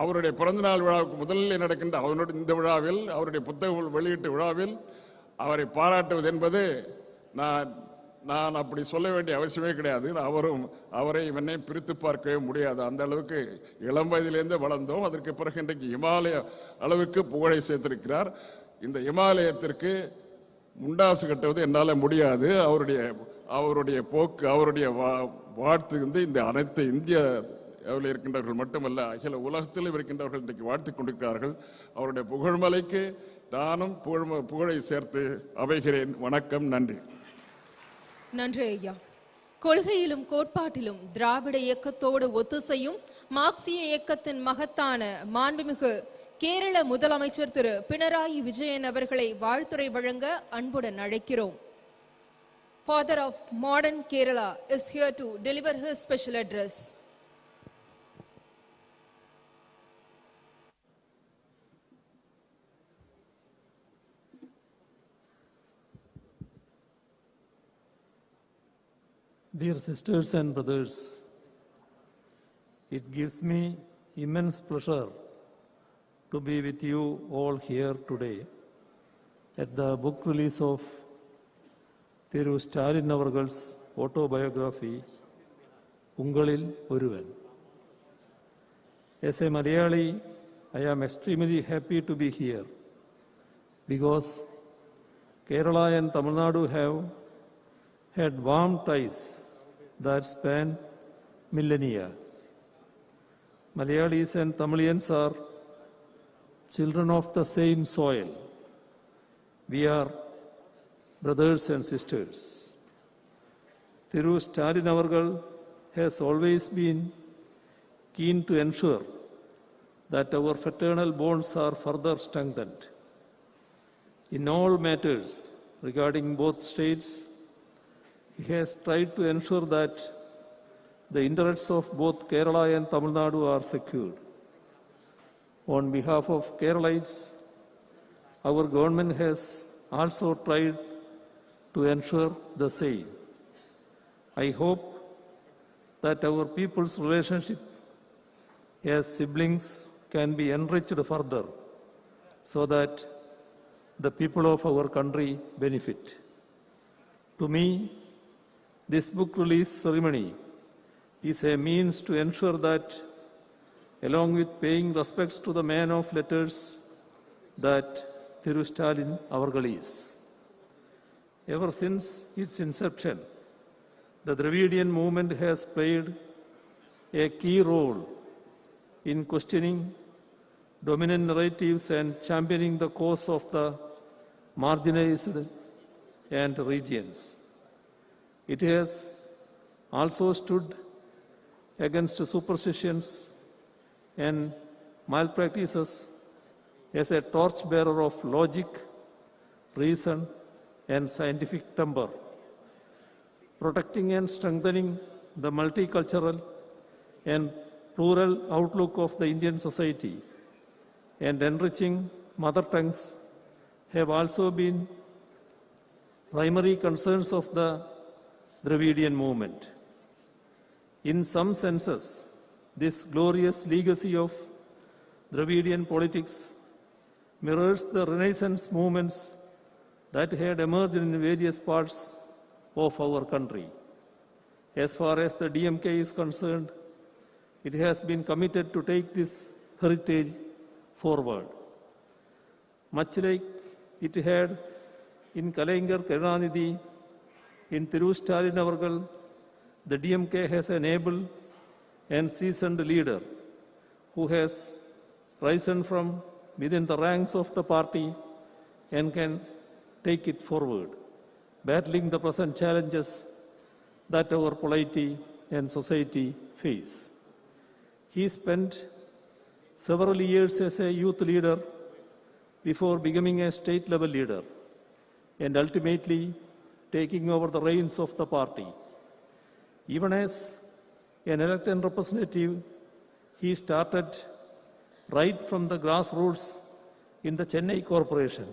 அவருடைய பிறந்தநாள் விழாவுக்கு முதலில் நடக்கின்ற இந்த விழாவில், அவருடைய புத்தக வெளியீட்டு விழாவில் அவரை பாராட்டுவது என்பது நான் அப்படி சொல்ல வேண்டிய அவசியமே கிடையாது. அவரை என்னை பிரித்து பார்க்கவே முடியாது. அந்த அளவுக்கு இளம் வயதிலிருந்து வளர்ந்தோம். அதற்கு பிறகு இன்றைக்கு இமாலய அளவுக்கு புகழை சேர்த்திருக்கிறார். இந்த இமாலயத்திற்கு முண்டாசு கட்டுவது என்னால் முடியாது. அவருடைய போக்கு, அவருடைய வாழ்த்து இந்த அனைத்து இந்தியாவில் இருக்கின்றவர்கள் மட்டுமல்ல, அகில உலகத்திலும் இருக்கின்றவர்கள் இன்றைக்கு வாழ்த்திக் கொண்டிருக்கிறார்கள். அவருடைய புகழ்மலைக்கு நானும் புகழை சேர்த்து அமைகிறேன். வணக்கம், நன்றி. நன்றி ஐயா. கொள்கையிலும் கோட்பாட்டிலும் திராவிட இயக்கத்தோடு ஒத்துசையும் மார்க்சிய இயக்கத்தின் மகத்தான மாண்புமிகு கேரள முதலமைச்சர் திரு பினராயி விஜயன் அவர்களை வாழ்த்துரை வழங்க அன்புடன் அழைக்கிறோம். Father of modern Kerala is here to deliver his special address. Dear sisters and brothers, it gives me immense pleasure to be with you all here today at the book release of Thiru Stalin Avargal's autobiography, Ungalil Oruvan. As a Malayali, I am extremely happy to be here because Kerala and Tamil Nadu have had warm ties that span millennia. Malayalis and Tamilians are children of the same soil. We are brothers and sisters. Thiru Stalin Avargal has always been keen to ensure that our fraternal bonds are further strengthened. In all matters regarding both states, he has tried to ensure that the interests of both Kerala and Tamil Nadu are secured. On behalf of Keralites, our government has also tried to ensure the same. I hope that our people's relationship as siblings can be enriched further so that the people of our country benefit. To me, this book release ceremony is a means to ensure that, along with paying respects to the man of letters that Thiru Stalin Avargal is. Ever since its inception, the Dravidian movement has played a key role in questioning dominant narratives and championing the cause of the marginalized and regions. It has also stood against superstitions and malpractices as a torchbearer of logic, reason, and scientific temper, protecting and strengthening the multicultural and plural outlook of the Indian society, and enriching mother tongues have also been primary concerns of the Dravidian movement. In some senses, this glorious legacy of Dravidian politics mirrors the Renaissance movements that had emerged in various parts of our country. As far as the DMK is concerned, it has been committed to take this heritage forward. Much like it had in Kalaignar Karunanidhi, in Thiru Stalin Avargal, the DMK has an able and seasoned leader who has risen from within the ranks of the party and can take it forward, battling the present challenges that our polity and society face. He spent several years as a youth leader before becoming a state-level leader and ultimately taking over the reins of the party. Even as an elected representative, he started right from the grassroots in the Chennai Corporation.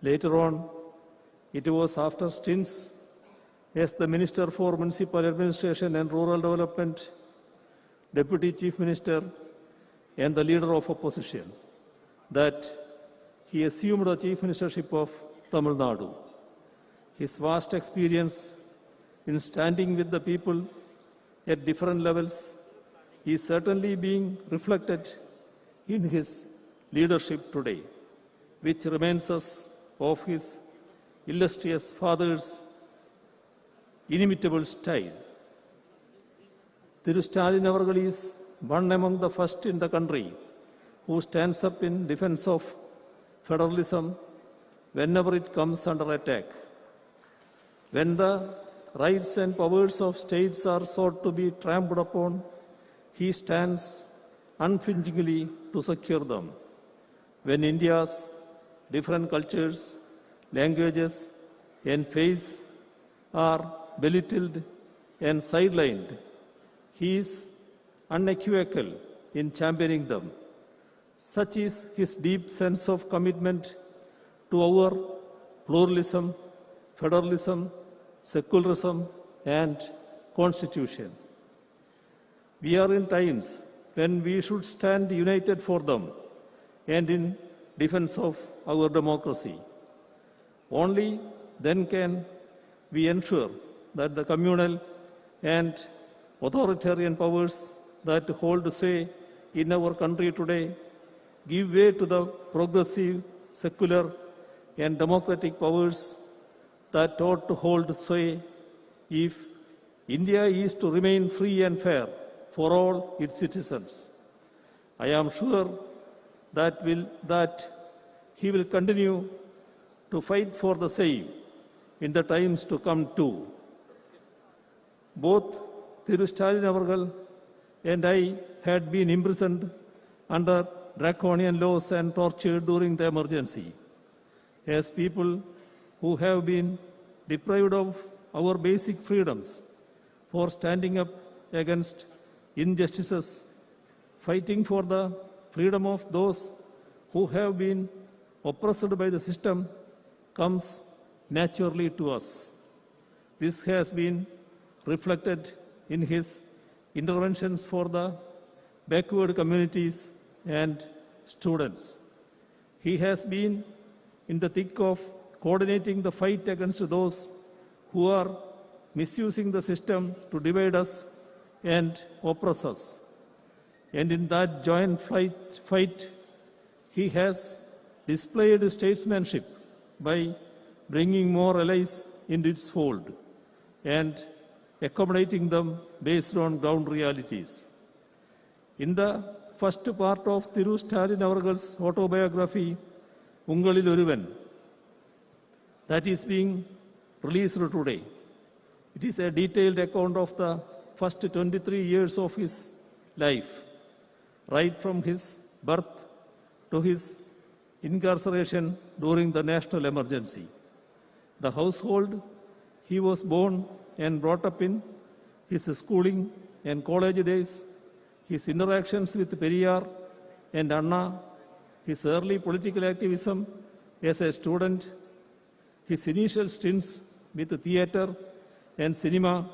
Later on, it was after stints as the Minister for Municipal Administration and Rural Development, Deputy Chief Minister, and the Leader of Opposition that he assumed the Chief Ministership of Tamil Nadu. His vast experience in standing with the people at different levels is certainly being reflected in his leadership today, which reminds us of his illustrious father's inimitable style. Thiru Stalin Avargal is one among the first in the country who stands up in defense of federalism whenever it comes under attack. When the rights and powers of states are sought to be trampled upon, he stands unflinchingly to secure them. When India's different cultures, languages, and faiths are belittled and sidelined, he is unequivocal in championing them. Such is his deep sense of commitment to our pluralism, federalism, secularism, and constitution. We are in times when we should stand united for them and in defense of our democracy. Only then can we ensure that the communal and authoritarian powers that hold sway in our country today give way to the progressive, secular, and democratic powers that ought to hold sway if India is to remain free and fair for all its citizens. I am sure that he will continue to fight for the same in the times to come too. Both Thiru Stalin Avargal and I had been imprisoned under draconian laws and tortured during the emergency. As people who have been deprived of our basic freedoms for standing up against injustices, fighting for the freedom of those who have been oppressed by the system comes naturally to us. This has been reflected in his interventions for the backward communities and students. He has been in the thick of coordinating the fight against those who are misusing the system to divide us and oppress us. And in that joint fight, he has displayed statesmanship by bringing more allies into its fold and accommodating them based on ground realities. In the first part of Thiru Stalin Avargal's autobiography, Ungalil Oruvan, that is being released today. It is a detailed account of the first 23 years of his life, right from his birth to his incarceration during the national emergency. The household he was born and brought up in, his schooling and college days, his interactions with Periyar and Anna, his early political activism as a student, his initial stints with theatre and cinema,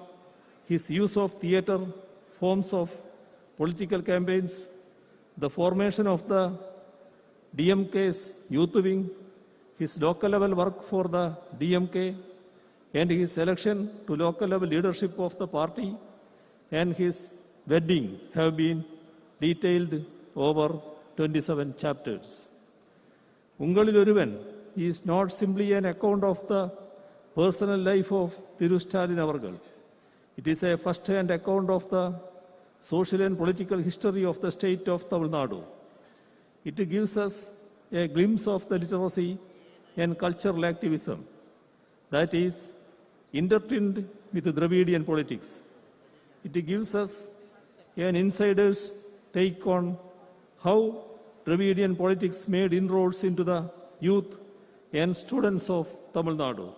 his use of theatre forms of political campaigns, the formation of the DMK's youth wing, his local level work for the DMK, and his election to local level leadership of the party, and his wedding have been detailed over 27 chapters. Ungalil Oruvan is not simply an account of the personal life of Thiru Stalin Avargal. It is a first-hand account of the social and political history of the state of Tamil Nadu. It gives us a glimpse of the literacy and cultural activism that is intertwined with Dravidian politics. It gives us an insider's take on how Dravidian politics made inroads into the youth and students of Tamil Nadu.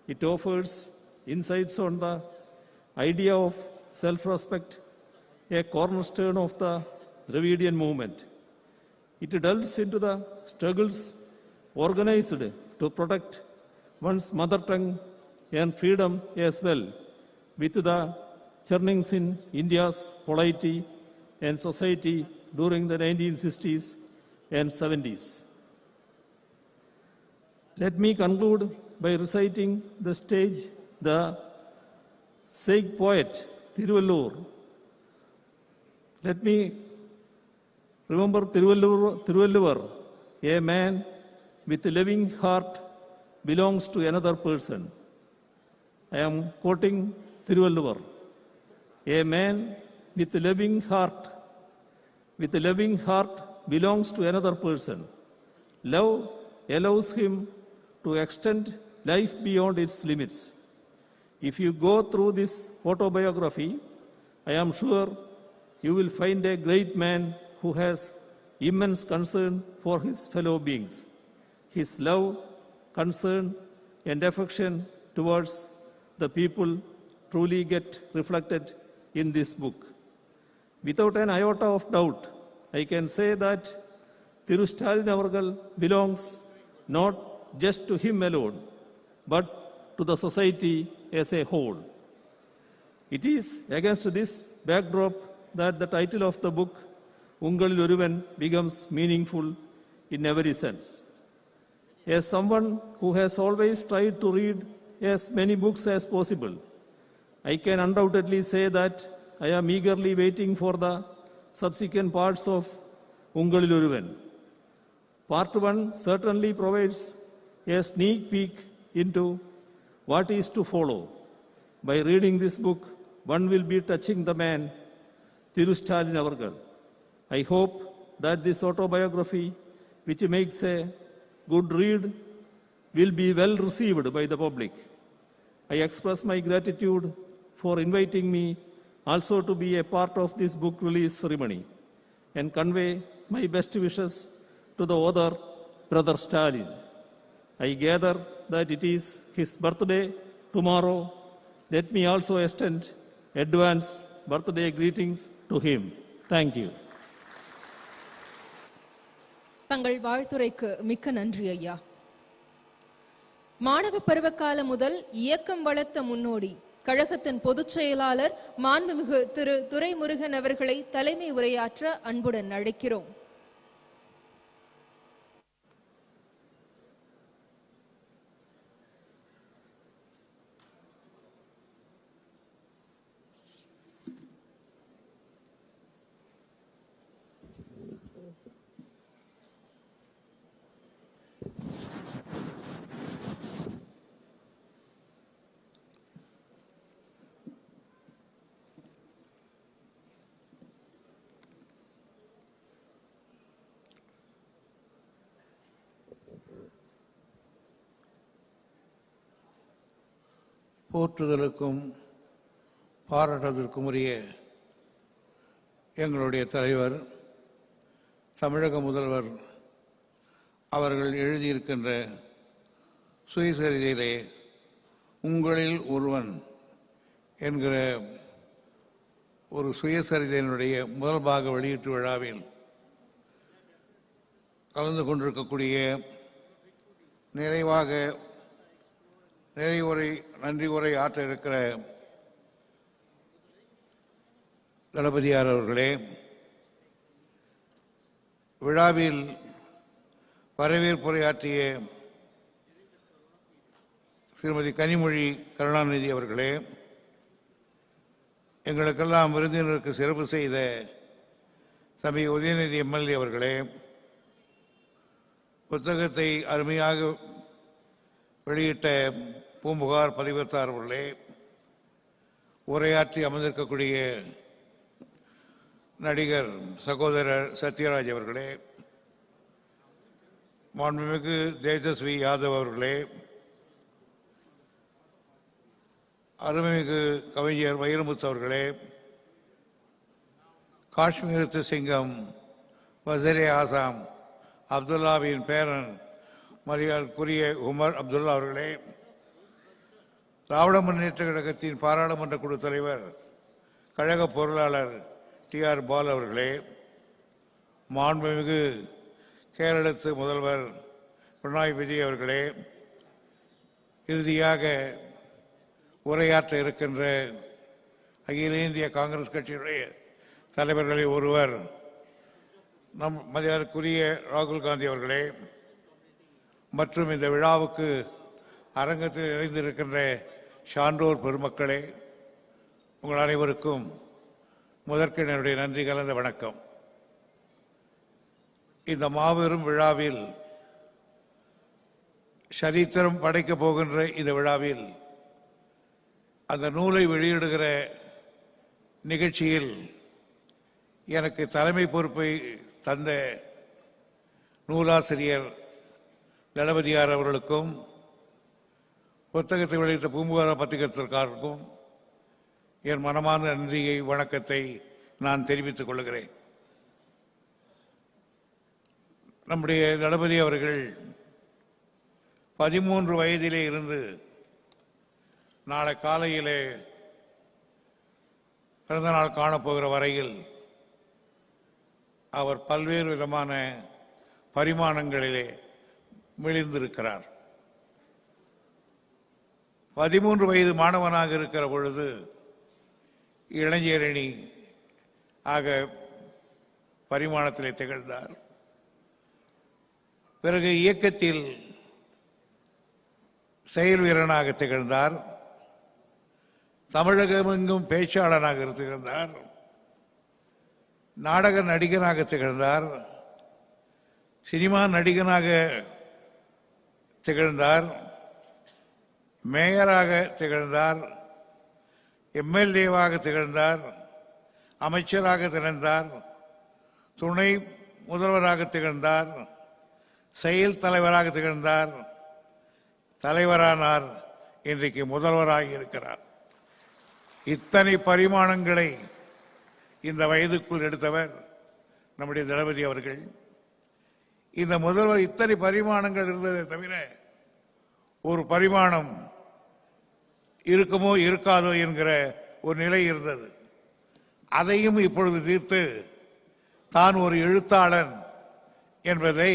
It offers insights on the idea of self-respect, a cornerstone of the Dravidian movement. It delves into the struggles organized to protect one's mother tongue and freedom as well, with the churnings in India's polity and society during the 1960s and 70s. Let me conclude by reciting the sage poet Thiruvallur. Let me remember Thiruvallur, a man with a loving heart belongs to another person. I am quoting Thiruvallur. A man with a loving heart belongs to another person. Love allows him to extend life beyond its limits. If you go through this autobiography, I am sure you will find a great man who has immense concern for his fellow beings. His love, concern, and affection towards the people truly get reflected in this book. Without an iota of doubt, I can say that Thiru Stalin Avargal belongs not just to him alone, but to the society as a whole. It is against this backdrop that the title of the book, Ungalil Oruvan, becomes meaningful in every sense. As someone who has always tried to read as many books as possible, I can undoubtedly say that I am eagerly waiting for the subsequent parts of Ungalil Oruvan. Part 1 certainly provides a sneak peek into what is to follow. By reading this book, one will be touching the man, Thiru Stalin Avargal. I hope that this autobiography, which makes a good read, will be well received by the public. I express my gratitude for inviting me also to be a part of this book release ceremony and convey my best wishes to the author, Brother Stalin. I gather that it is his birthday tomorrow. Let me also extend advance birthday greetings to him. Thank you. தங்கள் வாழ்த்துரைக்கு மிக்க நன்றி ஐயா. மாணவ பருவகாலம் முதல் இயக்கம் வளர்த்த முன்னோடி கழகத்தின் பொதுச் செயலாளர் மாண்புமிகு திரு துரைமுருகன் அவர்களை தலைமை உரையாற்ற அன்புடன் அழைக்கிறோம். போற்றுதலுக்கும் பாராட்டுவதற்கும் உரிய எங்களுடைய தலைவர் தமிழக முதல்வர் அவர்கள் எழுதியிருக்கின்ற சுயசரிதையிலே உங்களில் ஒருவன் என்கிற ஒரு சுயசரிதையினுடைய முதல் பாக வெளியீட்டு விழாவில் கலந்து கொண்டிருக்கக்கூடிய நன்றி உரை ஆற்ற இருக்கிற தளபதியார் அவர்களே, விழாவில் வரவேற்புரையாற்றிய ஸ்ரீமதி கனிமொழி கருணாநிதி அவர்களே, எங்களுக்கெல்லாம் விருந்தினருக்கு சிறப்பு செய்த தம்பி உதயநிதி எம்எல்ஏ அவர்களே, புத்தகத்தை அருமையாக வெளியிட்ட பூம்புகார் பதிவத்தார் அவர்களே, உரையாற்றி அமர்ந்திருக்கக்கூடிய நடிகர் சகோதரர் சத்யராஜ் அவர்களே, மாண்புமிகு தேஜஸ்வி யாதவ் அவர்களே, அருமைமிகு கவிஞர் வைரமுத்து அவர்களே, காஷ்மீரத்து சிங்கம் வசீரே ஆசாம் அப்துல்லாவின் பேரன் மரியாதைக்குரிய உமர் அப்துல்லா அவர்களே, திராவிட முன்னேற்ற கழகத்தின் பாராளுமன்ற குழு தலைவர் கழக பொருளாளர் டி.ஆர். பால் அவர்களே, மாண்புமிகு கேரளத்து முதல்வர் பினராயி விஜய் அவர்களே, இறுதியாக உரையாற்ற இருக்கின்ற அகில இந்திய காங்கிரஸ் கட்சியுடைய தலைவர்களில் ஒருவர் நம் மரியாதைக்குரிய ராகுல் காந்தி அவர்களே, மற்றும் இந்த விழாவுக்கு அரங்கத்தில் இணைந்திருக்கின்ற சான்றோர் பெருமக்களே, உங்கள் அனைவருக்கும் முதற்க என்னுடைய நன்றி கலந்த வணக்கம். இந்த மாபெரும் விழாவில், சரித்திரம் படைக்கப் போகின்ற இந்த விழாவில், அந்த நூலை வெளியிடுகிற நிகழ்ச்சியில் எனக்கு தலைமை பொறுப்பை தந்த நூலாசிரியர் தளபதியார் அவர்களுக்கும், புத்தகத்தை வெளியிட்ட பூம்புகார் பத்திரிகைக்காரருக்கும் என் மனமார்ந்த நன்றியை வணக்கத்தை நான் தெரிவித்துக் கொள்கிறேன். நம்முடைய தளபதி அவர்கள் 13 வயதிலே இருந்து நாளை காலையிலே பிறந்தநாள் காணப்போகிற வரையில் அவர் பல்வேறு விதமான பரிமாணங்களிலே மிளிர்ந்திருக்கிறார். 13 வயது மாணவனாக இருக்கிற பொழுது இளைஞரணி ஆக பரிமாணத்திலே திகழ்ந்தார். பிறகு இயக்கத்தில் செயல் வீரனாக திகழ்ந்தார். தமிழகமெங்கும் பேச்சாளராக திகழ்ந்தார். நாடக நடிகனாக திகழ்ந்தார். சினிமா நடிகனாக திகழ்ந்தார். மேயராக திகழ்ந்தார். எம்எல்ஏவாக திகழ்ந்தார். அமைச்சராக திகழ்ந்தார். துணை முதல்வராக திகழ்ந்தார். செயல் தலைவராக திகழ்ந்தார். தலைவரானார். இன்றைக்கு முதல்வராக இருக்கிறார். இத்தனை பரிமாணங்களை இந்த வயதுக்குள் எடுத்தவர் நம்முடைய தளபதி அவர்கள். இந்த முதல்வர் இத்தனை பரிமாணங்கள் இருந்ததை தவிர ஒரு பரிமாணம் இருக்குமோ இருக்காதோ என்கிற ஒரு நிலை இருந்தது. அதையும் இப்பொழுது தீர்த்து தான் ஒரு எழுத்தாளன் என்பதை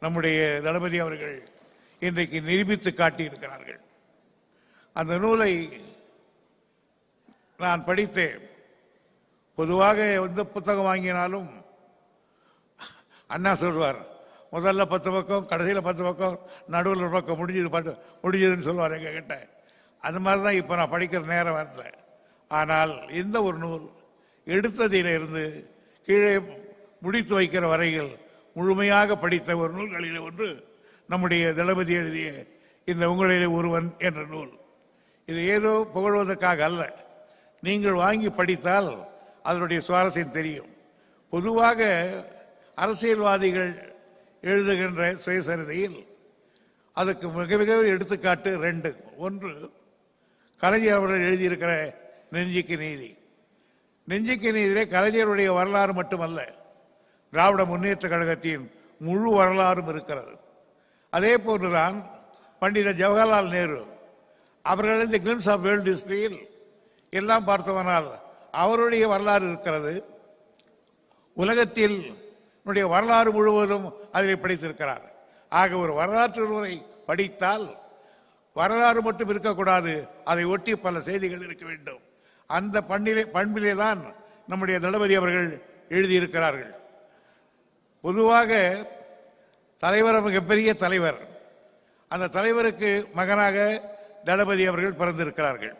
நம்முடைய தளபதி அவர்கள் இன்றைக்கு நிரூபித்து காட்டியிருக்கிறார்கள். அந்த நூலை நான் படித்தேன். பொதுவாக எந்த புத்தகம் வாங்கினாலும் அண்ணா சொல்வார், முதல்ல 10 பக்கம், கடைசியில் 10 பக்கம், நடுவில் ஒரு பக்கம் முடிஞ்சதுன்னு சொல்லுவார் எங்க கிட்ட. அந்த மாதிரி தான் இப்போ நான் படிக்கிற நேரம் வரல. ஆனால் இந்த ஒரு நூல் எடுத்ததிலிருந்து கீழே முடித்து வைக்கிற வரையில் முழுமையாக படித்த ஒரு நூல்களில் ஒன்று நம்முடைய தளபதி எழுதிய இந்த உங்களிலே ஒருவன் என்ற நூல். இது ஏதோ புகழ்வதற்காக அல்ல. நீங்கள் வாங்கி படித்தால் அதனுடைய சுவாரஸ்யம் தெரியும். பொதுவாக அரசியல்வாதிகள் எழுதுகின்ற சுயசரிதையில் அதுக்கு மிக மிக எடுத்துக்காட்டு 2. ஒன்று, கலைஞர் அவர்கள் எழுதியிருக்கிற நெஞ்சுக்கு நீதி. நெஞ்சுக்கு நீதியிலே கலைஞருடைய வரலாறு மட்டுமல்ல, திராவிட முன்னேற்ற கழகத்தின் முழு வரலாறும் இருக்கிறது. அதே போன்றுதான் பண்டித ஜவஹர்லால் நேரு அவர்கள் இந்த கிளிம்ஸ் ஆஃப் வேர்ல்ட் ஹிஸ்டரியில் எல்லாம் பார்த்தவனால் அவருடைய வரலாறு இருக்கிறது. உலகத்தில் வரலாறு முழுவதும் அதில் படித்திருக்கிறார். ஆக ஒரு வரலாற்று நூலை படித்தால் வரலாறு மட்டும் இருக்கக்கூடாது, அதை ஒட்டி பல செய்திகள் இருக்க வேண்டும். அந்த பண்பிலே தான் நம்முடைய தளபதி அவர்கள் எழுதியிருக்கிறார்கள். பொதுவாக தலைவர் மிகப்பெரிய தலைவர். அந்த தலைவருக்கு மகனாக தளபதி அவர்கள் பிறந்திருக்கிறார்கள்.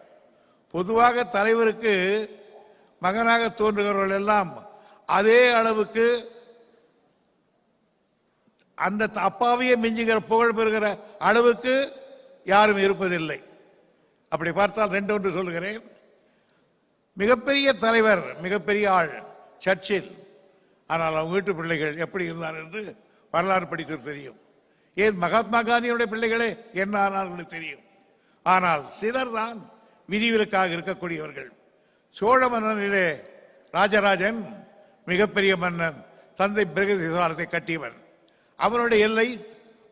பொதுவாக தலைவருக்கு மகனாக தோன்றுகிறவர்கள் எல்லாம் அதே அளவுக்கு அந்த அப்பாவையே மிஞ்சுகிற புகழ் பெறுகிற அளவுக்கு யாரும் இருப்பதில்லை. அப்படி பார்த்தால் 2 ஒன்று சொல்லுகிறேன். மிகப்பெரிய தலைவர், மிகப்பெரிய ஆள் சர்ச்சில். ஆனால் அவங்க வீட்டு பிள்ளைகள் எப்படி இருந்தார் என்று வரலாறு படித்து தெரியும். ஏன் மகாத்மா காந்தியுடைய பிள்ளைகளே என்ன ஆனார்கள் தெரியும். ஆனால் சிலர் தான் விதிவிலக்காக இருக்கக்கூடியவர்கள். சோழ மன்னனிலே ராஜராஜன் மிகப்பெரிய மன்னன், தந்தை பிரகதீஸ்வரத்தை கட்டியவன். அவனுடைய எல்லை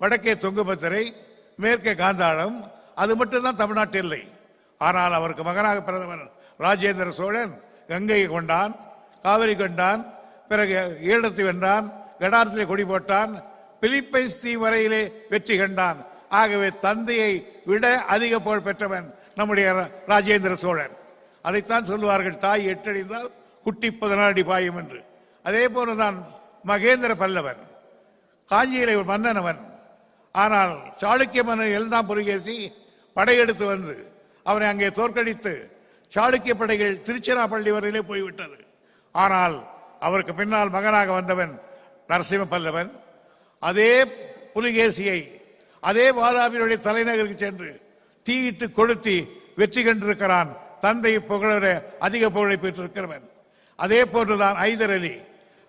வடக்கே துங்கபத்திரை, மேற்கே காந்தாளம், அது மட்டும்தான் தமிழ்நாட்டு எல்லை. ஆனால் அவருக்கு மகனாக பிறந்தவன் ராஜேந்திர சோழன் கங்கையை கொண்டான், காவிரி கொண்டான், பிறகு ஈழத்தை வென்றான், கடாரத்திலே கொடி போட்டான், பிலிப்பைன்ஸ் தீவு வரையிலே வெற்றி கண்டான். ஆகவே தந்தையை விட அதிக புகழ் பெற்றவன் நம்முடைய ராஜேந்திர சோழன். அதைத்தான் சொல்லுவார்கள், தாய் 8 அடிந்தால் குட்டி 14 அடி பாயும் என்று. அதே போலதான் மகேந்திர பல்லவன், காஞ்சியிலே ஒரு மன்னன் அவன். ஆனால் சாளுக்கிய மன்னன் எல்லாம் புலிகேசி படையெடுத்து வந்து அவனை அங்கே தோற்கடித்து சாளுக்கிய படைகள் திருச்சிராப்பள்ளி வரையிலே போய்விட்டது. ஆனால் அவருக்கு பின்னால் மகனாக வந்தவன் நரசிம்ம பல்லவன். அதே புலிகேசியை அதே வாதாபியுடைய தலைநகருக்கு சென்று தீயிட்டு கொளுத்தி வெற்றி கண்டிருக்கிறான். தந்தை புகழ அதிக புகழை பெற்றிருக்கிறவன். அதே போன்றுதான் ஐதர் அலி,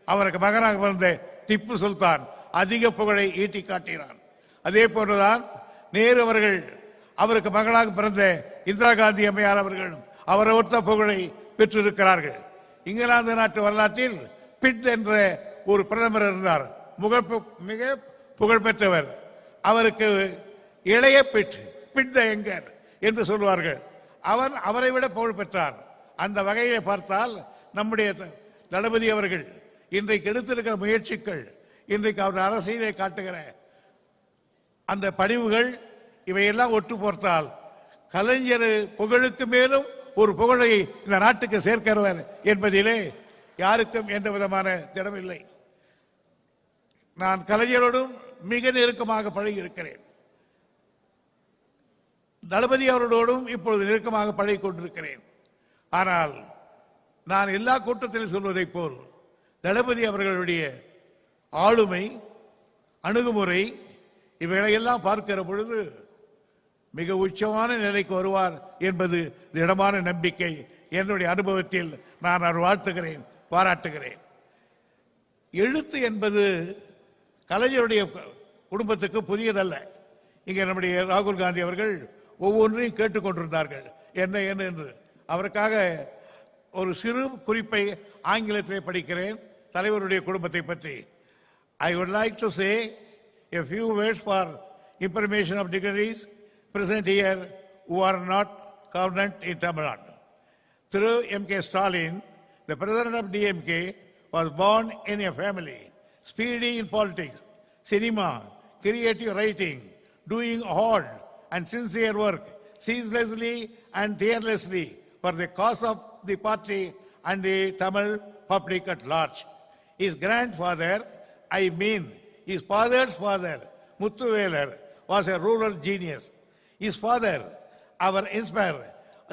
அவருக்கு மகனாக பிறந்த திப்பு சுல்தான் அதிக புகழை ஈட்டி காட்டினான். அதே போன்றுதான் நேரு அவர்கள், அவருக்கு மகளாக பிறந்த இந்திரா காந்தி அம்மையார் அவர்களும் அவரை ஒத்த புகழை பெற்றிருக்கிறார்கள். இங்கிலாந்து நாட்டு வரலாற்றில் பிட் என்ற ஒரு பிரதமர் இருந்தார், மிக புகழ்பெற்றவர். அவருக்கு இளைய பிட் த எங்கர் என்று சொல்வார்கள். அவரை விட புகழ் பெற்றார். அந்த வகையை பார்த்தால் நம்முடைய தளபதி அவர்கள் இன்றைக்கு எடுத்திருக்கிற முயற்சிகள், இன்றைக்கு அவர் அரசியலை காட்டுகிற அந்த பணிவுகள், இவையெல்லாம் ஒட்டு போர்த்தால் கலைஞர் புகழுக்கு மேலும் ஒரு புகழை இந்த நாட்டுக்கு சேர்க்கிறவர் என்பதிலே யாருக்கும் எந்த விதமான திடமில்லை. நான் கலைஞரோடும் மிக நெருக்கமாக பழகி இருக்கிறேன். தளபதி அவர்களோடும் இப்பொழுது நெருக்கமாக பழகி கொண்டிருக்கிறேன். ஆனால் நான் எல்லா கூட்டத்திலும் சொல்வதைப் போல் தளபதி அவர்களுடைய ஆளுமை, அணுகுமுறை, இவைகளையெல்லாம் பார்க்கிற பொழுது மிக உச்சமான நிலைக்கு வருவார் என்பது திடமான நம்பிக்கை. என்னுடைய அனுபவத்தில் நான் அவர் வாழ்த்துகிறேன், பாராட்டுகிறேன். எழுத்து என்பது கலைஞருடைய குடும்பத்துக்கு புதியதல்ல. இங்கே நம்முடைய ராகுல் காந்தி அவர்கள் ஒவ்வொன்றையும் கேட்டுக்கொண்டிருந்தார்கள் என்ன என்று. அவருக்காக ஒரு சிறு குறிப்பை ஆங்கிலத்திலே படிக்கிறேன் தலைவருடைய குடும்பத்தை பற்றி. I would like to say a few words for information of dignitaries present here who are not covenant in Tamil Nadu. Through M.K. Stalin, the president of DMK, was born in a family speedy in politics, cinema, creative writing, doing hard and sincere work, ceaselessly and tirelessly for the cause of the party and the Tamil public at large. His grandfather, his father's father, Muthuvelar, was a rural genius. His father, our inspirer,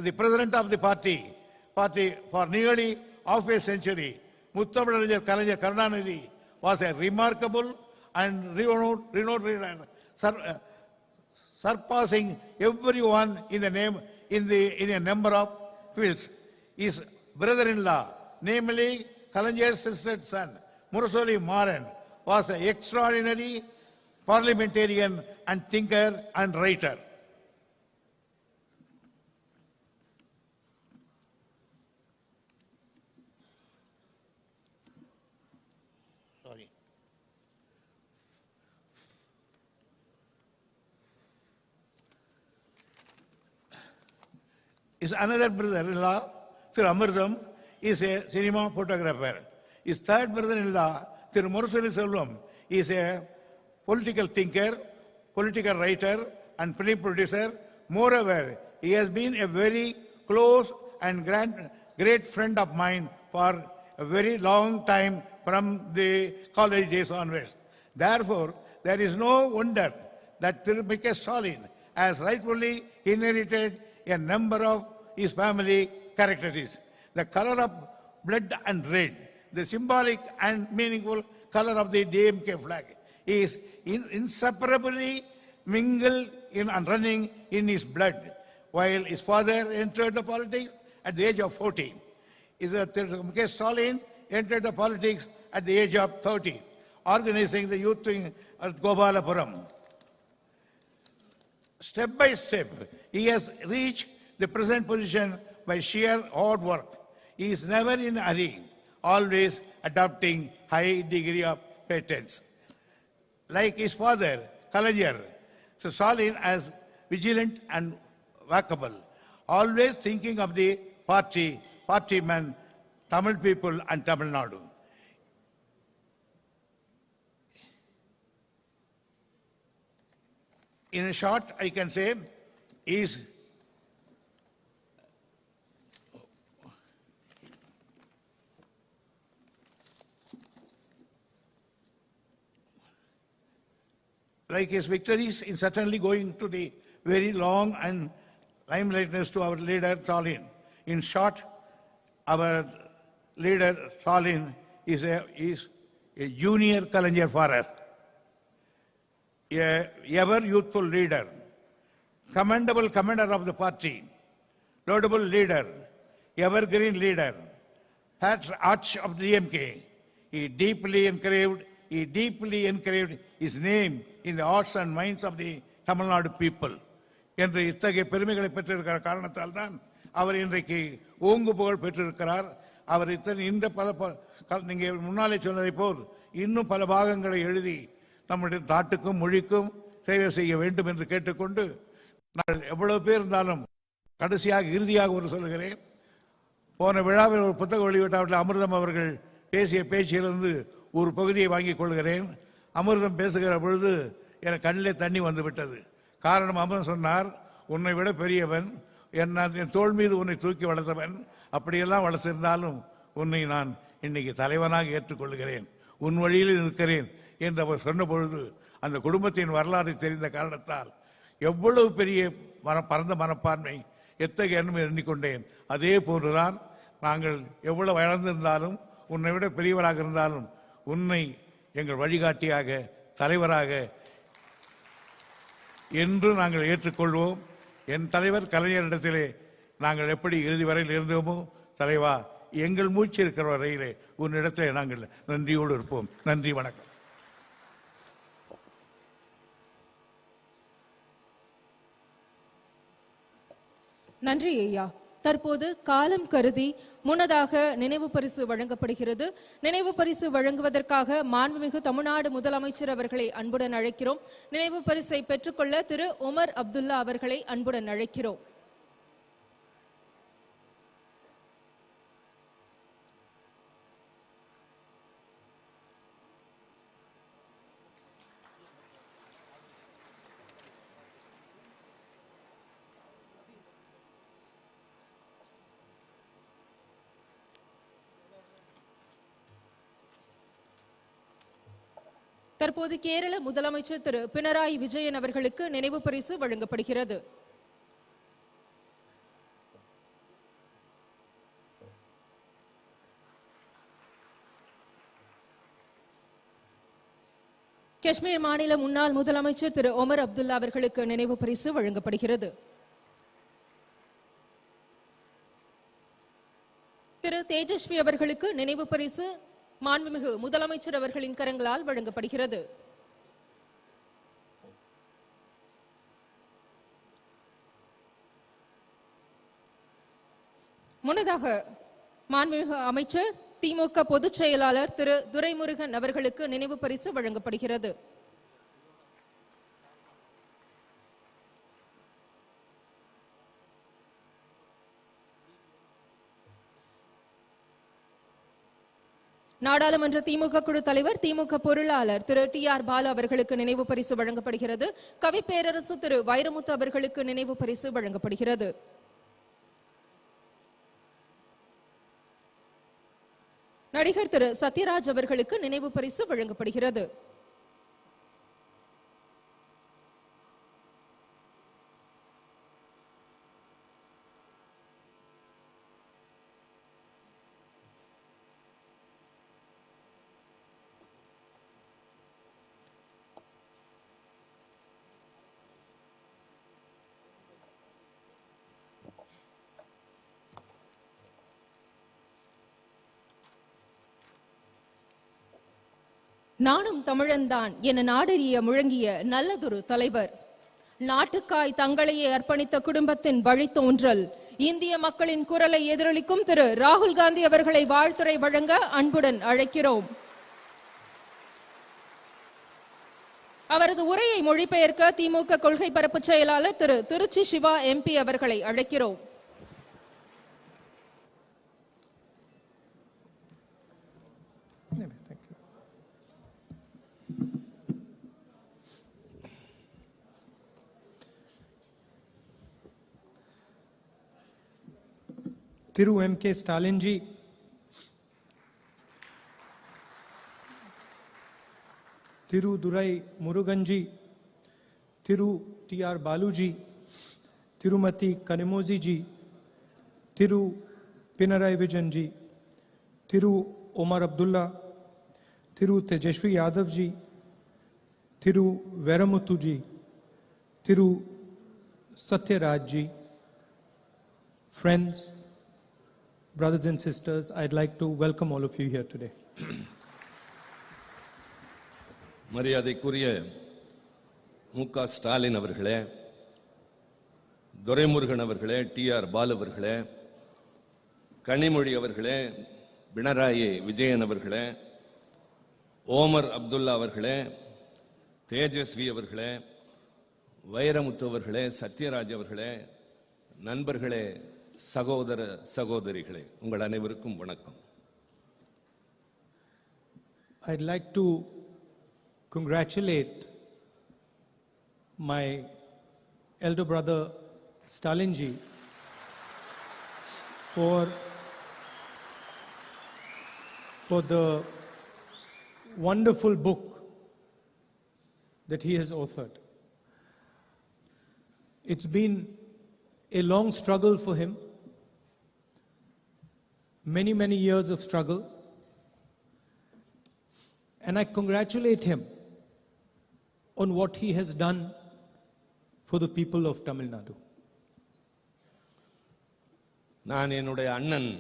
the president of the party for nearly half a century, Muthamalajar Kalaignar Karunanidhi, was a remarkable and renowned leader, surpassing everyone in a number of fields. His brother-in-law, namely Kalaignar's sister's son, Murasoli Maran, was an extraordinary parliamentarian and thinker and writer. His another brother-in-law, Sir Amritam, is a cinema photographer. His third brother-in-law, Sir Murasoli Selvam, is a political thinker, political writer, and film producer. Moreover, he has been a very close and great friend of mine for a very long time from the college days onwards. Therefore, there is no wonder that M.K. Stalin has rightfully inherited a number of his family characteristics. The color of blood and red, the symbolic and meaningful color of the DMK flag, is inseparably mingled in and running in his blood. While his father entered the politics at the age of 14, M.K. Stalin entered the politics at the age of 30, organizing the youth wing at Gopalapuram. Step by step, he has reached the present position by sheer hard work. He is never in a hurry, always adopting high degree of patience. Like his father, Kalaignar, so Stalin as vigilant and workable, always thinking of the party men, Tamil people and Tamil Nadu. In short, I can say, is like his victories is certainly going to be very long and limelightness to our leader Stalin. In short, our leader Stalin is a junior Kalaignар for us, a ever youthful leader, commendable commander of the party, laudable leader, evergreen leader, arch of the DMK. He deeply engraved his name in the hearts and minds of the Tamil Nadu people. என்று இத்தகைய பெருமைகளை பெற்றிருக்கிற காரணத்தால் தான் அவர் இன்றைக்கு ஓங்கு புகழ் பெற்றிருக்கிறார். அவர் இந்த நீங்க முன்னாலே சொன்னதை போல் இன்னும் பல பாகங்களை எழுதி நம்முடைய நாட்டுக்கும் மொழிக்கும் சேவை செய்ய வேண்டும் என்று கேட்டுக்கொண்டு, நான் எவ்வளவு பேர் இருந்தாலும் கடைசியாக இறுதியாக ஒரு சொல்லுகிறேன். போன விழாவில் ஒரு புத்தக வெளியிட்டாவில் அமிர்தம் அவர்கள் பேசிய பேச்சிலிருந்து ஒரு பகுதியை வாங்கிக் கொள்கிறேன். அமிர்தம் பேசுகிற பொழுது எனக்கு கண்ணிலே தண்ணி வந்து விட்டது. காரணம், அமிர்தம் சொன்னார், உன்னை விட பெரியவன், என் தோள் மீது உன்னை தூக்கி வளர்த்தவன், அப்படியெல்லாம் வளர்த்திருந்தாலும் உன்னை நான் இன்னைக்கு தலைவனாக ஏற்றுக்கொள்கிறேன், உன் வழியில் இருக்கிறேன் என்று அவர் சொன்ன பொழுது அந்த குடும்பத்தின் வரலாறு தெரிந்த காரணத்தால் எவ்வளவு பெரிய பரந்த மனப்பான்மை, எத்தகைய எண்ணம் எண்ணிக்கொண்டேன். அதே போன்றுதான் நாங்கள் எவ்வளவு வளர்ந்திருந்தாலும், உன்னை விட பெரியவராக இருந்தாலும் உன்னை எங்கள் வழிகாட்டியாக, தலைவராக என்று நாங்கள் ஏற்றுக்கொள்வோம். என் தலைவர் கலைஞரிடத்திலே நாங்கள் எப்படி இறுதி வரையில் இருந்தோமோ, தலைவா எங்கள் மூச்சு இருக்கிற வரையிலே உன்னிடத்திலே நாங்கள் நன்றியோடு இருப்போம். நன்றி, வணக்கம். நன்றி ஐயா. தற்போது காலம் கருதி முன்னதாக நினைவு பரிசு வழங்கப்படுகிறது. நினைவு பரிசு வழங்குவதற்காக மாண்புமிகு தமிழ்நாடு முதலமைச்சர் அவர்களை அன்புடன் அழைக்கிறோம். நினைவு பரிசை பெற்றுக்கொள்ள திரு உமர் அப்துல்லா அவர்களை அன்புடன் அழைக்கிறோம். தற்போது கேரள முதலமைச்சர் திரு பினராயி விஜயன் அவர்களுக்கு நினைவு பரிசு வழங்கப்படுகிறது. காஷ்மீர் மாநில முன்னாள் முதலமைச்சர் திரு உமர் அப்துல்லா அவர்களுக்கு நினைவு பரிசு வழங்கப்படுகிறது. திரு தேஜஸ்வி அவர்களுக்கு நினைவு பரிசு மாண்புமிகு முதலமைச்சர் அவர்களின் கரங்களால் வழங்கப்படுகிறது. முன்னதாக மாண்புமிகு அமைச்சர் திமுக பொதுச் செயலாளர் திரு துரைமுருகன் அவர்களுக்கு நினைவு பரிசு வழங்கப்படுகிறது. நாடாளுமன்ற திமுக குழு தலைவர் திமுக பொருளாளர் திரு டி.ஆர். பாலு அவர்களுக்கு நினைவு பரிசு வழங்கப்படுகிறது. கவி பேரரசு திரு வைரமுத்து அவர்களுக்கு நினைவு பரிசு வழங்கப்படுகிறது. நடிகர் திரு சத்யராஜ் அவர்களுக்கு நினைவு பரிசு வழங்கப்படுகிறது. நானும் தமிழன்தான் என நாடறிய முழங்கிய நல்லதொரு தலைவர், நாட்டுக்காய் தங்களையே அர்ப்பணித்த குடும்பத்தின் வழித்தோன்றல், இந்திய மக்களின் குரலை எதிரொலிக்கும் திரு ராகுல் காந்தி அவர்களை வாழ்த்துரை வழங்க அன்புடன் அழைக்கிறோம். அவரது உரையை மொழிபெயர்க்க திமுக கொள்கை பரப்பு செயலாளர் திரு திருச்சி சிவா MP அவர்களை அழைக்கிறோம். Thiru M.K. Stalin ji, Thiru Durai Murugan ji, Thiru T.R. Balu ji, Tirumati Kanimozi ji, Thiru Pinarayi Vijayan ji, Thiru Omar Abdullah, Thiru Tejashwi Yadav ji, Thiru Veramuthu ji, Thiru Satyaraj ji. Friends, brothers and sisters, I'd like to welcome all of you here today. மரியாதைக்குரிய மு.க. ஸ்டாலின் அவர்களே, துரைமுருகன் அவர்களே, TR. Balu அவர்களே, கனிமொழி அவர்களே, பினராயி விஜயன் அவர்களே, ஓமர் அப்துல்லா அவர்களே, தேஜஸ்வி அவர்களே, வைரமுத்து அவர்களே, சத்யராஜ் அவர்களே, நண்பர்களே, சகோதர சகோதரிகளே, உங்கள் அனைவருக்கும் வணக்கம். I'd like to congratulate my elder brother Stalin ji for the wonderful book that he has authored. It's been a long struggle for him, many years of struggle, and I congratulate him on what he has done for the people of Tamil Nadu. நான் என்னுடைய அண்ணன்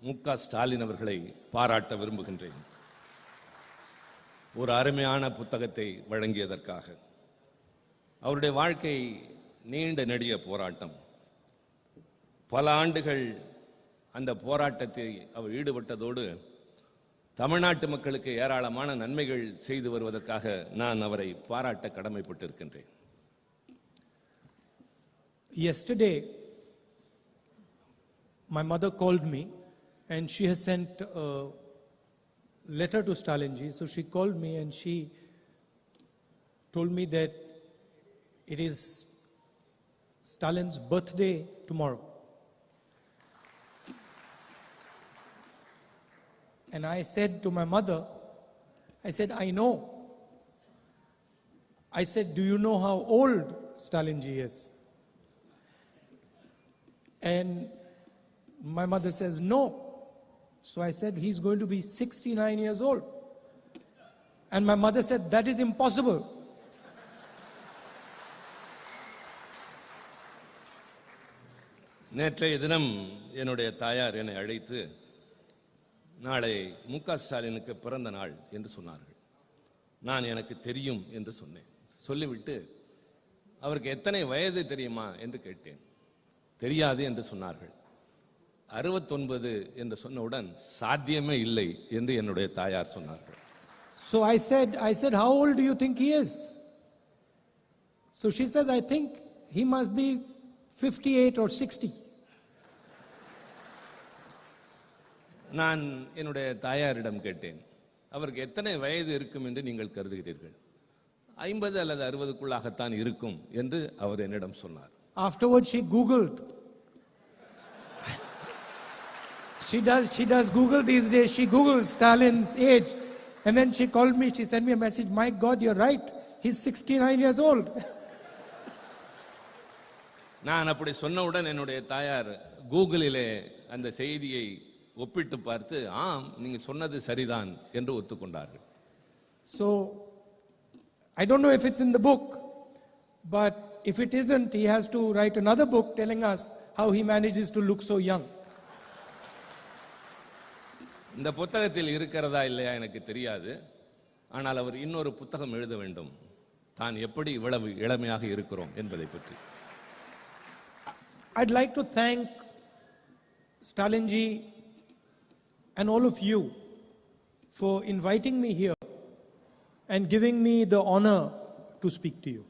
முக ஸ்டாலின் அவர்களை பாராட்ட விரும்புகின்றேன். ஒரு அருமையான புத்தகத்தை வழங்கியதற்காக. அவருடைய வாழ்க்கை நீண்ட நெடிய போராட்டம். பல ஆண்டுகள் அந்த போராட்டத்தை அவர் ஈடுபட்டதோடு தமிழ்நாட்டு மக்களுக்கு ஏராளமான நன்மைகள் செய்து வருவதற்காக நான் அவரை பாராட்ட கடமைப்பட்டிருக்கின்றேன். Yesterday, my mother called me and she has sent a letter to Stalin ji. So she called me and she told me that it is Stalin's birthday tomorrow. And I said to my mother, I said, I know. I said, do you know how old Stalin ji is? And my mother says, no. So I said, he's going to be 69 years old. And my mother said, that is impossible. நேற்றைய தினம் என்னுடைய தாயார் என்னை அழைத்து நாளை முக ஸ்டாலினுக்கு பிறந்த நாள் என்று சொன்னார்கள். நான் எனக்கு தெரியும் என்று சொன்னேன். சொல்லிவிட்டு அவருக்கு எத்தனை வயது தெரியுமா என்று கேட்டேன். தெரியாது என்று சொன்னார்கள். 69 என்று சொன்னவுடன் சாத்தியமே இல்லை என்று என்னுடைய தாயார் சொன்னார்கள். So I said, how old do you think he is? So she said, I think he must be 58 or 60. நான் என்னுடைய தாயாரிடம் கேட்டேன், அவருக்கு எத்தனை வயது இருக்கும் என்று நீங்கள் கருதுகிறீர்கள்? 50 அல்லது 60க்குள்ளாகத்தான் இருக்கும் என்று அவர் என்னிடம் சொன்னார். Afterwards she Googled. She does Google these days. She Googled Stalin's age. And then she called me. She sent me a message. My God, you're right. He's 69 years old. நான் அப்படி சொன்னவுடன் என்னுடைய தாயார் கூகுளிலே அந்த செய்தியை ஒப்பிட்டு பார்த்து ஆம் நீங்க சொன்னது சரிதான் என்று ஒத்துக்கொண்டார்கள். So I don't know if it's in the book, but if it isn't, he has to write another book telling us how he manages to look so young. இந்த புத்தகத்தில் இருக்கிறதா இல்லையா எனக்கு தெரியாது. ஆனால் அவர் இன்னொரு புத்தகம் எழுத வேண்டும், தான் எப்படி இவ்வளவு இளமையாக இருக்கிறோம் என்பதை பற்றி. I'd like to thank Stalin ji and all of you for inviting me here and giving me the honor to speak to you.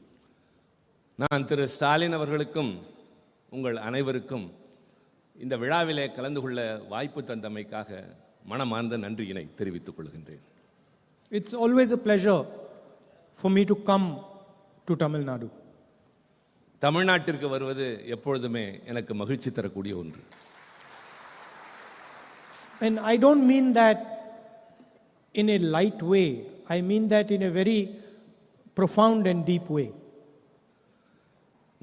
நான் திரு ஸ்டாலின் அவர்களுக்கும் உங்கள் அனைவருக்கும் இந்த விழாவிலே கலந்து கொள்ள வாய்ப்பு தந்தமைக்காக மனமார்ந்த நன்றியினை தெரிவித்துக் கொள்கின்றேன். It's always a pleasure for me to come to Tamil Nadu. தமிழ்நாட்டிற்கு வருவது எப்பொழுதுமே எனக்கு மகிழ்ச்சி தரக்கூடிய ஒன்று. And I don't mean that in a light way. I mean that in a very profound and deep way.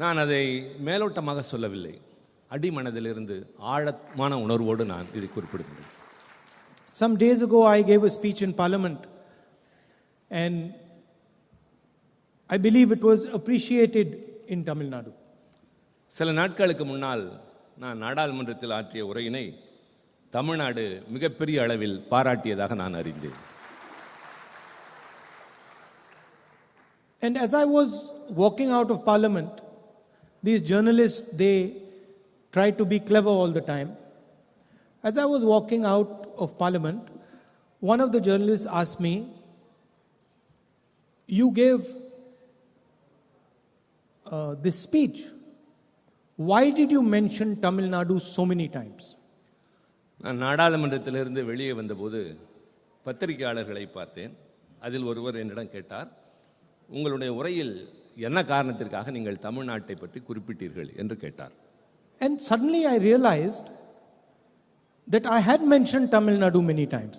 நான் அதை மேலோட்டமாக சொல்லவில்லை, அடிமனதிலிருந்து ஆழமான உணர்வோடு நான் இதை குறிப்பிடுகிறேன். Some days ago I gave a speech in Parliament and I believe it was appreciated in Tamil Nadu. சில நாட்களுக்கு முன்னால் நான் நாடாளுமன்றத்தில் ஆற்றிய உரையினை தமிழ்நாடு மிகப்பெரிய அளவில் பாராட்டியதாக நான் அறிந்தேன். And as I was walking out of Parliament, these journalists, they try to be clever all the time. As I was walking out, of Parliament, one of the journalists asked me, you gave this speech. Why did you mention Tamil Nadu so many times? நான் நாடாளுமன்றத்திலிருந்து வெளியே வந்தபோது பத்திரிகையாளர்களை பார்த்தேன். அதில் ஒருவர் என்னிடம் கேட்டார், உங்களுடைய உரையில் என்ன காரணத்திற்காக நீங்கள் தமிழ்நாட்டை பற்றி குறிப்பிட்டீர்கள் என்று கேட்டார். And suddenly I realized that I had mentioned Tamil Nadu many times.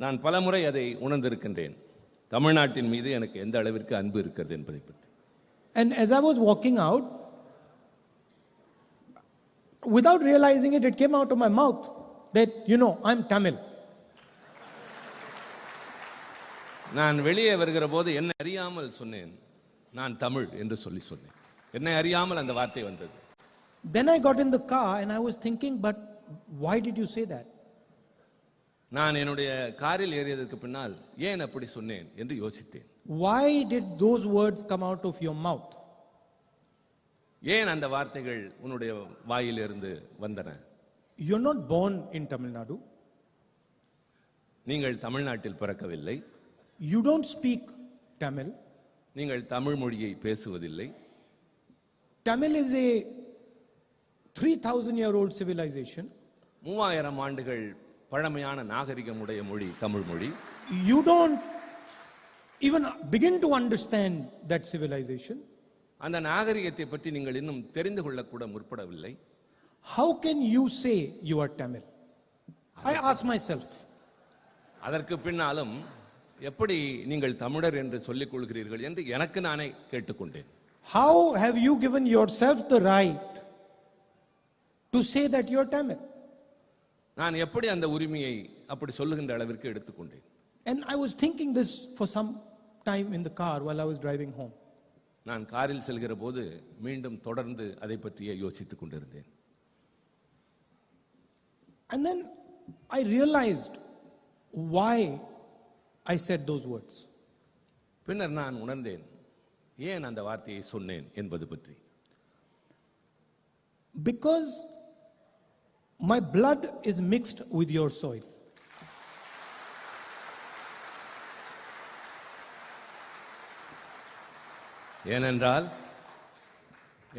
நான் பலமுறை அதை உணர்ந்திருக்கின்றேன், தமிழ்நாட்டின் மீது எனக்கு எந்த அளவிற்கு அன்பு இருக்கிறது என்பதை பற்றி. And as I was walking out, without realizing it, it came out of my mouth that, I'm Tamil. நான் வெளியே வருகிற போது என்னை அறியாமல் சொன்னேன், நான் தமிழ் என்று சொன்னேன். என்னை அறியாமல் அந்த வார்த்தை வந்தது. Then I got in the car and I was thinking, but why did you say that? நான் என்னுடைய காரில் ஏறியதற்கு பின்னால் ஏன் அப்படி சொன்னேன் என்று யோசித்தேன். Why did those words come out of your mouth? ஏன் அந்த வார்த்தைகள் உன்னுடைய வாயிலிருந்து வந்தன? You're not born in Tamil Nadu. நீங்கள் தமிழ்நாட்டில் பிறக்கவில்லை. You don't speak Tamil. நீங்கள் தமிழ் மொழியை பேசுவதில்லை. Tamil is a 3,000-year-old civilization. 3000 ஆண்டுகள் பழமையான நாகரிகமுடைய மொழி தமிழ் மொழி. You don't even begin to understand that civilization. அந்த நாகரிகத்தை பற்றி நீங்கள் இன்னும் தெரிந்து கொள்ளக்கூட முற்படவில்லை. How can you say you are Tamil? I ask myself. அதற்கு பின்னாலும் எப்படி நீங்கள் தமிழர் என்று சொல்லிக் கொள்கிறீர்கள் என்று எனக்கு நானே கேட்டுக்கொண்டேன். How have you given yourself the right to say that you are Tamil? நான் எப்படி அந்த உரிமையை அப்படி சொல்லுகின்ற அளவிற்கு எடுத்துக்கொண்டேன். And I was thinking this for some time in the car while I was driving home. நான் காரில் செல்கிற போது மீண்டும் தொடர்ந்து அதை பற்றியே யோசித்துக் கொண்டிருந்தேன். And then I realized why I said those words. பின்னர் நான் உணர்ந்தேன் ஏன் அந்த வார்த்தையை சொன்னேன் என்பது பற்றி. Because my blood is mixed with your soil. ஏனென்றால்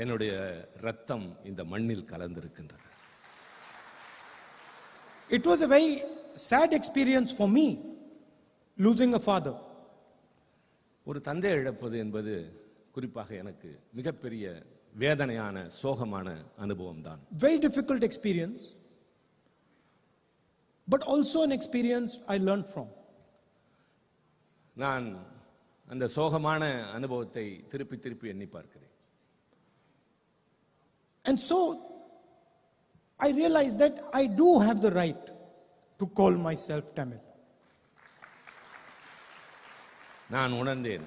என்னுடைய ரத்தம் இந்த மண்ணில் கலந்திருக்கின்றது. It was a very sad experience for me losing a father. ஒரு தந்தை இழப்பது என்பது குறிப்பாக எனக்கு மிகப்பெரிய வேதனையான சோகமான அனுபவம் தான். Very difficult experience, but also an experience I learned from. நான் அந்த சோகமான அனுபவத்தை திருப்பி திருப்பி எண்ணி பார்க்கிறேன். And so I realized that I do have the right to call myself Tamil. நான் உணர்ந்தேன்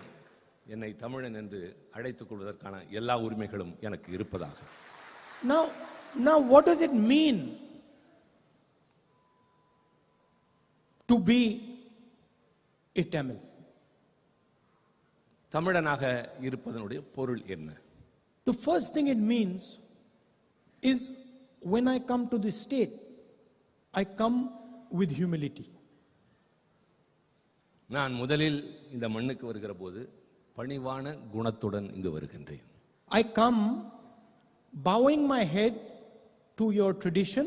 என்னை தமிழன் என்று அழைத்துக் கொள்வதற்கான எல்லா உரிமைகளும் எனக்கு இருப்பதாக. Now what does it mean to be a Tamil? தமிழனாக இருப்பதனுடைய பொருள் என்ன? The first thing it means is when I come to this state, I come with humility. நான் முதலில் இந்த மண்ணுக்கு வருகிற போது பணிவான குணத்துடன் இங்கு வருகின்றேன். I come bowing my head to your tradition,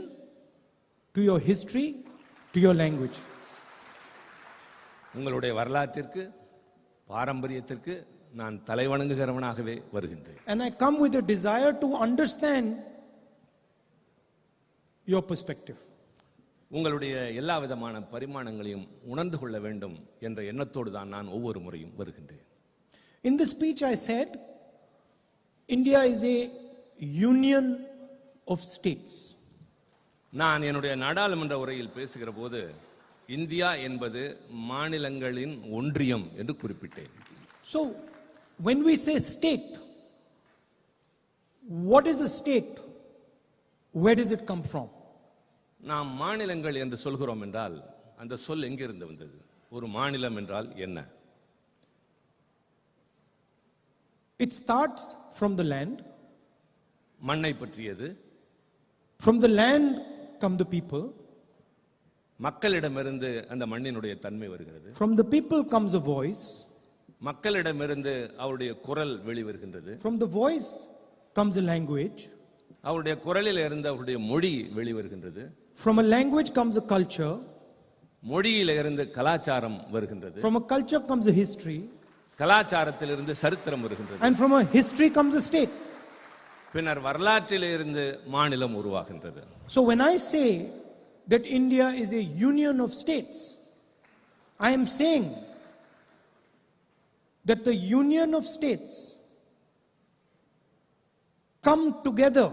to your history, to your language. உங்களுடைய வரலாற்றிற்கு பாரம்பரியத்திற்கு நான் தலைவணங்குகிறவனாகவே வருகின்றேன். And I come with a desire to understand your perspective. உங்களுடைய எல்லா விதமான பரிமாணங்களையும் உணர்ந்து கொள்ள வேண்டும் என்ற எண்ணத்தோடு தான் நான் ஒவ்வொரு முறையும் வருகின்றேன். In the speech I said, India is a union of states. நான் என்னுடைய நாடாளுமன்ற உரையில் பேசுகிற போது இந்தியா என்பது மாநிலங்களின் ஒன்றியம் என்று குறிப்பிட்டேன். So when we say state, what is a state? Where does it come from? நாம் மாநிலங்கள் என்று சொல்கிறோம் என்றால் அந்த சொல் எங்கிருந்து வந்தது? ஒரு மாநிலம் என்றால் என்ன? It starts from the land. மண்ணை பற்றியது. From the land come the people. மக்களிடமிருந்து அந்த மண்ணினுடைய தன்மை வருகிறது. From the people comes a voice. மக்களிடமிருந்து அவருடைய குரல் வெளிவருகின்றது. From the voice comes a language. அவருடைய குரலில் இருந்து அவருடைய மொழி வெளிவருகின்றது. From a language comes a culture. மொழியில இருந்து கலாச்சாரம் வருகின்றது. From a culture comes a history. கலாச்சாரத்திலிருந்து சரித்திரம் வருகின்றது. And from a history comes a state. பின்னர் வரலாற்றிலிருந்து மாநிலம் உருவாகின்றது. So when I say that India is a union of states, I am saying that the union of states come together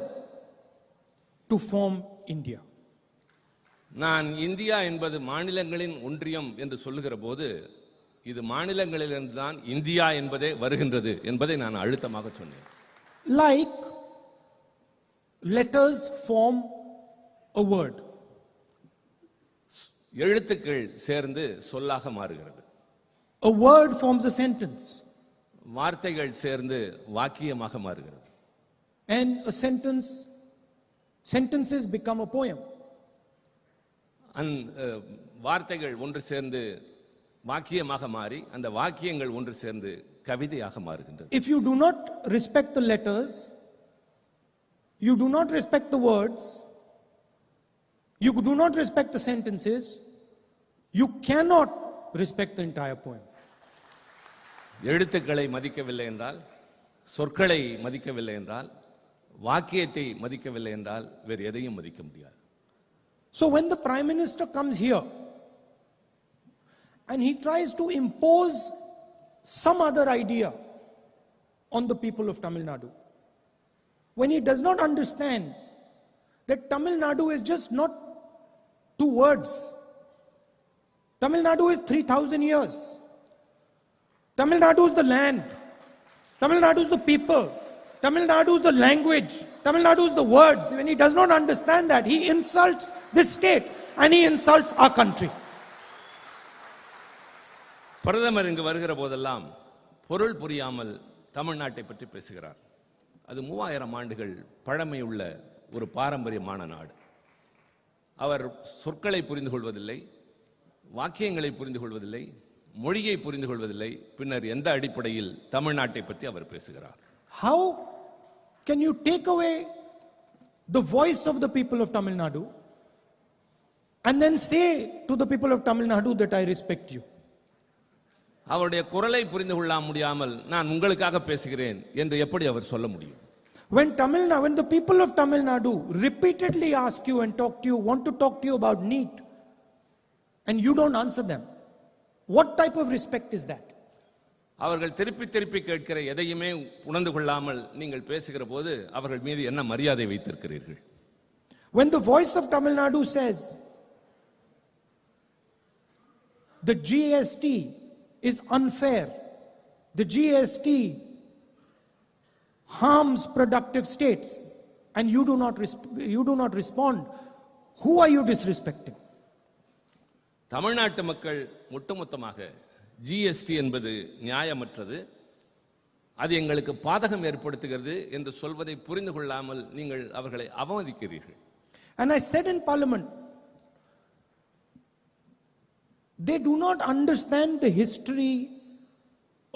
to form India. நான் India என்பது மாநிலங்களின் ஒன்றியம் என்று சொல்லுகிற போது இது மாநிலங்களிலிருந்து தான் இந்தியா என்பதே வருகின்றது என்பதை நான் அழுத்தமாக சொன்னேன். Like letters form a word. எழுத்துக்கள் சேர்ந்து சொல்லாக மாறுகிறது. A word forms a sentence. வார்த்தைகள் சேர்ந்து வாக்கியமாக மாறுகிறது. And a sentences become a poem. வார்த்தைகள் ஒன்று சேர்ந்து வாக்கியமாக மாறி அந்த வாக்கியங்கள் ஒன்று சேர்ந்து கவிதையாக மாறுகின்றது. If you do not respect the letters, you do not respect the words, you do not respect the sentences, you cannot respect the entire poem. எழுத்துக்களை மதிக்கவில்லை என்றால், சொற்களை மதிக்கவில்லை என்றால், வாக்கியத்தை மதிக்கவில்லை என்றால் வேறு எதையும் மதிக்க முடியாது. So when the Prime Minister comes here and he tries to impose some other idea on the people of Tamil Nadu, when he does not understand that Tamil Nadu is just not two words. Tamil Nadu is 3,000 years. Tamil Nadu is the land. Tamil Nadu is the people. Tamil Nadu is the language. Tamil Nadu is the words. When he does not understand that, he insults this state and he insults our country. பிரதமர் இங்கு வருகிற போதெல்லாம் பொருள் புரியாமல் தமிழ்நாட்டை பற்றி பேசுகிறார். அது 3000 ஆண்டுகள் பழமையுள்ள ஒரு பாரம்பரியமான நாடு. அவர் சொற்களை புரிந்து கொள்வதில்லை, வாக்கியங்களை புரிந்து கொள்வதில்லை, மொழியை புரிந்து கொள்வதில்லை. பின்னர் எந்த அடிப்படையில் தமிழ்நாட்டை பற்றி அவர் பேசுகிறார்? How can you take away the voice of the people of Tamil Nadu and then say to the people of Tamil Nadu that I respect you? அவருடைய குரலை புரிந்து கொள்ள முடியாமல் நான் உங்களுக்காக பேசுகிறேன் என்று எப்படி அவர் சொல்ல முடியும்? When the people of Tamil Nadu repeatedly ask you and talk to you, want to talk to you about NEET, and you don't answer them, what type of respect is that? அவர்கள் திருப்பி திருப்பி கேட்கிற எதையுமே உணர்ந்து கொள்ளாமல் நீங்கள் பேசுகிற போது அவர்கள் மீது என்ன மரியாதை வைத்திருக்கிறீர்கள்? When the voice of Tamil Nadu says the GST is unfair, the GST harms productive states, and you do not respond, who are you disrespecting? தமிழ்நாட்டு மக்கள் ஒட்டுமொத்தமாக ஜிஎஸ்டி என்பது நியாயமற்றது, அது எங்களுக்கு பாதகம் ஏற்படுத்துகிறது என்று சொல்வதை புரிந்து கொள்ளாமல் நீங்கள் அவர்களை அவமதிக்கிறீர்கள். And I said in Parliament, they do not understand the history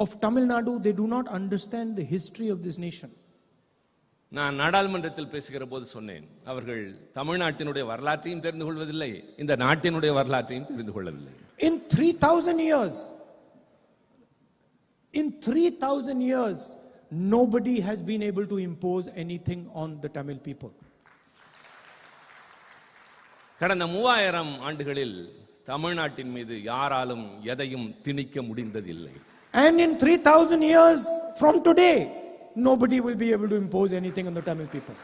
of Tamil Nadu, they do not understand the history of this nation. நான் நாடாளுமன்றத்தில் பேசுகிற போது சொன்னேன், அவர்கள் தமிழ்நாட்டினுடைய வரலாற்றையும் தெரிந்து கொள்வதில்லை, இந்த நாட்டினுடைய வரலாற்றையும் தெரிந்து கொள்ளவில்லை. In 3,000 years, nobody has been able to impose anything on the Tamil people. கடந்த 3000 ஆண்டுகளில் தமிழ்நாட்டின் மீது யாராலும் எதையும் திணிக்க முடிந்ததில்லை. And in 3,000 years from today, nobody will be able to impose anything on the Tamil people.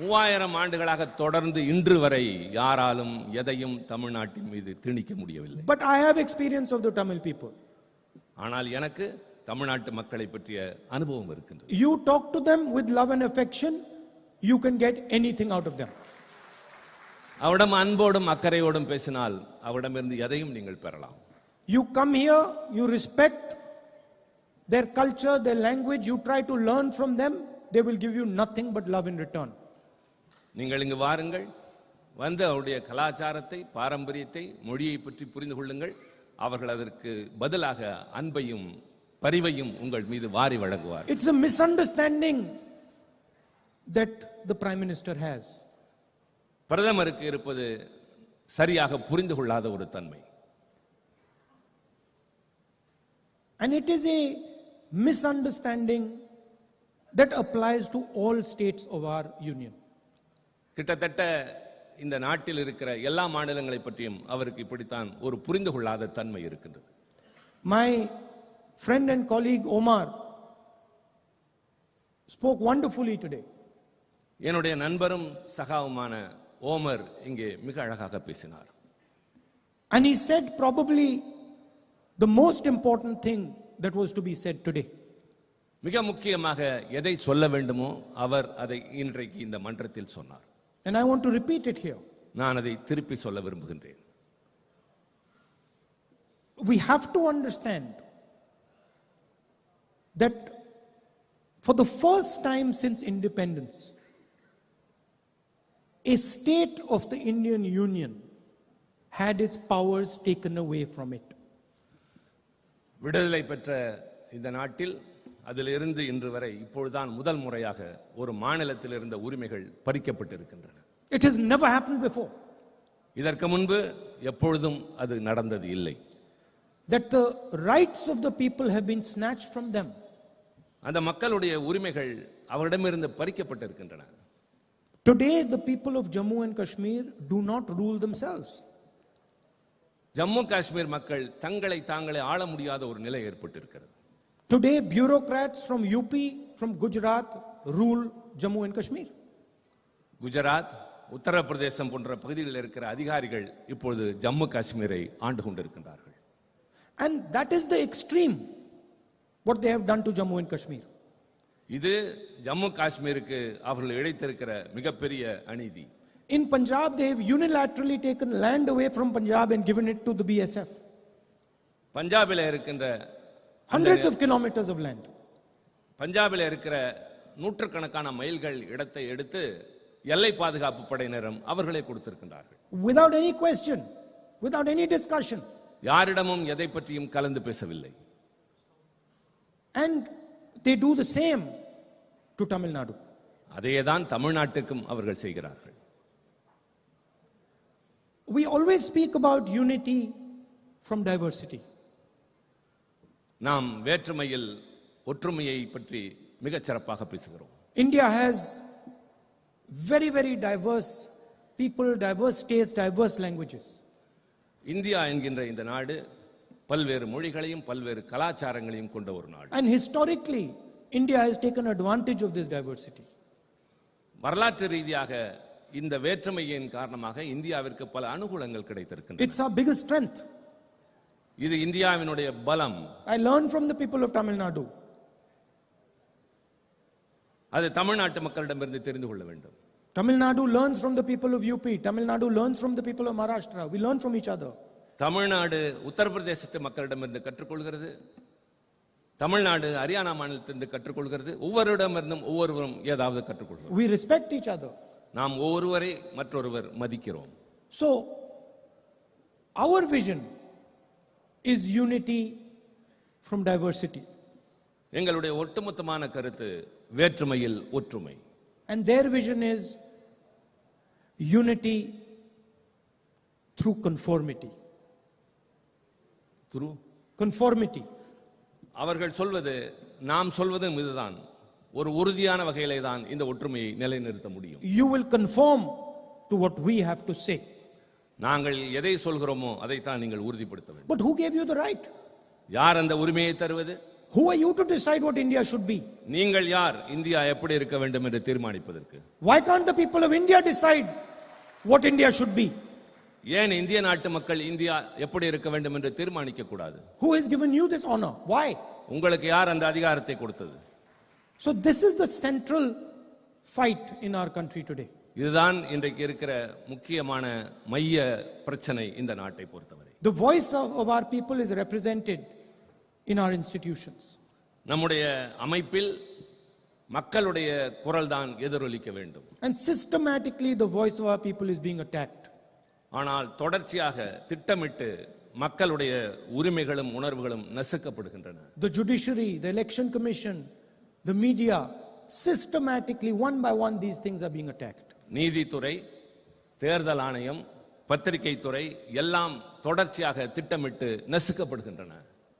3000 ஆண்டுகளாக தொடர்ந்து இன்று வரை யாராலும் எதையும் தமிழ்நாட்டின் மீது திணிக்க முடியவில்லை. But I have experience of the Tamil people. ஆனால் எனக்கு தமிழ்நாட்டு மக்களை பற்றிய அனுபவம் இருக்கின்றது. You talk to them with love and affection, you can get anything out of them. அவரிடம் அன்போடும் அக்கறையோடும் பேசினால் அவரிடமிருந்து எதையும் நீங்கள் பெறலாம். You come here, you respect their culture, their language, you try to learn from them, they will give you nothing but love in return. நீங்கள் இங்கு வாருங்கள், வந்து அவருடைய கலாச்சாரத்தை, பாரம்பரியத்தை, மொழியை பற்றி புரிந்து கொள்ளுங்கள். அவர்கள் அதற்கு பதிலாக அன்பையும் பரிவையும் உங்கள் மீது வாரி வழங்குவார். It's a misunderstanding that the Prime Minister has. பிரதமருக்கு இருப்பது சரியாக புரிந்து கொள்ளாத ஒரு தன்மை. And it is a misunderstanding that applies to all states of our union. கிட்டத்தட்ட இந்த நாட்டில் இருக்கிற எல்லா மாநிலங்களை பற்றியும் அவருக்கு இப்படித்தான் ஒரு புரிந்து கொள்ளாத தன்மை இருக்கின்றது. My friend and colleague Omar spoke wonderfully today. என்னுடைய நண்பரும் சகாவுமான ஓமர் இங்கே மிக அழகாக பேசினார். And he said probably the most important thing that was to be said today. மிக முக்கியமாக எதை சொல்ல வேண்டுமோ அவர் அதை இன்றைக்கு இந்த மன்றத்தில் சொன்னார். And I want to repeat it here. நான் அதை திருப்பி சொல்ல விரும்புகின்றேன். We have to understand that for the first time since independence, a state of the Indian Union had its powers taken away from it. விடுதலை பெற்ற இந்த நாட்டில் அதிலிருந்து இன்று வரை இப்பொழுதுதான் முதல் முறையாக ஒரு மாநிலத்தில் இருந்த உரிமைகள் பறிக்கப்பட்டிருக்கின்றன. It has never happened before. இதற்கு முன்பு எப்பொழுதும் அது நடந்தது இல்லை. That the rights of the people have been snatched from them. அந்த மக்களுடைய உரிமைகள் அவரிடமிருந்து பறிக்கப்பட்டிருக்கின்றன. Today the people of Jammu and Kashmir do not rule themselves. Jammu Kashmir மக்கள் தங்களை தாங்களே ஆள முடியாத ஒரு நிலை ஏற்பட்டிருக்கிறது. Today bureaucrats from UP, from Gujarat rule Jammu and Kashmir. Gujarat, Uttar Pradesh போன்ற பகுதிகளில் இருக்கிற அதிகாரிகள் இப்பொழுது ஜம்மு காஷ்மீரை ஆண்டு கொண்டிருக்கின்றார்கள். And that is the extreme what they have done to Jammu and Kashmir. இது ஜம்மு காஷ்மீருக்கு அவர்கள் இழைத்திருக்கிற மிகப்பெரிய அநீதி. In Punjab they have unilaterally taken land away from Punjab and given it to the BSF. பஞ்சாபில் இருக்கின்ற hundreds of kilometers of land. பஞ்சாபில் இருக்கிற நூற்றுக்கணக்கான மைல்கள் இடத்தை எடுத்து எல்லை பாதுகாப்பு படையினரும் அவர்களே கொடுத்திருக்கின்றார்கள். Without any question, without any discussion. யாரிடமும் எதை பற்றியும் கலந்து பேசவில்லை. And they do the same to Tamil Nadu. அதேதான் தமிழ்நாட்டுக்கும் அவர்கள் செய்கிறார்கள். We always speak about unity from diversity. நாம் வேற்றுமையில் ஒற்றுமையை பற்றி மிகச் சிறப்பாக பேசுகிறோம். India has very, very diverse people, diverse states, diverse languages. India என்கின்ற இந்த நாடு பல்வேறு மொழிகளையும் பல்வேறு கலாச்சாரங்களையும் கொண்ட ஒரு நாடு. And historically, India has taken advantage of this diversity. வரலாற்று ரீதியாக இந்த வேற்றுமையின் காரணமாக இந்தியாவிற்கு பல அனுகூலங்கள் கிடைத்திருக்கின்றன. It's our biggest strength. இது இந்தியாவினுடைய பலம். I learned from the people of Tamil Nadu. அது தமிழ்நாட்டு மக்களிடமிருந்து தெரிந்து கொள்ள வேண்டும். Tamil Nadu learns from the people of UP. Tamil Nadu learns from the people of Maharashtra. We learn from each other. Tamil Nadu உத்தரப்பிரதேசத்து மக்களிடமிருந்து கற்றுக்கொள்கிறது. தமிழ்நாடு ஹரியானா மாநிலத்திலிருந்து கற்றுக்கொள்கிறது. ஒவ்வொருவரிடமிருந்தும் ஒவ்வொருவரும் ஏதாவது கற்றுக்கொள்கிறோம். We respect each other. நாம் ஒருவரை மற்றொருவர் மதிக்கிறோம். So our vision is unity from diversity. எங்களுடைய ஒட்டுமொத்தமான கருத்து வேற்றுமையில் ஒற்றுமை. And their vision is unity through conformity. Through conformity. அவர்கள் சொல்வது நாம் சொல்வதும் இதுதான். ஒரு உறுதியான வகையிலே தான் இந்த ஒற்றுமையை நிலைநிறுத்த முடியும். You will conform to what we have to say. நாங்கள் எதை சொல்கிறோமோ அதைத்தான் நீங்கள் உறுதிப்படுத்த வேண்டும். But who gave you the right? யார் அந்த உரிமையை தருவது? Who are you to decide what India should be? நீங்கள் யார் இந்தியா எப்படி இருக்க வேண்டும் என்று தீர்மானிப்பதற்கு? Why can't the people of India decide what India should be? ஏன் இந்திய நாட்டு மக்கள் இந்தியா எப்படி இருக்க வேண்டும் என்று தீர்மானிக்க கூடாது? Who has given you this honor? Why? உங்களுக்கு யார் அந்த அதிகாரத்தை கொடுத்தது? So this is the central fight in our country today. இதுதான் இன்றைக்கு இருக்கிற முக்கியமான மைய பிரச்சனை இந்த நாட்டை பொறுத்தவரை. The voice of our people is represented in our institutions. நம்முடைய அமைப்பில் மக்களுடைய குரல் தான் எதிரொலிக்க வேண்டும். And systematically the voice of our people is being attacked. ஆனால் தொடர்ச்சியாக திட்டமிட்டு மக்களுடைய உரிமைகளும் உணர்வுகளும் நசுக்கப்படுகின்றன. The judiciary, the election commission, the media, systematically one by one these things are being attacked. நீதித்துறை, தேர்தல் ஆணையம், பத்திரிகை துறை எல்லாம் தொடர்ச்சியாக திட்டமிட்டு நசுக்கப்படுகின்றன.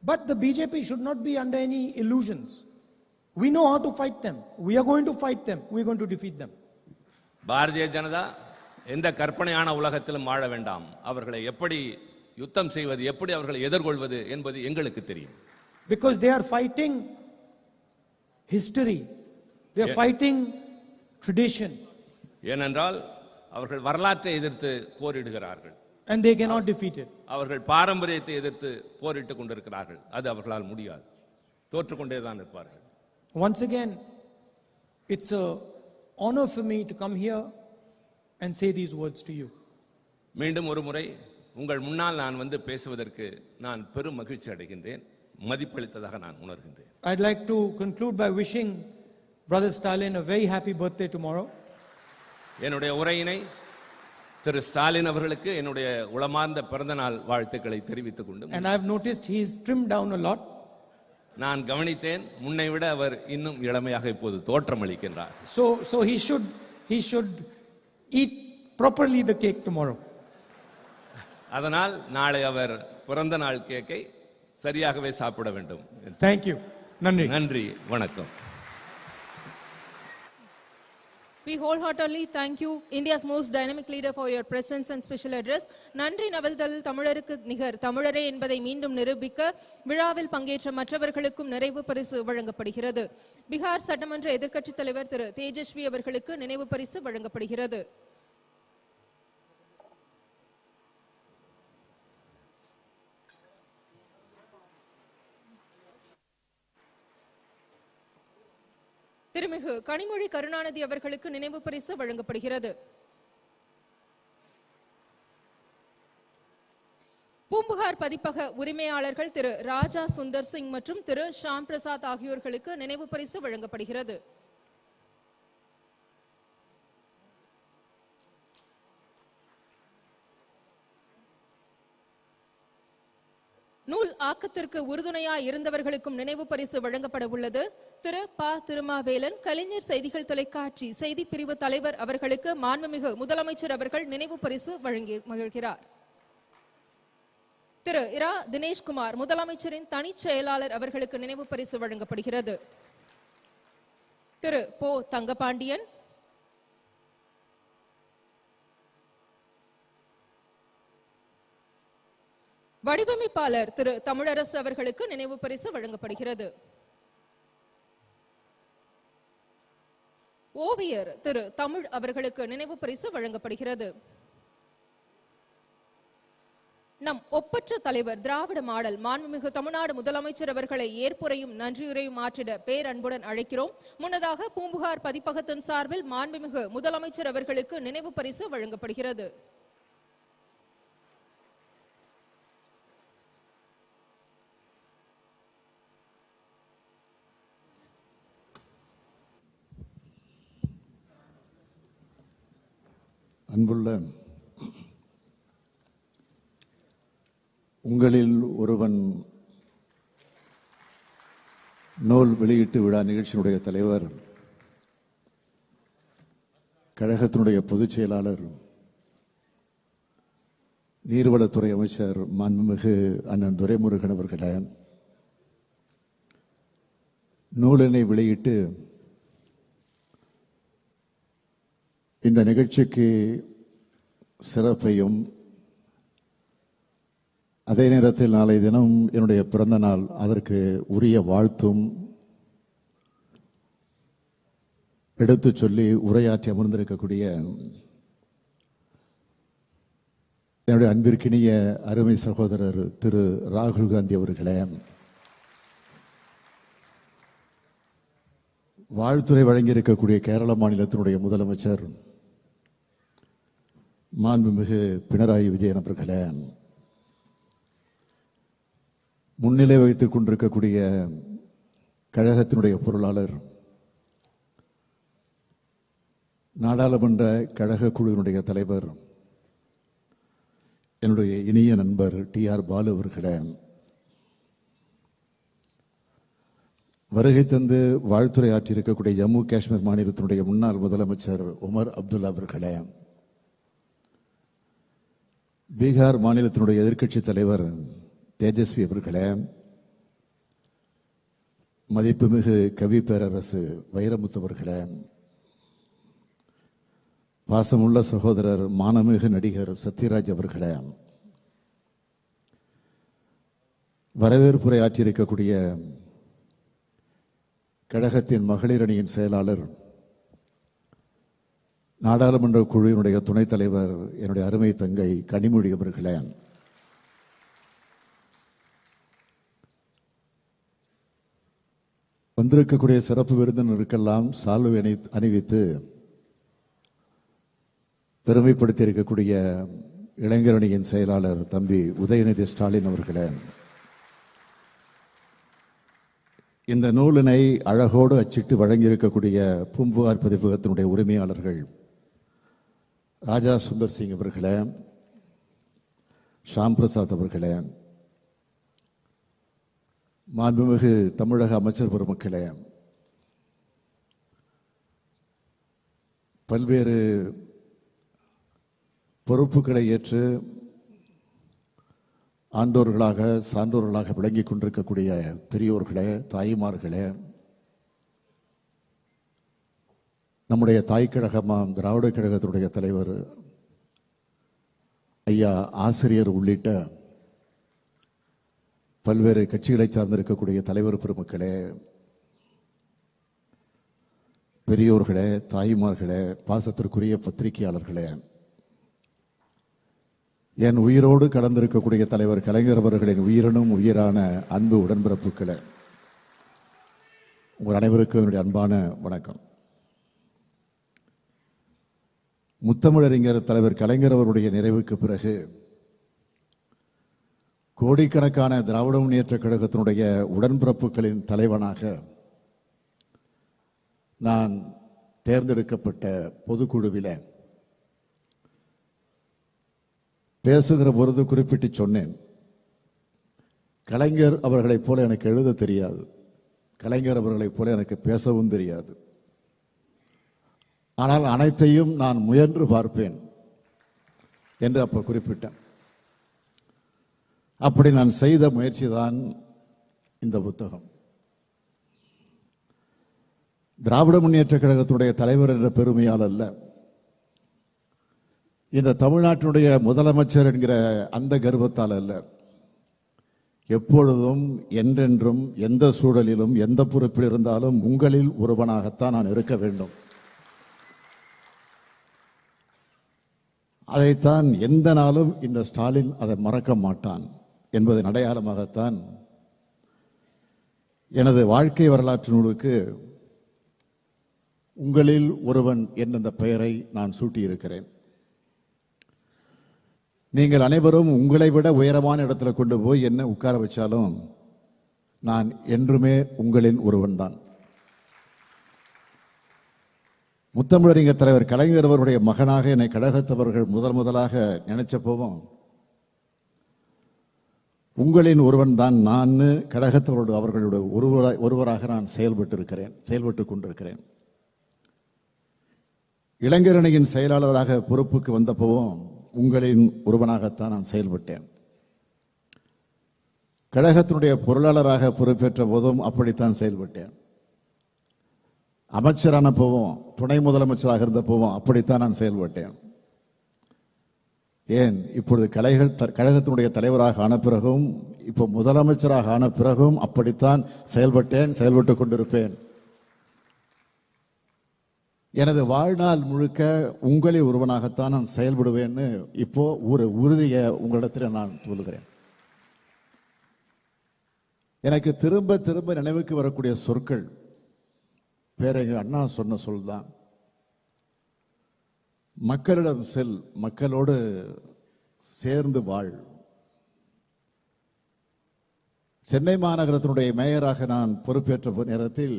But the BJP should not be under any illusions. We know how to fight them. We are going to fight them. We are going to defeat them. Bharatiya Janata எந்த கற்பனையான உலகத்திலும் வாழ வேண்டாம். அவர்களை எப்படி யுத்தம் செய்வது, எப்படி அவர்களை எதிர்கொள்வது என்பது எங்களுக்கு தெரியும். Because they are fighting history. They are fighting tradition. ஏனென்றால் அவர்கள் வரலாற்றை எதிர்த்து போரிடுகிறார்கள். And they cannot defeat it. அவர்கள் பாரம்பரியத்தை எதிர்த்து போரிட்டுக் கொண்டிருக்கிறார்கள். அது அவர்களால் முடியாது. தோற்றுக்கொண்டே தான் இருப்பார்கள். Once again, it's a honor for me to come here and say these words to you. மீண்டும் ஒரு முறை உங்கள் முன்னால் நான் வந்து பேசுவதற்கு நான் பெரும் மகிழ்ச்சி அடைகின்றேன். மதிப்பளித்ததாக நான் உணர்கின்றேன். I'd like to conclude by wishing Brother Stalin a very happy birthday tomorrow. என்னுடைய உரையினை திரு ஸ்டாலின் அவர்களுக்கு என்னுடைய உளமார்ந்த பிறந்தநாள் வாழ்த்துக்களை தெரிவித்துக் கொண்டு, And I've noticed he's trimmed down a lot. நான் கவனித்தேன், முன்னை விட அவர் இன்னும் இளமையாக இப்போது தோற்றமளிக்கின்றார். So he should eat properly the cake tomorrow. அதனால் நாளை அவர் பிறந்த நாள் கேக்கை சரியாகவே சாப்பிட வேண்டும். Thank you. நன்றி. நன்றி, வணக்கம். We wholeheartedly thank you, India's most dynamic leader, for your presence and special address. நன்றி நவல்தல் தமிழருக்கு நிகர் தமிழரே என்பதை மீண்டும் நிரூபிக்க விழாவில் பங்கேற்ற மற்றவர்களுக்கும் நிறைவு பரிசு வழங்கப்படுகிறது. பீகார் சட்டமன்ற எதிர்க்கட்சித் தலைவர் திரு தேஜஸ்வி அவர்களுக்கு நினைவு பரிசு வழங்கப்படுகிறது. திருமிகு கனிமொழி கருணாநிதி அவர்களுக்கு நினைவு பரிசு வழங்கப்படுகிறது. பூம்புகார் பதிப்பக உரிமையாளர்கள் திரு ராஜா சுந்தர் சிங் மற்றும் திரு ஷாம் பிரசாத் ஆகியோர்களுக்கு நினைவு பரிசு வழங்கப்படுகிறது. நூல் ஆக்கத்திற்கு உறுதுணையாய் இருந்தவர்களுக்கும் நினைவு பரிசு வழங்கப்பட உள்ளது. திரு ப. திருமாவேலன், கலைஞர் செய்திகள் தொலைக்காட்சி செய்தி பிரிவு தலைவர் அவர்களுக்கு மாண்புமிகு முதலமைச்சர் அவர்கள் நினைவு பரிசு வழங்கி மகிழ்கிறார். திரு இரா. தினேஷ்குமார், முதலமைச்சரின் தனி செயலாளர் அவர்களுக்கு நினைவு பரிசு வழங்கப்படுகிறது. திரு போ. தங்கபாண்டியன், வடிவமைப்பாளர் திரு தமிழரசு அவர்களுக்கு நினைவு பரிசு வழங்கப்படுகிறது. ஓவியர் திரு தமிழ் அவர்களுக்கு நினைவு பரிசு வழங்கப்படுகிறது. நம் ஒப்பற்ற தலைவர் திராவிட மாடல் மாண்புமிகு தமிழ்நாடு முதலமைச்சர் அவர்களை ஏற்புரையும் நன்றியுரையும் ஆற்றிட பேரன்புடன் அழைக்கிறோம். முன்னதாக பூம்புகார் பதிப்பகத்தின் சார்பில் மாண்புமிகு முதலமைச்சர் அவர்களுக்கு நினைவு பரிசு வழங்கப்படுகிறது. அன்புள்ள உங்களில் ஒருவன் நூல் வெளியீட்டு விழா நிகழ்ச்சியினுடைய தலைவர், கழகத்தினுடைய பொதுச் செயலாளர், நீர்வளத்துறை அமைச்சர் மாண்புமிகு அண்ணன் துரைமுருகன் அவர்களே, நூலினை வெளியிட்டு இந்த நிகழ்ச்சிக்கு சிறப்பையும், அதே நேரத்தில் நாளை தினம் என்னுடைய பிறந்த நாள், அதற்கு உரிய வாழ்த்தும் எடுத்து சொல்லி உரையாற்றி அமர்ந்திருக்கக்கூடிய என்னுடைய அன்பிற்கினிய அருமை சகோதரர் திரு ராகுல் காந்தி அவர்களே, வாழ்த்துரை வழங்கியிருக்கக்கூடிய கேரள மாநிலத்தினுடைய முதலமைச்சர் மாண்புமிகு பினராயி விஜயன் அவர்களே, முன்னிலை வைத்துக் கொண்டிருக்கக்கூடிய கழகத்தினுடைய பொருளாளர் நாடாளுமன்ற கழக குழுவினுடைய தலைவர் என்னுடைய இனிய நண்பர் TR பாலு அவர்களே, வருகை தந்து வாழ்த்துறை ஆற்றியிருக்கக்கூடிய ஜம்மு காஷ்மீர் மாநிலத்தினுடைய முன்னாள் முதலமைச்சர் உமர் அப்துல்லா அவர்களே, பீகார் மாநிலத்தினுடைய எதிர்க்கட்சி தலைவர் தேஜஸ்வி அவர்களே, மதிப்புமிகு கவி பேரரசு வைரமுத்து அவர்களே, பாசமுள்ள சகோதரர் மானமிகு நடிகர் சத்யராஜ் அவர்களே, வரவேற்புரை ஆற்றியிருக்கக்கூடிய கழகத்தின் மகளிர் அணியின் செயலாளர், நாடாளுமன்ற குழுவினுடைய துணைத் தலைவர் என்னுடைய அருமை தங்கை கனிமொழி அவர்களே, வந்திருக்கக்கூடிய சிறப்பு விருந்தினருக்கெல்லாம் சால்வை அணிவித்து பெருமைப்படுத்தி இருக்கக்கூடிய இளைஞரணியின் செயலாளர் தம்பி உதயநிதி ஸ்டாலின் அவர்களே, இந்த நூலினை அழகோடு அச்சிட்டு வழங்கியிருக்கக்கூடிய பூம்புகார் பதிப்பகத்தினுடைய உரிமையாளர்கள் ராஜா சுந்தர் சிங் அவர்களே, ஷாம் பிரசாத் அவர்களே, மாண்புமிகு தமிழக அமைச்சர் பெருமக்களே, பல்வேறு பொறுப்புகளை ஏற்று ஆண்டோர்களாக சான்றோர்களாக விளங்கிக் கொண்டிருக்கக்கூடிய பெரியோர்களே, தாய்மார்களே, நம்முடைய தாய் கழகமாம் திராவிட கழகத்தினுடைய தலைவர் ஐயா ஆசிரியர் உள்ளிட்ட பல்வேறு கட்சிகளை சார்ந்திருக்கக்கூடிய தலைவர் பெருமக்களே, பெரியோர்களே, தாய்மார்களே, பாசத்திற்குரிய பத்திரிகையாளர்களே, என் உயிரோடு கலந்திருக்கக்கூடிய தலைவர் கலைஞர் அவர்களின் உயிரினும் உயிரான அன்பு உடன்பிறப்புகளே, உங்கள் அனைவருக்கும் என்னுடைய அன்பான வணக்கம். முத்தமிழறிஞர் தலைவர் கலைஞர் அவருடைய நிறைவுக்கு பிறகு கோடிக்கணக்கான திராவிட முன்னேற்ற கழகத்தினுடைய உடன்பிறப்புகளின் தலைவனாக நான் தேர்ந்தெடுக்கப்பட்ட பொதுக்குழுவில் பேசுகிற பொழுது குறிப்பிட்டு சொன்னேன், கலைஞர் அவர்களைப் போல எனக்கு எழுத தெரியாது, கலைஞர் அவர்களைப் போல எனக்கு பேசவும் தெரியாது, ஆனால் அனைத்தையும் நான் முயன்று பார்ப்பேன் என்று அப்ப குறிப்பிட்டேன். அப்படி நான் செய்த முயற்சி தான் இந்த புத்தகம். திராவிட முன்னேற்ற கழகத்துடைய தலைவர் என்ற பெருமையால் அல்ல, இந்த தமிழ்நாட்டினுடைய முதலமைச்சர் என்கிற அந்த கர்வத்தால் அல்ல, எப்பொழுதும் என்றென்றும் எந்த சூழலிலும் எந்த பொறுப்பில் இருந்தாலும் உங்களில் ஒருவனாகத்தான் நான் இருக்க வேண்டும். அதைத்தான் எந்த நாளும் இந்த ஸ்டாலின் அதை மறக்க மாட்டான் என்பதன் அடையாளமாகத்தான் எனது வாழ்க்கை வரலாற்று நூலுக்கு உங்களில் ஒருவன் என்ற பெயரை நான் சூட்டியிருக்கிறேன். நீங்கள் அனைவரும் உங்களை விட உயரமான இடத்துல கொண்டு போய் என்ன உட்கார வச்சாலும் நான் என்றுமே உங்களின் ஒருவன் தான். முத்தமிழறிஞர் தலைவர் கலைஞர் அவருடைய மகனாக என்னை கழகத்தவர்கள் முதலாக நினைச்ச போவோம் உங்களின் ஒருவன் தான் நான் கழகத்தவரோடு அவர்களுடைய ஒருவராக நான் செயல்பட்டு கொண்டிருக்கிறேன். இளைஞரணியின் செயலாளராக பொறுப்புக்கு வந்தப்போவும் உங்களின் ஒருவனாகத்தான் நான் செயல்பட்டேன். கழகத்தினுடைய பொருளாளராக பொறுப்பேற்ற போதும் அப்படித்தான் செயல்பட்டேன். அமைச்சரான போவோம், துணை முதலமைச்சராக இருந்த போவோம் அப்படித்தான் நான் செயல்பட்டேன். ஏன் இப்பொழுது கழகத்தினுடைய தலைவராக ஆன பிறகும் இப்போ முதலமைச்சராக ஆன பிறகும் அப்படித்தான் செயல்பட்டு கொண்டிருப்பேன். எனது வாழ்நாள் முழுக்க உங்களில் ஒருவனாகத்தான் நான் செயல்படுவேன்னு இப்போ ஒரு உறுதியை உங்களிடத்தில் நான் சொல்லுகிறேன். எனக்கு திரும்ப திரும்ப நினைவுக்கு வரக்கூடிய சொற்கள் பேரறிஞர் அண்ணா சொன்ன சொல் தான். மக்களிடம் செல், மக்களோடு சேர்ந்து வாழ். சென்னை மாநகரத்தினுடைய மேயராக நான் பொறுப்பேற்ற நேரத்தில்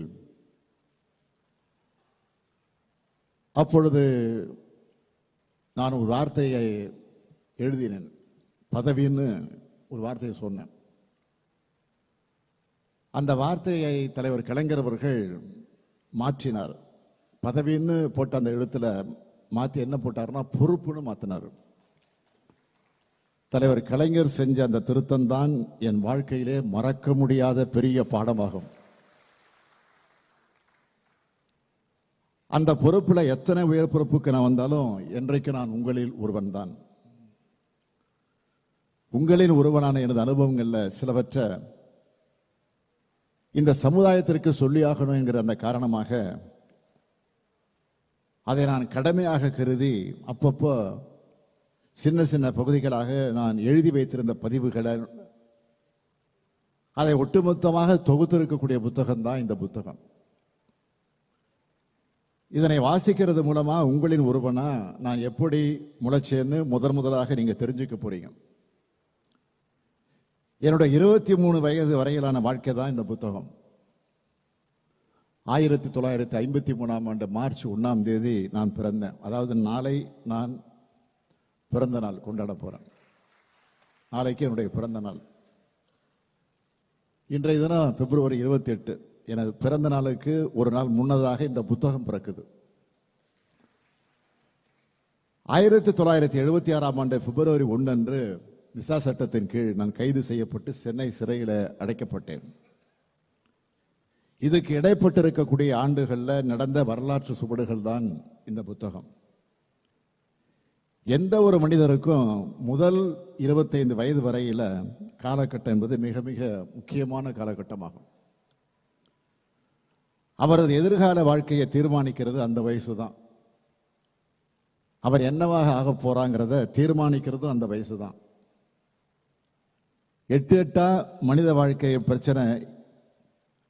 அப்பொழுது நான் ஒரு வார்த்தையை எழுதினேன், பதவின்னு ஒரு வார்த்தையை சொன்னேன். அந்த வார்த்தையை தலைவர் கலைஞர் அவர்கள் மாற்றினார். பதவின்னு போட்ட அந்த எழுத்துல மாற்றி என்ன போட்டார்னா பொறுப்புன்னு மாற்றினார். தலைவர் கலைஞர் செஞ்ச அந்த திருத்தம் தான் என் வாழ்க்கையிலே மறக்க முடியாத பெரிய பாடமாகும். அந்த பொறுப்புல எத்தனை உயர் பொறுப்புக்கு நான் வந்தாலும் என்றைக்கு நான் உங்களில் ஒருவன் தான். உங்களின் ஒருவனான எனது அனுபவங்கள்ல சிலவற்றை இந்த சமுதாயத்திற்கு சொல்லியாகணும் என்கிற அந்த காரணமாக அதை நான் கடமையாக கருதி அப்பப்போ சின்ன சின்ன பகுதிகளாக நான் எழுதி வைத்திருந்த பதிவுகளை அதை ஒட்டுமொத்தமாக தொகுத்திருக்கக்கூடிய புத்தகம் தான் இந்த புத்தகம். இதனை வாசிக்கிறது மூலமா உங்களின் ஒருவனா நான் எப்படி முளைச்சேன்னு முதலாக நீங்க தெரிஞ்சுக்க போறீங்க. என்னுடைய 23 வயது வரையிலான வாழ்க்கை தான் இந்த புத்தகம். 1953ஆம் ஆண்டு மார்ச் 1ஆம் தேதி நான் பிறந்தேன். அதாவது நாளை நான் பிறந்த நாள் கொண்டாட போறேன். நாளைக்கு என்னுடைய பிறந்த நாள். இன்றைய தினம் பிப்ரவரி 28. எனது பிறந்த நாளுக்கு ஒரு நாள் முன்னதாக இந்த புத்தகம் பிறக்குது. 1976ஆம் ஆண்டு பிப்ரவரி 1 அன்று விசா சட்டத்தின் கீழ் நான் கைது செய்யப்பட்டு சென்னை சிறையில் அடைக்கப்பட்டேன். இதுக்கு இடைப்பட்டிருக்கக்கூடிய ஆண்டுகளில் நடந்த வரலாற்று சுவடுகள் தான் இந்த புத்தகம். எந்த ஒரு மனிதருக்கும் முதல் 25 வயது வரையில காலகட்டம் என்பது மிக மிக முக்கியமான காலகட்டமாகும். அவரது எதிர்கால வாழ்க்கையை தீர்மானிக்கிறது அந்த வயசு தான். அவர் என்னவாக ஆக போறாங்கிறத தீர்மானிக்கிறதும் அந்த வயசு தான். 8 மனித வாழ்க்கை பிரச்சனை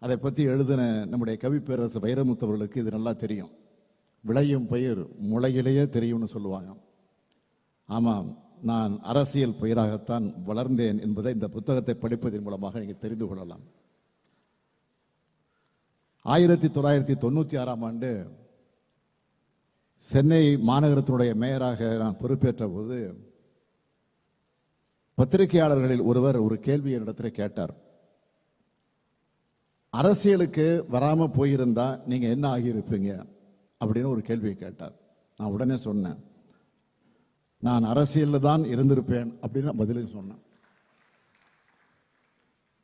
அதை பற்றி எழுதின நம்முடைய கவி பேரரசு வைரமுத்தவர்களுக்கு இது நல்லா தெரியும். விளையும் பயிர் முளையிலேயே தெரியும்னு சொல்லுவாங்க. ஆமாம், நான் அரசியல் பயிராகத்தான் வளர்ந்தேன் என்பதை இந்த புத்தகத்தை படிப்பதன் மூலமாக நீங்கள் தெரிந்து கொள்ளலாம். 1996ஆம் ஆண்டு சென்னை மாநகரத்தினுடைய மேயராக நான் பொறுப்பேற்ற போது பத்திரிகையாளர்களில் ஒருவர் ஒரு கேள்வி என்னிடத்தில் கேட்டார். அரசியலுக்கு வராம போயிருந்தா நீங்க என்ன ஆகியிருப்பீங்க அப்படின்னு ஒரு கேள்வியை கேட்டார். நான் உடனே சொன்னேன், நான் அரசியலில் தான் இருந்திருப்பேன் அப்படின்னு பதிலுக்கு சொன்னேன்.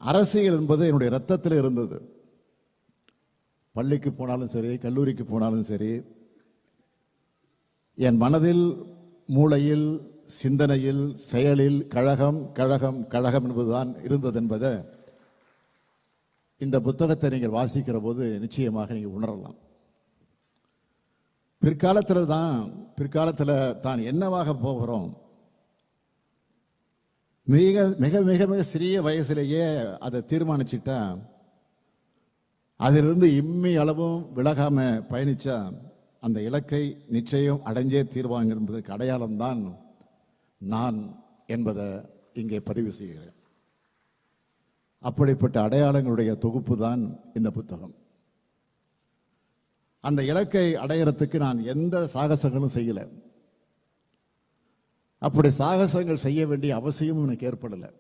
அரசியல் என்பது என்னுடைய ரத்தத்தில் இருந்தது. பள்ளிக்கு போனாலும் சரி, கல்லூரிக்கு போனாலும் சரி, என் மனதில், மூளையில், சிந்தனையில், செயலில் கழகம் கழகம் கழகம் என்பதுதான் இருந்தது என்பதை இந்த புத்தகத்தை நீங்கள் வாசிக்கிற போது நிச்சயமாக நீங்கள் உணரலாம். பிற்காலத்தில் தான் என்னவாக போகிறோம், மிக மிக மிக மிக சிறிய வயசிலேயே அதை தீர்மானிச்சுட்டா, அதிலிருந்து இம்மி அளவும் விலகாம பயணிச்சா அந்த இலக்கை நிச்சயம் அடைஞ்சே தீர்வாங்க என்பதற்கு அடையாளம் தான் நான் என்பதை இங்கே பதிவு செய்கிறேன். அப்படிப்பட்ட அடையாளங்களுடைய தொகுப்பு தான் இந்த புத்தகம். அந்த இலக்கை அடையறதுக்கு நான் எந்த சாகசங்களும் செய்யல. அப்படி சாகசங்கள் செய்ய வேண்டிய அவசியமும் எனக்கு ஏற்படலை.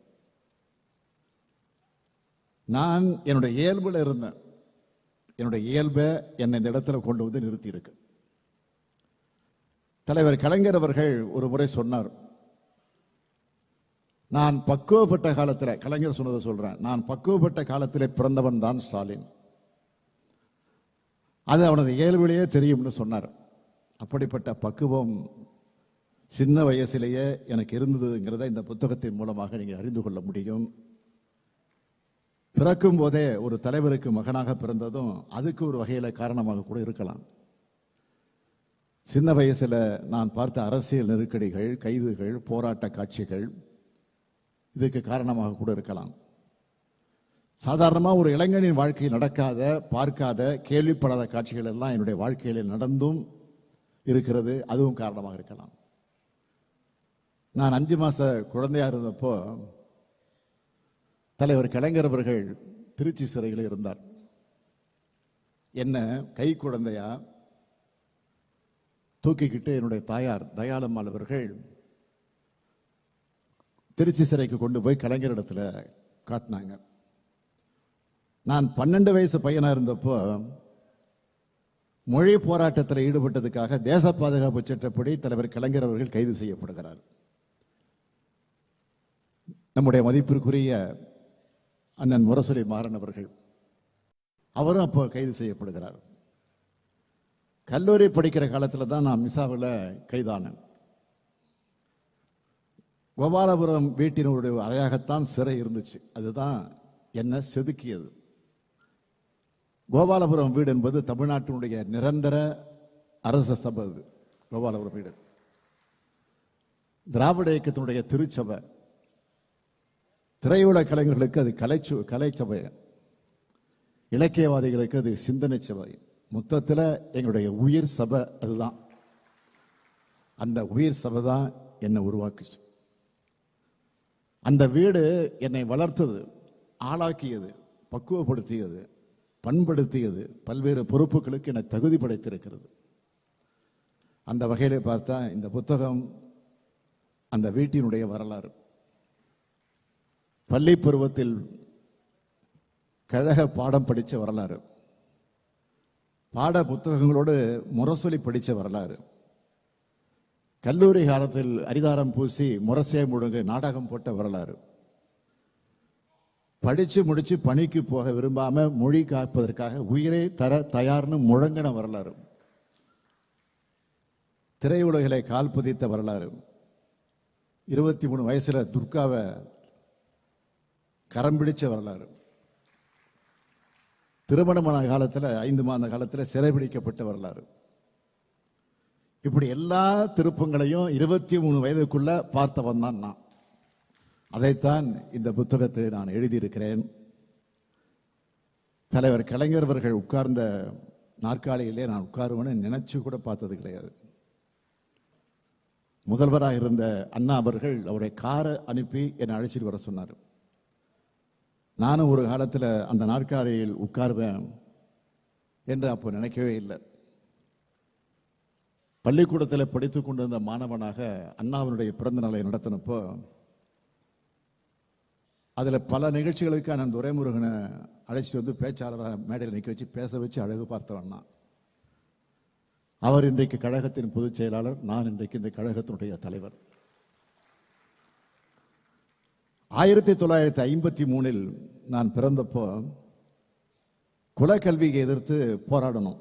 நான் என்னுடைய இயல்புல இருந்தேன். என்னுடைய இயல்பை என்னை இந்த இடத்துல கொண்டு வந்து நிறுத்தி இருக்கு. தலைவர் கலைஞர் அவர்கள் ஒரு முறை சொன்னார், நான் பக்குவப்பட்ட காலத்தில், கலைஞர் சொன்னதை சொல்றேன், நான் பக்குவப்பட்ட காலத்தில் பிறந்தவன் தான் ஸ்டாலின். அது அவனது இயல்பிலேயே தெரியும்னு சொன்னார். அப்படிப்பட்ட பக்குவம் சின்ன வயசிலேயே எனக்கு இருந்ததுங்கிறத இந்த புத்தகத்தின் மூலமாக நீங்கள் அறிந்து கொள்ள முடியும். பிறக்கும் போதே ஒரு தலைவருக்கு மகனாக பிறந்ததும் அதுக்கு ஒரு வகையில காரணமாக கூட இருக்கலாம். சின்ன வயசுல நான் பார்த்த அரசியல் நெருக்கடிகள், கைதுகள், போராட்ட காட்சிகள் இதுக்கு காரணமாக கூட இருக்கலாம். சாதாரணமாக ஒரு இளைஞனின் வாழ்க்கையில் நடக்காத, பார்க்காத, கேள்விப்படாத காட்சிகள் எல்லாம் என்னுடைய வாழ்க்கையில் நடந்தும் இருக்கிறது. அதுவும் காரணமாக இருக்கலாம். நான் 5 மாச குழந்தையா இருந்தப்போ தலைவர் கலைஞர் அவர்கள் திருச்சி சிறையில் இருந்தார். என்ன கை குழந்தையா தூக்கிக்கிட்டு என்னுடைய தாயார் தயாளம்மாள் அவர்கள் திருச்சி சிறைக்கு கொண்டு போய் கலைஞர் இடத்துல காட்டினாங்க. நான் 12 வயசு பையனா இருந்தப்போ மொழி போராட்டத்தில் ஈடுபட்டதுக்காக தேச பாதுகாப்பு சட்டப்படி தலைவர் கலைஞர் அவர்கள் கைது செய்யப்படுகிறார். நம்முடைய மதிப்பிற்குரிய அண்ணன் முரசொலி மாறன் அவர்கள் அவரும் அப்போ கைது செய்யப்படுகிறார். கல்லூரி படிக்கிற காலத்தில் தான் நான் மிசாவில் கைதானேன். கோபாலபுரம் வீட்டினுடைய அறையாகத்தான் சிறை இருந்துச்சு. அதுதான் என்ன செதுக்கியது. கோபாலபுரம் வீடு என்பது தமிழ்நாட்டினுடைய நிரந்தர அரச சபை. அது கோபாலபுரம் வீடு திராவிட இயக்கத்தினுடைய திருச்சபை. திரையுலக கலைஞர்களுக்கு அது கலைச்சபை, இலக்கியவாதிகளுக்கு அது சிந்தனை சபை. மொத்தத்தில் எங்களுடைய உயிர் சபை அதுதான். அந்த உயிர் சபை தான் என்னை உருவாக்குச்சு. அந்த வீடு என்னை வளர்த்தது, ஆளாக்கியது, பக்குவப்படுத்தியது, பண்படுத்தியது, பல்வேறு பொறுப்புகளுக்கு என்னை தகுதி படைத்திருக்கிறது. அந்த வகையிலே பார்த்தா இந்த புத்தகம் அந்த வீட்டினுடைய வரலாறு. பள்ளி பருவத்தில் கழக பாடம் படித்த வரலாறு, பாட புத்தகங்களோடு முரசொலி படித்த வரலாறு, கல்லூரி காலத்தில் அரிதாரம் பூசி முரசே முழுங்க நாடகம் போட்ட வரலாறு, படிச்சு முடிச்சு பணிக்கு போக விரும்பாம மொழி காப்பதற்காக உயிரை தர தயார்னு முழங்கின வரலாறு, திரையுலகிலே கால் பதித்த வரலாறு, 23 வயசுல துர்காவை கரம் பிடிச்ச வரலாறு, திருமணமான காலத்தில் 5 மாத காலத்தில் சிறைபிடிக்கப்பட்ட வரலாறு. இப்படி எல்லா திருப்பங்களையும் 23 வயதுக்குள்ள பார்த்தவன் தான் நான். அதைத்தான் இந்த புத்தகத்தை நான் எழுதியிருக்கிறேன். தலைவர் கலைஞர் அவர்கள் உட்கார்ந்த நாற்காலியிலே நான் உட்காருவேன்னு நினைச்சு கூட பார்த்தது கிடையாது. முதல்வராக இருந்த அண்ணா அவர்கள் அவருடைய காரை அனுப்பி என்னை அழைச்சிட்டு வர சொன்னார். நானும் ஒரு காலத்தில் அந்த நாற்காலியில் உட்காருவேன் என்று அப்போ நினைக்கவே இல்லை. பள்ளிக்கூடத்தில் படித்துக் கொண்டிருந்த மாணவனாக அண்ணாவினுடைய பிறந்த நாளை நடத்தினப்போ அதில் பல நிகழ்ச்சிகளுக்கு நான் துரைமுருகனை அழைச்சிட்டு வந்து பேச்சாளராக மேடையில் நிற்க வச்சு பேச வச்சு அழகு பார்த்தவண்ணா. அவர் இன்றைக்கு கழகத்தின் பொதுச் செயலாளர், நான் இன்றைக்கு இந்த கழகத்தினுடைய தலைவர். 1953 நான் பிறந்தப்போ குலக்கல்வியை எதிர்த்து போராடணும்.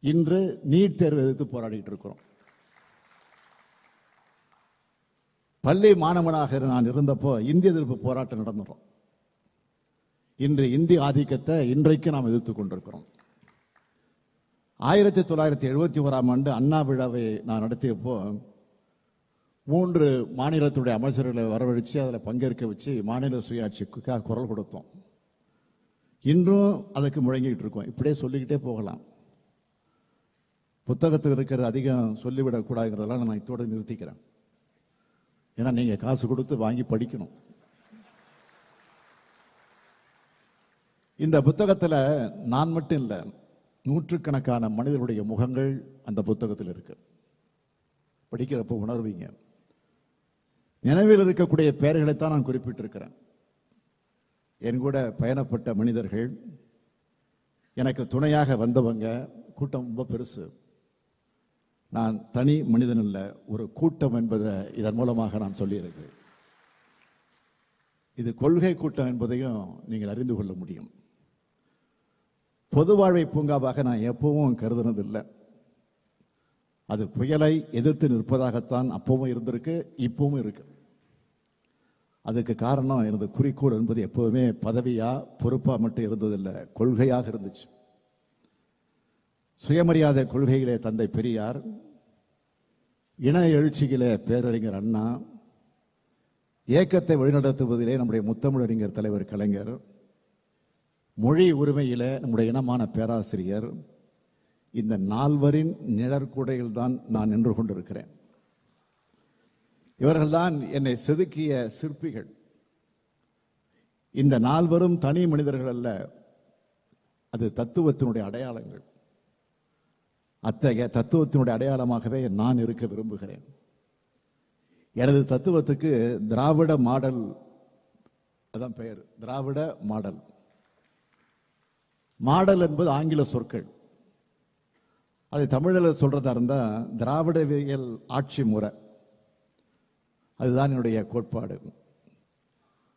இன்று நீட் தேர்வு எதிர்த்து போராடிட்டு இருக்கிறோம். பள்ளி மாணவனாக நான் இருந்தப்போ இந்திய எதிர்ப்பு போராட்டம் நடந்துடும். இன்று இந்திய ஆதிக்கத்தை இன்றைக்கு நாம் எதிர்த்து கொண்டிருக்கிறோம். 1971 அண்ணா விழாவை நான் நடத்தியப்போ 3 மாநிலத்துடைய அமைச்சர்களை வரவழைச்சு அதில் பங்கேற்க வச்சு மாநில சுயாட்சிக்காக குரல் கொடுத்தோம். இன்றும் அதுக்கு முழங்கிட்டு இருக்கோம். இப்படியே சொல்லிக்கிட்டே போகலாம். புத்தகத்தில் இருக்கிறது அதிகம் சொல்லிவிடக்கூடாதுங்கிறதெல்லாம் நான் இதோட நிறுத்திக்கிறேன். ஏன்னா நீங்க காசு கொடுத்து வாங்கி படிக்கணும். இந்த புத்தகத்தில் நான் மட்டும் இல்லை, நூற்றுக்கணக்கான மனிதர்களுடைய முகங்கள் அந்த புத்தகத்தில் இருக்கு. படிக்கிறப்போ உணர்வீங்க. நினைவில் இருக்கக்கூடிய பெயர்களைத்தான் நான் குறிப்பிட்டிருக்கிறேன். என் கூட பயணப்பட்ட மனிதர்கள், எனக்கு துணையாக வந்தவங்க, கூட்டம் ரொம்ப பெருசு. நான் தனி மனிதன் அல்ல, ஒரு கூட்டம் என்பதை இதன் மூலமாக நான் சொல்லியிருக்கிறேன். இது கொள்கை கூட்டம் என்பதையும் நீங்கள் அறிந்து கொள்ள முடியும். பொது வாழ்வை பூங்காவாக நான் எப்பவும் கருதுனதில்லை. அது புயலை எதிர்த்து நிற்பதாகத்தான் அப்பவும் இருந்திருக்கு, இப்பவும் இருக்கு. அதுக்கு காரணம் எனது குறிக்கோள் என்பது எப்போதுமே பதவியா பொறுப்பா மட்டும் இருந்ததில்லை, கொள்கையாக இருந்துச்சு. சுயமரியாதை கொள்கையிலே தந்தை பெரியார், இன எழுச்சியிலே பேரறிஞர் அண்ணா, இயக்கத்தை வழிநடத்துவதிலே நம்முடைய முத்தமிழறிஞர் தலைவர் கலைஞர், மொழி உரிமையிலே நம்முடைய இனமான பேராசிரியர், இந்த 4வரின் நிழற்குடையில் தான் நான் நின்று கொண்டிருக்கிறேன். இவர்கள்தான் என்னை செதுக்கிய சிற்பிகள். இந்த 4வரும் தனி மனிதர்கள் அல்ல, அது தத்துவத்தினுடைய அடையாளங்கள். அத்தகைய தத்துவத்தினுடைய அடையாளமாகவே நான் இருக்க விரும்புகிறேன். எனது தத்துவத்துக்கு திராவிட மாடல் அதான் பெயர். திராவிட மாடல். மாடல் என்பது ஆங்கில சொற்கள். அதை தமிழில் சொல்றதா இருந்தா திராவிடவியல் ஆட்சி முறை. அதுதான் என்னுடைய கோட்பாடு.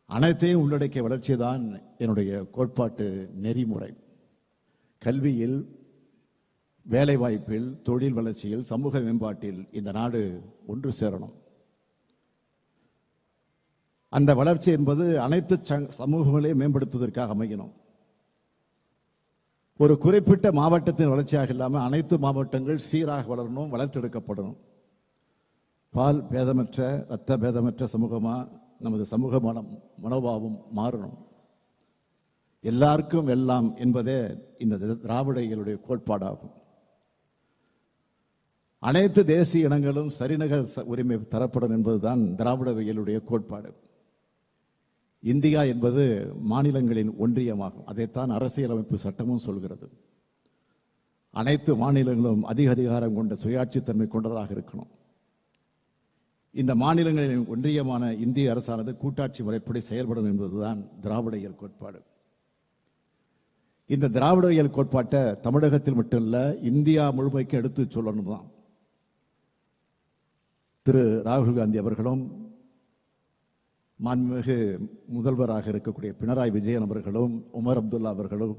அனைத்தையும் உள்ளடக்கிய வளர்ச்சி தான் என்னுடைய கோட்பாட்டு நெறிமுறை. கல்வியில், வேலைவாய்ப்பில், தொழில் வளர்ச்சியில், சமூக மேம்பாட்டில் இந்த நாடு ஒன்று சேரணும். அந்த வளர்ச்சி என்பது அனைத்து சமூகங்களையும் மேம்படுத்துவதற்காக அமையணும். ஒரு குறிப்பிட்ட மாவட்டத்தின் வளர்ச்சியாக இல்லாமல் அனைத்து மாவட்டங்கள் சீராக வளரணும், வளர்த்தெடுக்கப்படணும். பால் பேதமற்ற, இரத்த பேதமற்ற சமூகமா நமது சமூக மனோபாவம் மாறணும். எல்லாருக்கும் எல்லாம் என்பதே இந்த திராவிடர்களுடைய கோட்பாடாகும். அனைத்து தேசிய இனங்களும் சரிநிகர் உரிமை தரப்படும் என்பதுதான் திராவிடவியலுடைய கோட்பாடு. இந்தியா என்பது மாநிலங்களின் ஒன்றியமாகும். அதைத்தான் அரசியலமைப்பு சட்டமும் சொல்கிறது. அனைத்து மாநிலங்களும் அதிக அதிகாரம் கொண்ட சுயாட்சித்தன்மை கொண்டதாக இருக்கணும். இந்த மாநிலங்களின் ஒன்றியமான இந்திய அரசானது கூட்டாட்சி முறைப்படி செயல்படும் என்பதுதான் திராவிடவியல் கோட்பாடு. இந்த திராவிடவியல் கோட்பாட்டை தமிழகத்தில் மட்டுமல்ல, இந்தியா முழுமைக்கு எடுத்து சொல்லணும் தான் திரு ராகுல் காந்தி அவர்களும், மாண்புமிகு முதல்வராக இருக்கக்கூடிய பினராயி விஜயன் அவர்களும், உமர் அப்துல்லா அவர்களும்,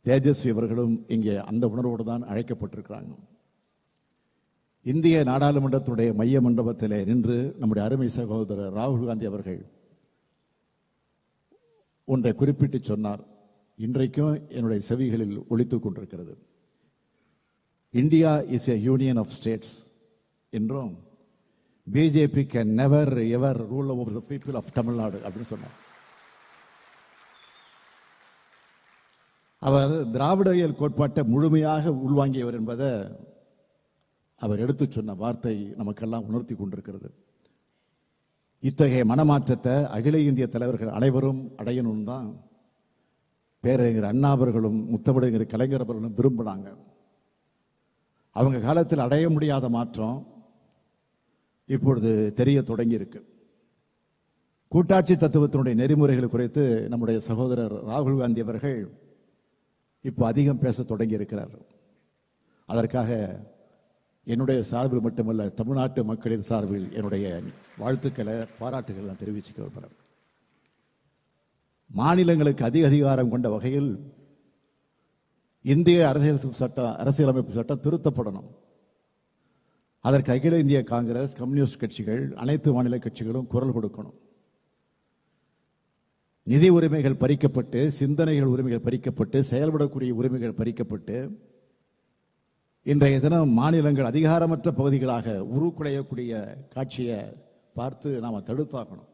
தேஜஸ்வி அவர்களும் இங்கே அந்த உணர்வோடு தான் அழைக்கப்பட்டிருக்கிறாங்க. இந்திய நாடாளுமன்றத்துடைய மைய மண்டபத்திலே நின்று நம்முடைய அருமை சகோதரர் ராகுல் காந்தி அவர்கள் ஒன்றை குறிப்பிட்டு சொன்னார். இன்றைக்கும் என்னுடைய செவிகளில் ஒலித்துக் கொண்டிருக்கிறது. India is a union of states என்றும் BJP can never ever rule over the people of Tamil Nadu அப்படின்னு சொன்னார். அவர் திராவிடவியல் கோட்பாட்டை முழுமையாக உள்வாங்கியவர் என்பதை அவர் எடுத்து சொன்ன வார்த்தை நமக்கெல்லாம் உணர்த்தி கொண்டிருக்கிறது. இத்தகைய மனமாற்றத்தை அகில இந்திய தலைவர்கள் அனைவரும் அடையணும் தான் பேரறிஞர் அண்ணா அவர்களும் முத்தமிழறிஞர் கலைஞர் அவர்களும் விரும்பினாங்க. அவங்க காலத்தில் அடைய முடியாத மாற்றம் இப்பொழுது தெரிய தொடங்கி இருக்கு. கூட்டாட்சி தத்துவத்தினுடைய நெறிமுறைகள் குறித்து நம்முடைய சகோதரர் ராகுல் காந்தி அவர்கள் இப்போ அதிகம் பேச தொடங்கி இருக்கிறார். அதற்காக என்னுடைய சார்பில் மட்டுமல்ல, தமிழ்நாட்டு மக்களின் சார்பில் என்னுடைய வாழ்த்துக்களை, பாராட்டுகளை நான் தெரிவிச்சுக்க விரும்புகிறேன். மாநிலங்களுக்கு அதிக அதிகாரம் கொண்ட வகையில் இந்திய அரசியலமைப்பு சட்டம் திருத்தப்படணும். அதற்கு அகில இந்திய காங்கிரஸ், கம்யூனிஸ்ட் கட்சிகள், அனைத்து மாநில கட்சிகளும் குரல் கொடுக்கணும். நிதி உரிமைகள் பறிக்கப்பட்டு, சிந்தனைகள் உரிமைகள் பறிக்கப்பட்டு, செயல்படக்கூடிய உரிமைகள் பறிக்கப்பட்டு, இன்றைய தினம் மாநிலங்கள் அதிகாரமற்ற பகுதிகளாக உருக்குலையக்கூடிய காட்சியை பார்த்து நாம் தடுத்தாக்கணும்.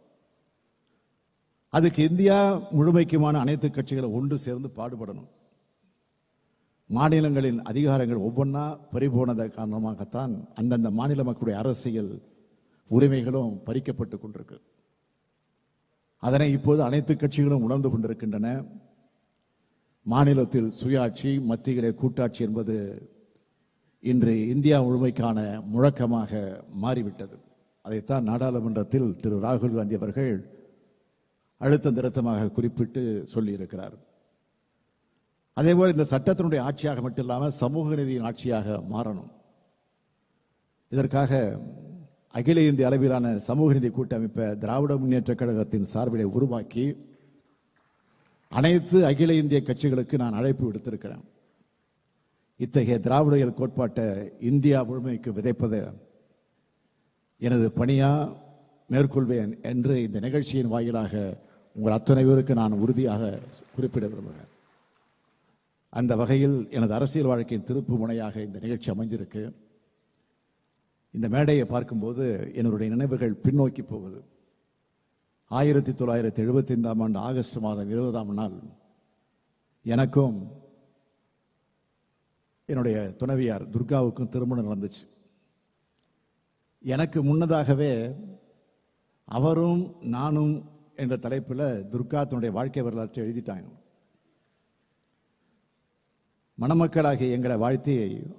அதுக்கு இந்தியா முழுமைக்குமான அனைத்து கட்சிகளும் ஒன்று சேர்ந்து பாடுபடணும். மாநிலங்களின் அதிகாரங்கள் ஒவ்வொன்றா பறிபோனத காரணமாகத்தான் அந்தந்த மாநில மக்களுடைய அரசியல் உரிமைகளும் பறிக்கப்பட்டு கொண்டிருக்கு. அதனை இப்போது அனைத்து கட்சிகளும் உணர்ந்து கொண்டிருக்கின்றன. மாநிலத்தில் சுயாட்சி, மத்தியிலே கூட்டாட்சி என்பது இன்று இந்தியா முழுமைக்கான முழக்கமாக மாறிவிட்டது. அதைத்தான் நாடாளுமன்றத்தில் திரு ராகுல் காந்தி அவர்கள் அழுத்தம் திருத்தமாக குறிப்பிட்டு சொல்லியிருக்கிறார். அதேபோல் இந்த சட்டத்தினுடைய ஆட்சியாக மட்டும் இல்லாமல் சமூக நீதியின் ஆட்சியாக மாறணும். இதற்காக அகில இந்திய அளவிலான சமூக நீதி கூட்டமைப்பை திராவிட முன்னேற்ற கழகத்தின் சார்பிலே உருவாக்கி அனைத்து அகில இந்திய கட்சிகளுக்கு நான் அழைப்பு விடுத்திருக்கிறேன். இத்தகைய திராவிடவியல் கோட்பாட்டை இந்தியா முழுமைக்கு விதைப்பது எனது பணியா மேற்கொள்வேன் என்று இந்த நிகழ்ச்சியின் வாயிலாக உங்கள் அத்தனை பேருக்கு நான் உறுதியாக குறிப்பிட விரும்புகிறேன். அந்த வகையில் எனது அரசியல் வாழ்க்கையின் திருப்பு முனையாக இந்த நிகழ்ச்சி அமைஞ்சிருக்கு. இந்த மேடையை பார்க்கும்போது என்னுடைய நினைவுகள் பின்னோக்கி போகுது. 1975 ஆண்டு ஆகஸ்ட் மாதம் 20ஆம் நாள் எனக்கும் என்னுடைய துணைவியார் துர்காவுக்கும் திருமணம் நடந்துச்சு. எனக்கு முன்னதாகவே அவரும் நானும் என்ற தலைப்பில் துர்கா தன்னுடைய வாழ்க்கை வரலாற்றை எழுதிட்டாங்க. மணமக்களாகிய எங்களை வாழ்த்தி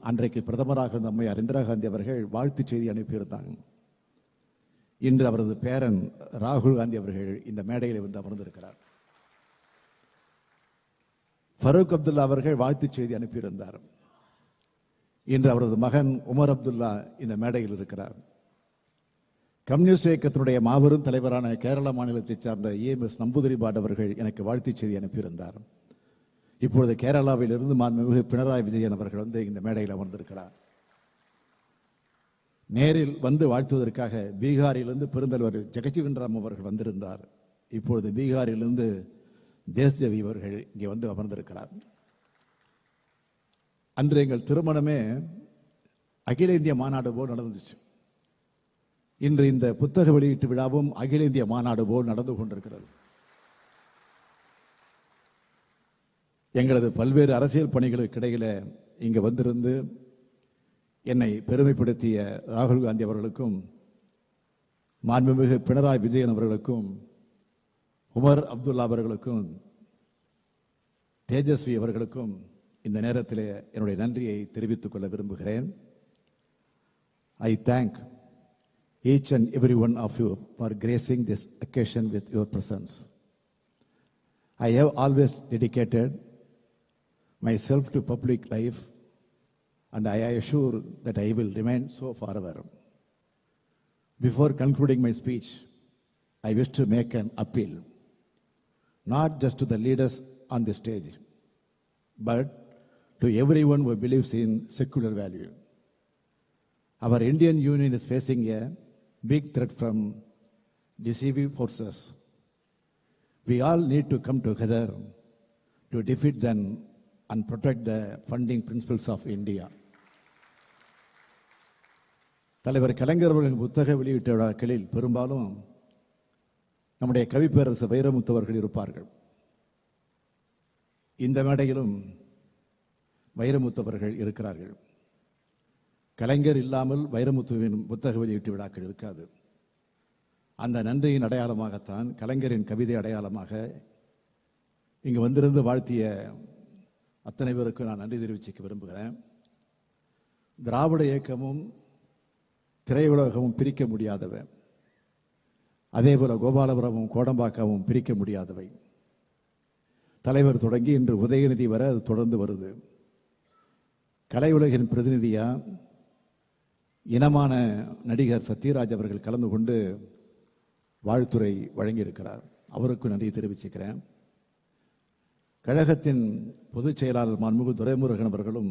அன்றைக்கு பிரதமராக இருந்த அம்மையார் இந்திரா காந்தி அவர்கள் வாழ்த்து செய்தி அனுப்பியிருந்தாங்க. இன்று அவரது பேரன் ராகுல் காந்தி அவர்கள் இந்த மேடையில் வந்து அமர்ந்திருக்கிறார். ஃபரூக் அப்துல்லா அவர்கள் வாழ்த்து செய்தி அனுப்பியிருந்தார். இன்று அவரது மகன் உமர் அப்துல்லா இந்த மேடையில் இருக்கிறார். கம்யூனிஸ்ட் இயக்கத்தினுடைய மாபெரும் தலைவரான கேரள மாநிலத்தைச் சார்ந்த EMS நம்பூதிரிபாட் அவர்கள் எனக்கு வாழ்த்து செய்தி அனுப்பியிருந்தார். இப்பொழுது கேரளாவில் இருந்து மாண்புமிகு பினராயி விஜயன் அவர்கள் வந்து இந்த மேடையில் அமர்ந்திருக்கிறார். நேரில் வந்து வாழ்த்துவதற்காக பீகாரிலிருந்து பெருந்தலைவர் ஜெகஜீவன் ராம் அவர்கள் வந்திருந்தார். இப்பொழுது பீகாரிலிருந்து தேஸ்ஜவி அவர்கள் இங்கே வந்து அமர்ந்திருக்கிறார். அன்று எங்கள் திருமணமே அகில இந்திய மாநாடு போல் நடந்துச்சு. இன்று இந்த புத்தக வெளியீட்டு விழாவும் அகில இந்திய மாநாடு போல் நடந்து கொண்டிருக்கிறது. எங்களது பல்வேறு அரசியல் பணிகளுக்கு இடையில இங்கு வந்திருந்து என்னை பெருமைப்படுத்திய ராகுல் காந்தி அவர்களுக்கும் மாண்புமிகு பினராயி விஜயன் அவர்களுக்கும் உமர் அப்துல்லா அவர்களுக்கும் தேஜஸ்வி அவர்களுக்கும் இந்த நேரத்தில் என்னுடைய நன்றியை தெரிவித்துக் கொள்ள விரும்புகிறேன். I thank each and every one of you for gracing this occasion with your presence. I have always dedicated myself to public life, and I assure that I will remain so forever. Before concluding my speech, I wish to make an appeal, not just to the leaders on the stage, but to everyone who believes in secular value. Our Indian Union is facing a big threat from deceiving forces. We all need to come together to defeat them and protect the funding principles of India. தலைவர் கலைஞர் அவர்களின் புத்தக வெளியீட்டு விழாக்களில் பெரும்பாலும் நம்முடைய கவிப்பேரரசு வைரமுத்து அவர்கள் இருப்பார்கள். இந்த மேடையிலும் வைரமுத்து அவர்கள் இருக்கிறார்கள். கலைஞர் இல்லாமல் வைரமுத்துவின் புத்தக வெளியீட்டு விழாக்கள் இருக்காது. அந்த நன்றியின் அடையாளமாகத்தான் கலைஞரின் கவிதை அடையாளமாக இங்கு வந்திருந்து வாழ்த்திய அத்தனை பேருக்கு நான் நன்றி தெரிவிச்சுக்க விரும்புகிறேன். திராவிட இயக்கமும் திரையுலகமும் பிரிக்க முடியாதவை. அதேபோல கோபாலபுரமும் கோடம்பாக்கமும் பிரிக்க முடியாதவை. தலைவர் தொடங்கி இன்று உதயநிதி வரை அது தொடர்ந்து வருது. கலை உலகின் பிரதிநிதியா இனமான நடிகர் சத்யராஜ் அவர்கள் கலந்து கொண்டு வாழ்த்துரை வழங்கியிருக்கிறார். அவருக்கு நன்றி தெரிவிச்சுக்கிறேன். கழகத்தின் பொதுச் செயலாளர் மாண்புமிகு துரைமுருகன் அவர்களும்